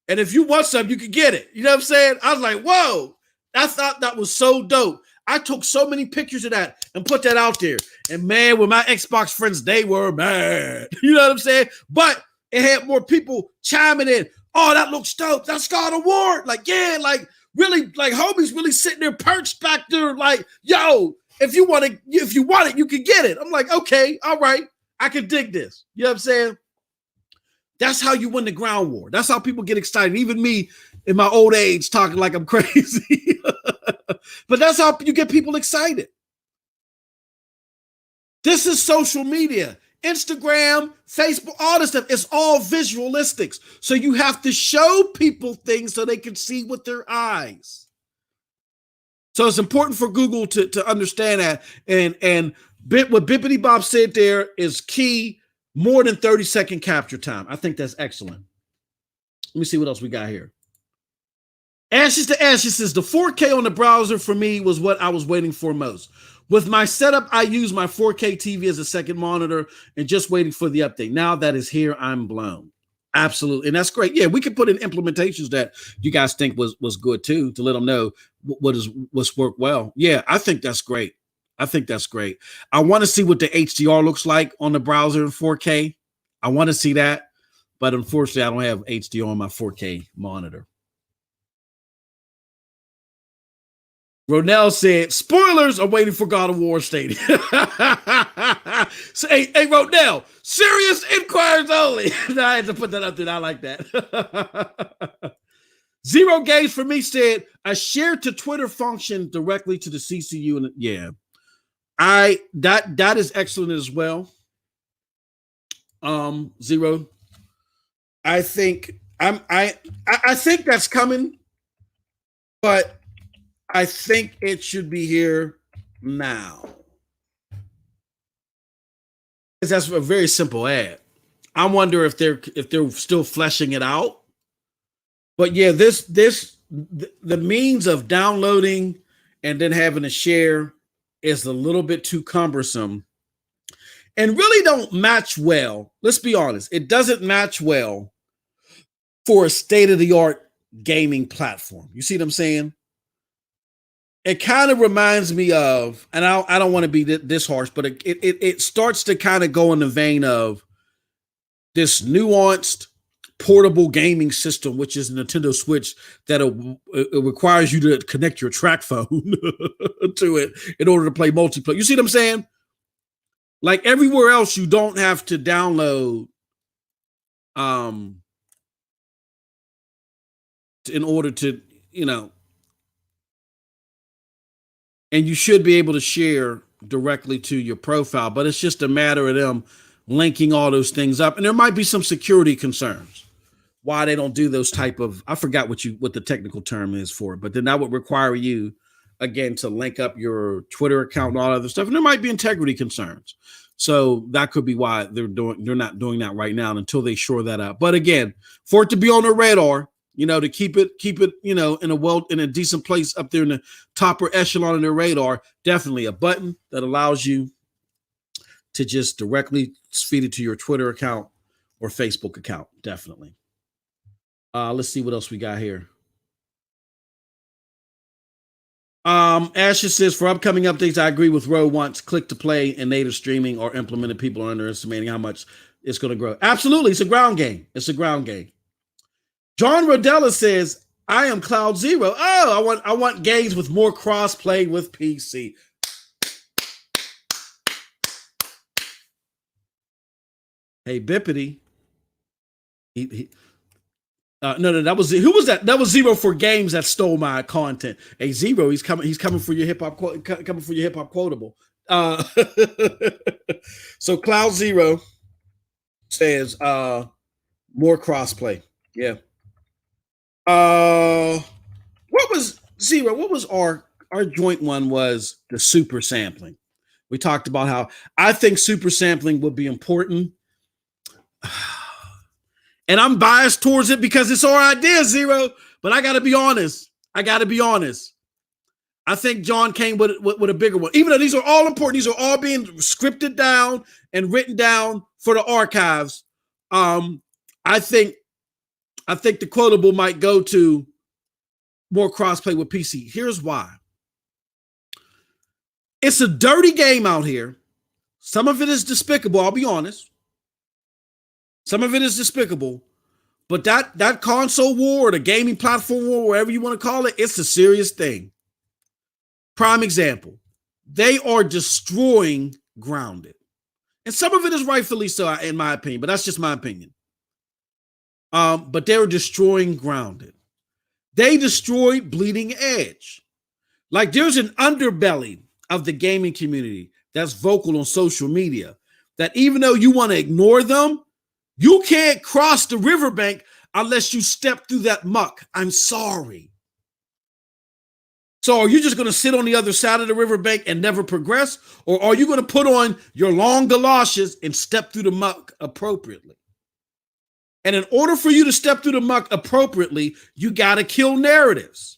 And if you want something, you can get it. You know what I'm saying? I was like, whoa, I thought that was so dope. I took so many pictures of that and put that out there. And man, with my Xbox friends, they were mad. You know what I'm saying? But it had more people chiming in. Oh, that looks dope. That's God of War. Like, yeah, like really, like homies really sitting there perched back there. Like, yo, if you want it, you can get it. I'm like, okay, all right. I can dig this. You know what I'm saying? That's how you win the ground war. That's how people get excited. Even me in my old age talking like I'm crazy. But that's how you get people excited. This is social media. Instagram, Facebook, all this stuff. It's all visualistics. So you have to show people things so they can see with their eyes. So it's important for Google to understand that. And what Bippity Bob said there is key. More than 30-second capture time. I think that's excellent. Let me see what else we got here. Ashes to Ashes says the 4K on the browser for me was what I was waiting for most. With my setup, I use my 4K TV as a second monitor and just waiting for the update. Now that is here, I'm blown. Absolutely. And that's great. Yeah, we could put in implementations that you guys think was good too, to let them know what's worked well. Yeah, I think that's great. I want to see what the HDR looks like on the browser in 4K. I want to see that, but unfortunately, I don't have HDR on my 4K monitor. Ronell said, spoilers are waiting for God of War Stadia. So, hey, Ronell, serious inquiries only. No, I had to put that up there. I like that. Zero Gauge for me said, a share to Twitter function directly to the CCU. And yeah. That is excellent as well. Zero. I think I think that's coming, but I think it should be here now. Because that's a very simple ad. I wonder if they're still fleshing it out. But yeah, the means of downloading and then having to share is a little bit too cumbersome and really don't match well. Let's be honest. It doesn't match well for a state-of-the-art gaming platform. You see what I'm saying? It kind of reminds me of, and I don't want to be this harsh, but it starts to kind of go in the vein of this nuanced portable gaming system, which is a Nintendo Switch, that it requires you to connect your track phone to it in order to play multiplayer. You see what I'm saying? Like everywhere else, you don't have to download in order to, and you should be able to share directly to your profile, but it's just a matter of them linking all those things up. And there might be some security concerns why they don't do those type of, I forgot what the technical term is for it, but then that would require you again to link up your Twitter account and all other stuff. And there might be integrity concerns. So that could be why they're not doing that right now until they shore that up. But again, for it to be on their radar, to keep it, in a decent place up there in the top echelon of their radar, definitely a button that allows you to just directly feed it to your Twitter account or Facebook account. Definitely. Let's see what else we got here. Asher says, for upcoming updates, I agree with Roe wants click to play and native streaming or implemented. People are underestimating how much it's going to grow. Absolutely. It's a ground game. John Rodella says, I am Cloud Zero. Oh, I want games with more cross-play with PC. Hey, Bippity. No, that was who was that? That was Zero for Games that stole my content. Hey, Zero, he's coming for your hip hop quotable. So Cloud Zero says more crossplay. Yeah. What was Zero? What was our joint one was the super sampling. We talked about how I think super sampling would be important. And I'm biased towards it because it's our idea, Zero. But I got to be honest. I think John came with a bigger one. Even though these are all important, these are all being scripted down and written down for the archives. I think the quotable might go to more crossplay with PC. Here's why. It's a dirty game out here. Some of it is despicable, I'll be honest. Some of it is despicable, but that console war or the gaming platform war, whatever you want to call it, it's a serious thing. Prime example, they are destroying Grounded. And some of it is rightfully so, in my opinion, but that's just my opinion. But they're destroying Grounded. They destroyed Bleeding Edge. Like there's an underbelly of the gaming community that's vocal on social media that even though you want to ignore them, you can't cross the riverbank unless you step through that muck. I'm sorry. So are you just going to sit on the other side of the riverbank and never progress? Or are you going to put on your long galoshes and step through the muck appropriately? And in order for you to step through the muck appropriately, you got to kill narratives.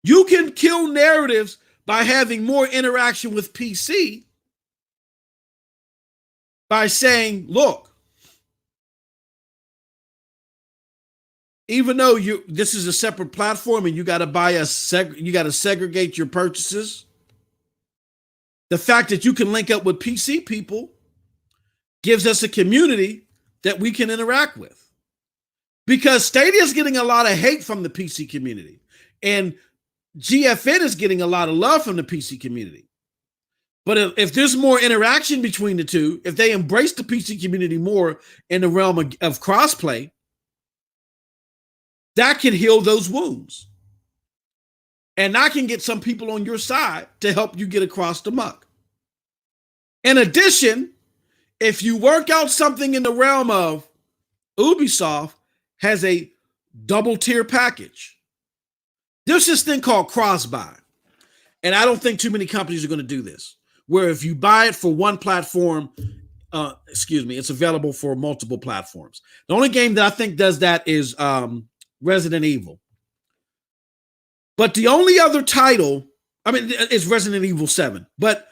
You can kill narratives by having more interaction with PC. By saying, look, even though this is a separate platform and you got to you got to segregate your purchases, the fact that you can link up with PC people gives us a community that we can interact with. Because Stadia is getting a lot of hate from the PC community, and GFN is getting a lot of love from the PC community. But if there's more interaction between the two, if they embrace the PC community more in the realm of crossplay, that can heal those wounds. And I can get some people on your side to help you get across the muck. In addition, if you work out something in the realm of Ubisoft has a double tier package. There's this thing called cross-buy. And I don't think too many companies are going to do this. Where if you buy it for one platform, it's available for multiple platforms. The only game that I think does that is Resident Evil. But the only other title, it's Resident Evil 7. But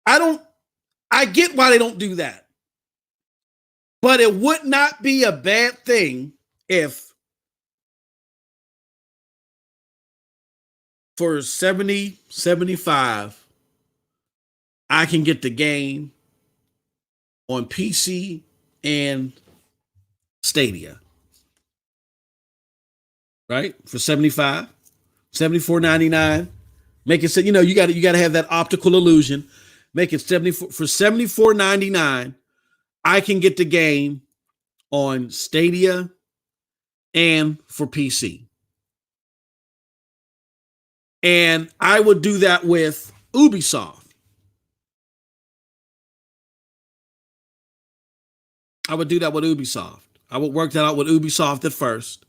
I get why they don't do that. But it would not be a bad thing if for 70, 75, I can get the game on PC and Stadia. Right? For 75, $74.99. Make it so, you got to have that optical illusion. Make it 74 for $74.99. I can get the game on Stadia and for PC. And I would do that with Ubisoft. I would do that with Ubisoft. I would work that out with Ubisoft at first.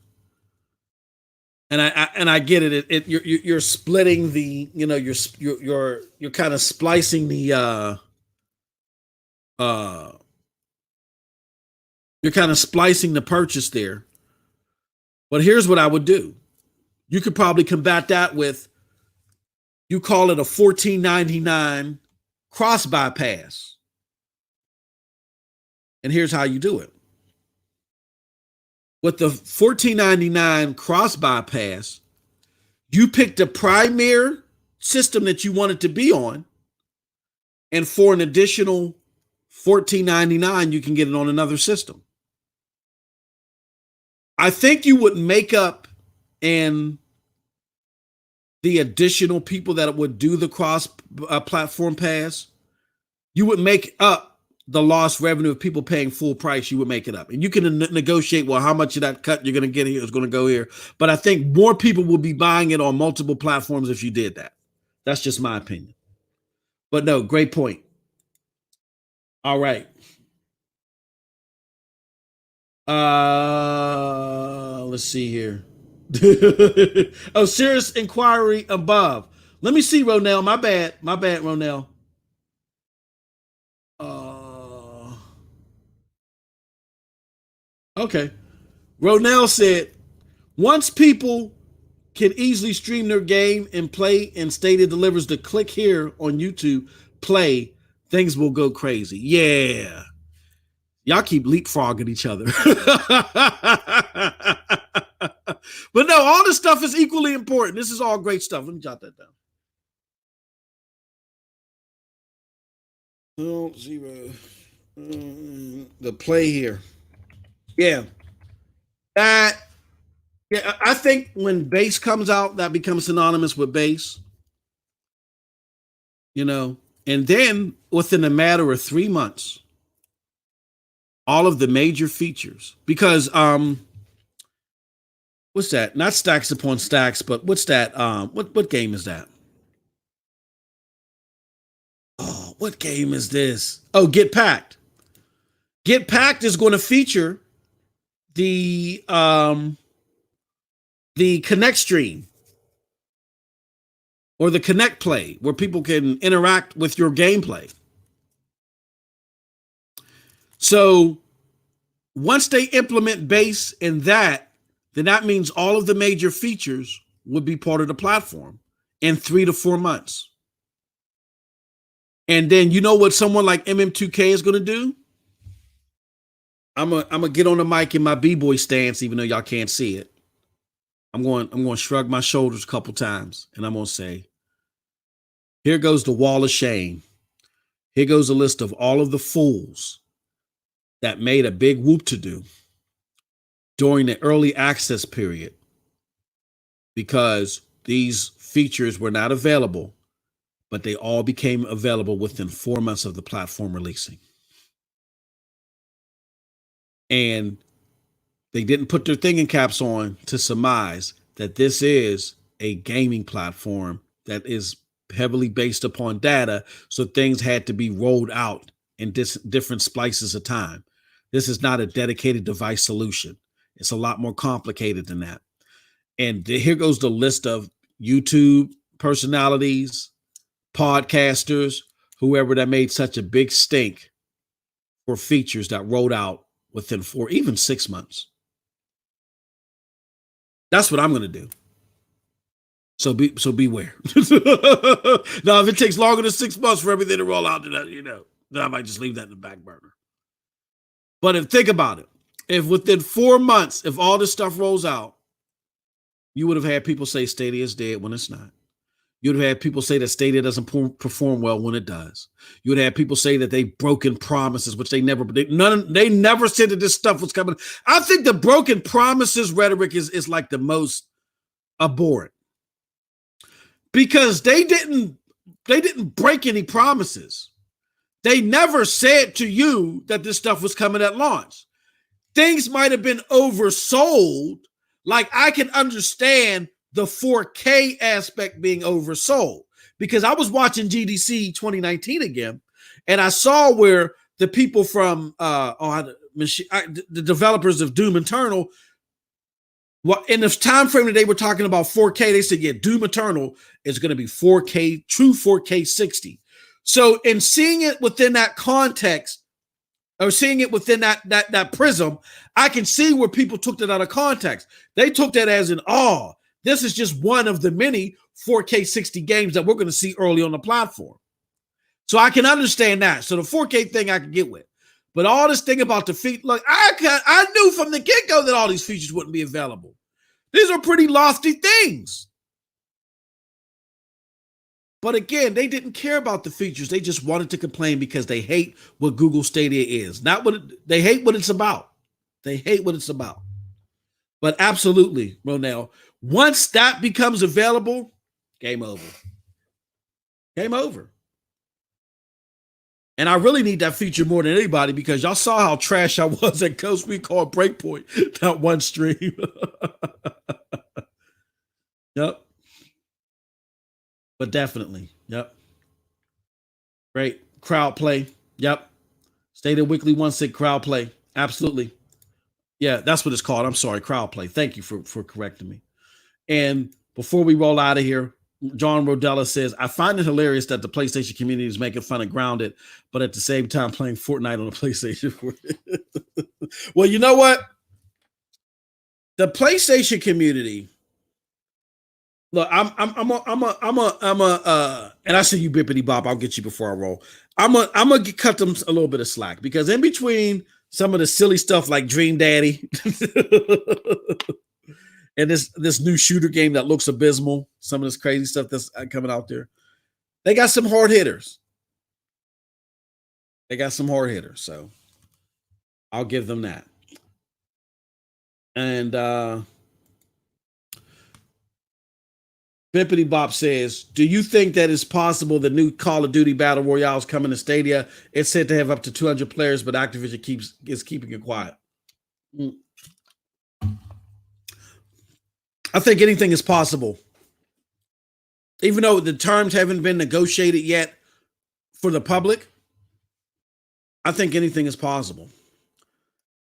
And I get it. You're splitting the, you're kind of splicing the you're kind of splicing the purchase there. But here's what I would do. You could probably combat that with, you call it a $14.99 cross bypass. And here's how you do it. With the $14.99 cross bypass, you pick the primary system that you want it to be on, and for an additional $14.99, you can get it on another system. I think you would make up in the additional people that would do the cross platform pass. You would make up the lost revenue of people paying full price. You would make it up, and you can negotiate, well, how much of that cut you're going to get here is going to go here. But I think more people will be buying it on multiple platforms if you did that. That's just my opinion. But no, great point. All right. Let's see here. Oh, serious inquiry above. Let me see, Ronell. My bad, Ronell. Okay. Ronell said, once people can easily stream their game and play, and Stadia delivers the click here on YouTube, play, things will go crazy. Yeah. Y'all keep leapfrogging each other. But no, all this stuff is equally important. This is all great stuff. Let me jot that down. 0 the play here. Yeah. I think when bass comes out, that becomes synonymous with bass. And then within a matter of 3 months, all of the major features, because what's that? Not stacks upon stacks, but what's that? What game is that? Oh, what game is this? Oh, Get Packed. Get Packed is going to feature the Connect stream or the Connect play, where people can interact with your gameplay. So once they implement bass in that, then that means all of the major features would be part of the platform in 3 to 4 months. And then you know what someone like MM2K is going to do? I'm gonna get on the mic in my b-boy stance, even though y'all can't see it. I'm going to shrug my shoulders a couple times, and I'm going to say, here goes the wall of shame. Here goes a list of all of the fools that made a big whoop to do during the early access period because these features were not available, but they all became available within 4 months of the platform releasing. And they didn't put their thinking caps on to surmise that this is a gaming platform that is heavily based upon data. So things had to be rolled out in different splices of time. This is not a dedicated device solution. It's a lot more complicated than that. And here goes the list of YouTube personalities, podcasters, whoever that made such a big stink for features that rolled out within 4, even 6 months. That's what I'm going to do. So beware. Now, if it takes longer than 6 months for everything to roll out, then I might just leave that in the back burner. But think about it. If within 4 months, if all this stuff rolls out, you would have had people say Stadia is dead when it's not. You would have had people say that Stadia doesn't perform well when it does. You would have people say that they've broken promises, which they never said that this stuff was coming. I think the broken promises rhetoric is like the most abhorrent, because they didn't break any promises. They never said to you that this stuff was coming at launch. Things might have been oversold. Like, I can understand the 4K aspect being oversold, because I was watching GDC 2019 again, and I saw where the people from the developers of Doom Eternal, well, in the time frame that they were talking about 4K, they said, yeah, Doom Eternal is going to be 4K, true 4K 60. So in seeing it within that context, or seeing it within that prism, I can see where people took that out of context. They took that as this is just one of the many 4K 60 games that we're going to see early on the platform. So I can understand that. So the 4K thing I can get with. But all this thing about the feet, look, I knew from the get-go that all these features wouldn't be available. These are pretty lofty things. But again, they didn't care about the features. They just wanted to complain because they hate what Google Stadia is. They hate what it's about. They hate what it's about. But absolutely, Ronell, once that becomes available, game over. Game over. And I really need that feature more than anybody because y'all saw how trash I was at Ghost Recon Breakpoint, that one stream. Yep. But definitely, yep. Great. Crowd play. Yep. Stadia Weekly 1 said crowd play. Absolutely. Yeah, that's what it's called. I'm sorry, crowd play. Thank you for correcting me. And before we roll out of here, John Rodella says, I find it hilarious that the PlayStation community is making fun of Grounded, but at the same time playing Fortnite on the PlayStation. Well, you know what? The PlayStation community. Look, and I see you bippity bop. I'll get you before I roll. I'm gonna cut them a little bit of slack because in between some of the silly stuff like Dream Daddy and this new shooter game that looks abysmal, some of this crazy stuff that's coming out there, they got some hard hitters. So I'll give them that. And Bippity Bop says, do you think that it's possible the new Call of Duty Battle Royale is coming to Stadia? It's said to have up to 200 players, but Activision is keeping it quiet. I think anything is possible. Even though the terms haven't been negotiated yet for the public, I think anything is possible.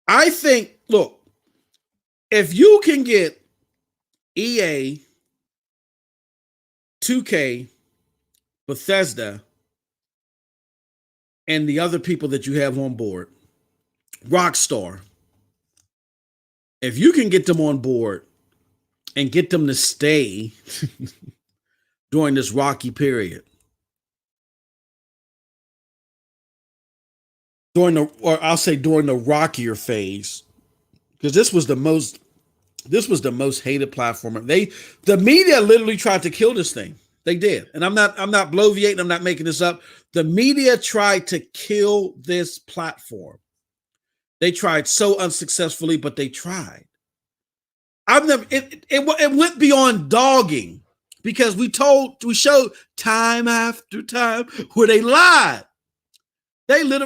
I think, look, if you can get EA, 2K, Bethesda, and the other people that you have on board, Rockstar, if you can get them on board and get them to stay during this rocky period, during the rockier phase, because this was the most hated platform. The media literally tried to kill this thing. They did. And I'm not bloviating, I'm not making this up. The media tried to kill this platform. They tried so unsuccessfully, but they tried. It went beyond dogging because we showed time after time where they lied.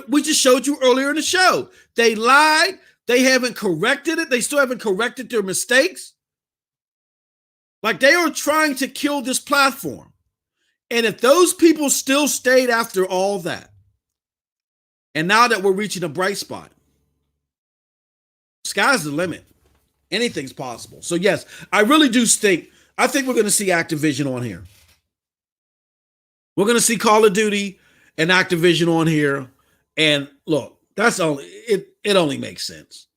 We just showed you earlier in the show. They lied. They haven't corrected it. They still haven't corrected their mistakes. Like they are trying to kill this platform. And if those people still stayed after all that, and now that we're reaching a bright spot, sky's the limit. Anything's possible. So yes, I really do think we're going to see Activision on here. We're going to see Call of Duty and Activision on here. And look, it only makes sense.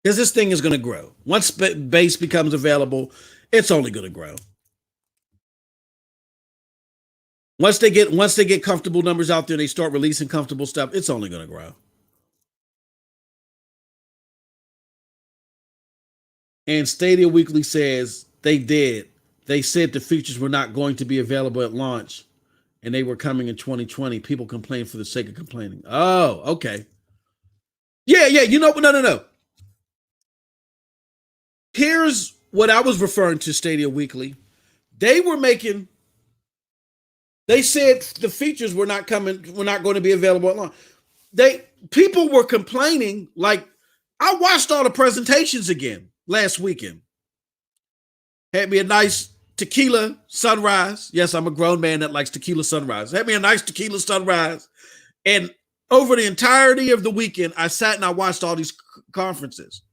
Because this thing is going to grow. Once base becomes available, it's only going to grow. Once they get comfortable numbers out there and they start releasing comfortable stuff, it's only going to grow. And Stadia Weekly says they did. They said the features were not going to be available at launch and they were coming in 2020. People complained for the sake of complaining. Oh, okay. Yeah. You know, no. Here's what I was referring to Stadia Weekly. They said the features were not going to be available at launch. People were complaining. Like, I watched all the presentations again last weekend. Had me a nice tequila sunrise. Yes, I'm a grown man that likes tequila sunrise. Had me a nice tequila sunrise. And over the entirety of the weekend, I sat and I watched all these conferences.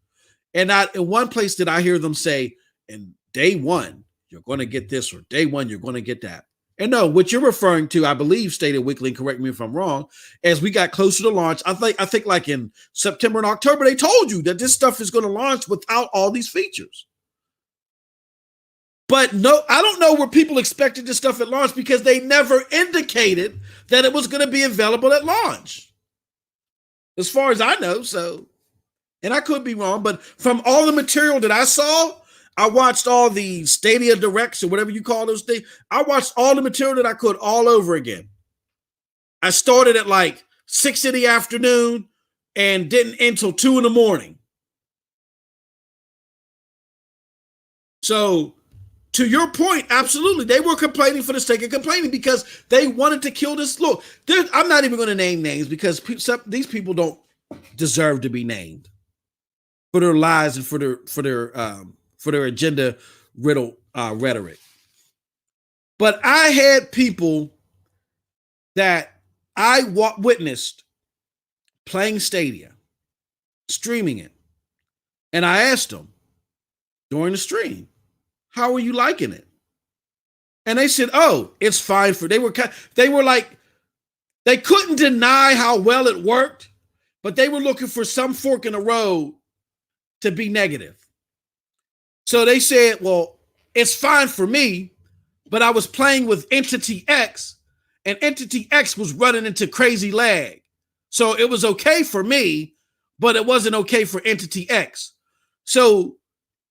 And not in one place did I hear them say, in day one, you're going to get this, or day one, you're going to get that. And no, what you're referring to, I believe, Stadia Weekly, and correct me if I'm wrong, as we got closer to launch, I think like in September and October, they told you that this stuff is going to launch without all these features. But no, I don't know where people expected this stuff at launch, because they never indicated that it was going to be available at launch, as far as I know. So, and I could be wrong, but from all the material that I saw, I watched all the Stadia Directs or whatever you call those things. I watched all the material that I could all over again. I started at like 6 in the afternoon and didn't end until 2 in the morning. So, to your point, absolutely, they were complaining for the sake of complaining, because they wanted to kill this. Look, I'm not even going to name names, because these people don't deserve to be named for their lies and for their agenda riddle rhetoric. But I had people that I witnessed playing Stadia, streaming it, and I asked them during the stream, how are you liking it? And they said, oh, it's fine they were like, they couldn't deny how well it worked, but they were looking for some fork in the road to be negative. So they said, well, it's fine for me, but I was playing with Entity X, and Entity X was running into crazy lag. So it was okay for me, but it wasn't okay for Entity X. So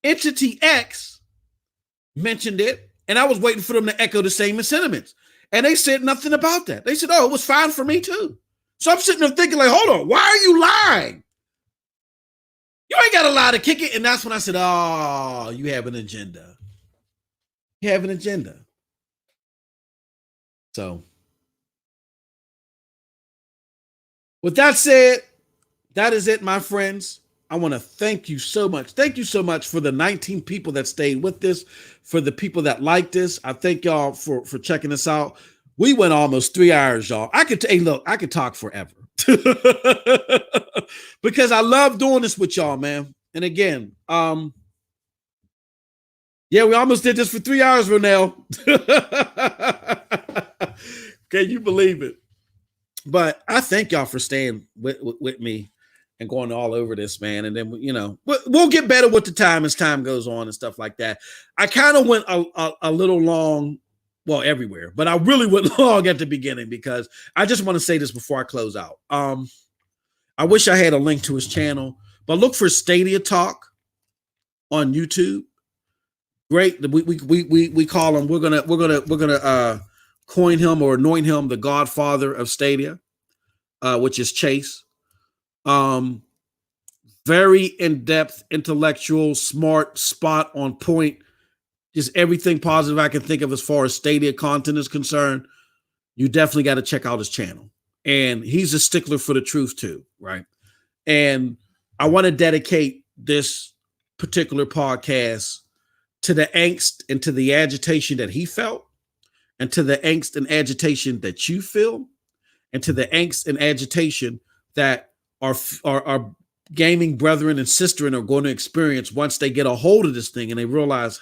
Entity X mentioned it, and I was waiting for them to echo the same sentiments. And they said nothing about that. They said, oh, it was fine for me too. So I'm sitting there thinking like, hold on, why are you lying? You ain't got a lie to kick it. And that's when I said, oh, you have an agenda. You have an agenda. So with that said, that is it, my friends. I want to thank you so much. Thank you so much for the 19 people that stayed with this, for the people that liked this. I thank y'all for checking us out. We went almost 3 hours, y'all. I could talk forever. Because I love doing this with y'all, man. And again, yeah, we almost did this for 3 hours, Ronell. Can you believe it? But I thank y'all for staying with me and going all over this, man. And then, you know, we'll get better with the time as time goes on and stuff like that. I kind of went a little long, well, everywhere, but I really went long at the beginning, because I just want to say this before I close out. I wish I had a link to his channel, but look for Stadia Talk on YouTube. Great. We call him, we're gonna coin him or anoint him the godfather of Stadia, which is Chase. Very in-depth, intellectual, smart, spot on point, just everything positive I can think of as far as Stadia content is concerned. You definitely got to check out his channel. And he's a stickler for the truth too, right? And I want to dedicate this particular podcast to the angst and to the agitation that he felt, and to the angst and agitation that you feel, and to the angst and agitation that our gaming brethren and sistren are going to experience once they get a hold of this thing and they realize,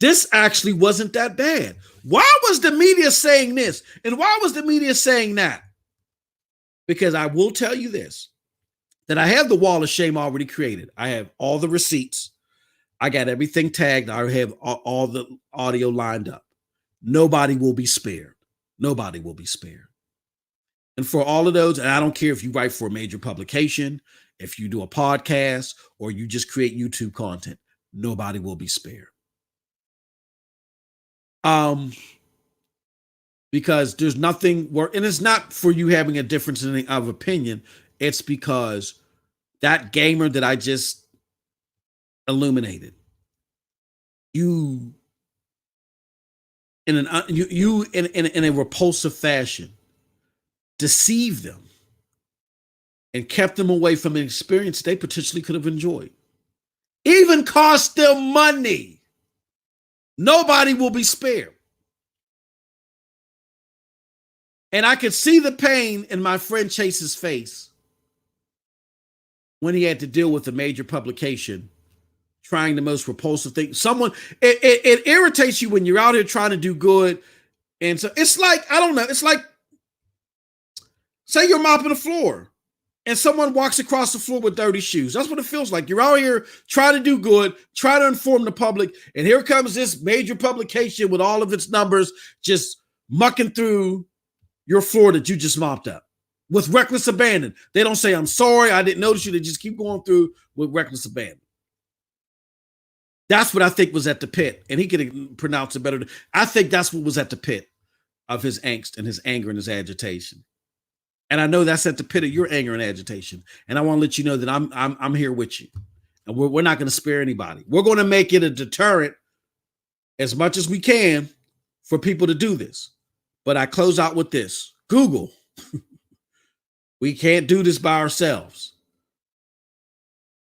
this actually wasn't that bad. Why was the media saying this? And why was the media saying that? Because I will tell you this, that I have the wall of shame already created. I have all the receipts. I got everything tagged. I have all the audio lined up. Nobody will be spared. Nobody will be spared. And for all of those, and I don't care if you write for a major publication, if you do a podcast, or you just create YouTube content, nobody will be spared. Because there's nothing where, and it's not for you having a difference of opinion. It's because that gamer that I just illuminated, you in a repulsive fashion deceived them and kept them away from an experience they potentially could have enjoyed. Even cost them money. Nobody will be spared. And I could see the pain in my friend Chase's face when he had to deal with a major publication trying the most repulsive thing. It irritates you when you're out here trying to do good. And so it's like, I don't know, it's like, say you're mopping the floor and someone walks across the floor with dirty shoes. That's what it feels like. You're out here trying to do good, trying to inform the public, and here comes this major publication with all of its numbers just mucking through your floor that you just mopped up with reckless abandon. They don't say, I'm sorry, I didn't notice you. They just keep going through with reckless abandon. That's what I think was at the pit. And he could pronounce it better. I think that's what was at the pit of his angst and his anger and his agitation. And I know that's at the pit of your anger and agitation. And I want to let you know that I'm here with you. And we're not going to spare anybody. We're going to make it a deterrent as much as we can for people to do this. But I close out with this. Google. We can't do this by ourselves.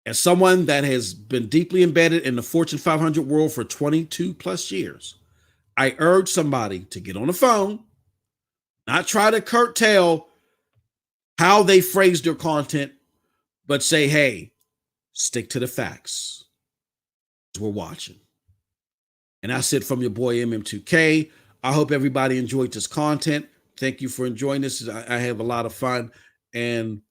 As someone that has been deeply embedded in the Fortune 500 world for 22 plus years, I urge somebody to get on the phone, not try to curtail how they phrase their content, but say, hey, stick to the facts. We're watching. And that's it from your boy MM2K. I hope everybody enjoyed this content. Thank you for enjoying this. I have a lot of fun. And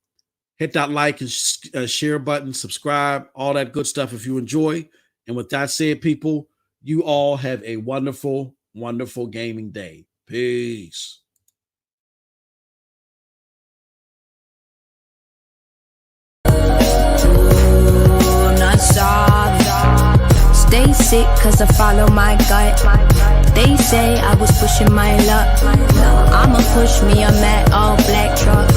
hit that like and share button, subscribe, all that good stuff if you enjoy. And with that said, people, you all have a wonderful, wonderful gaming day. Peace. Stay sick cause I follow my gut. They say I was pushing my luck. I'ma push me a matte all black truck.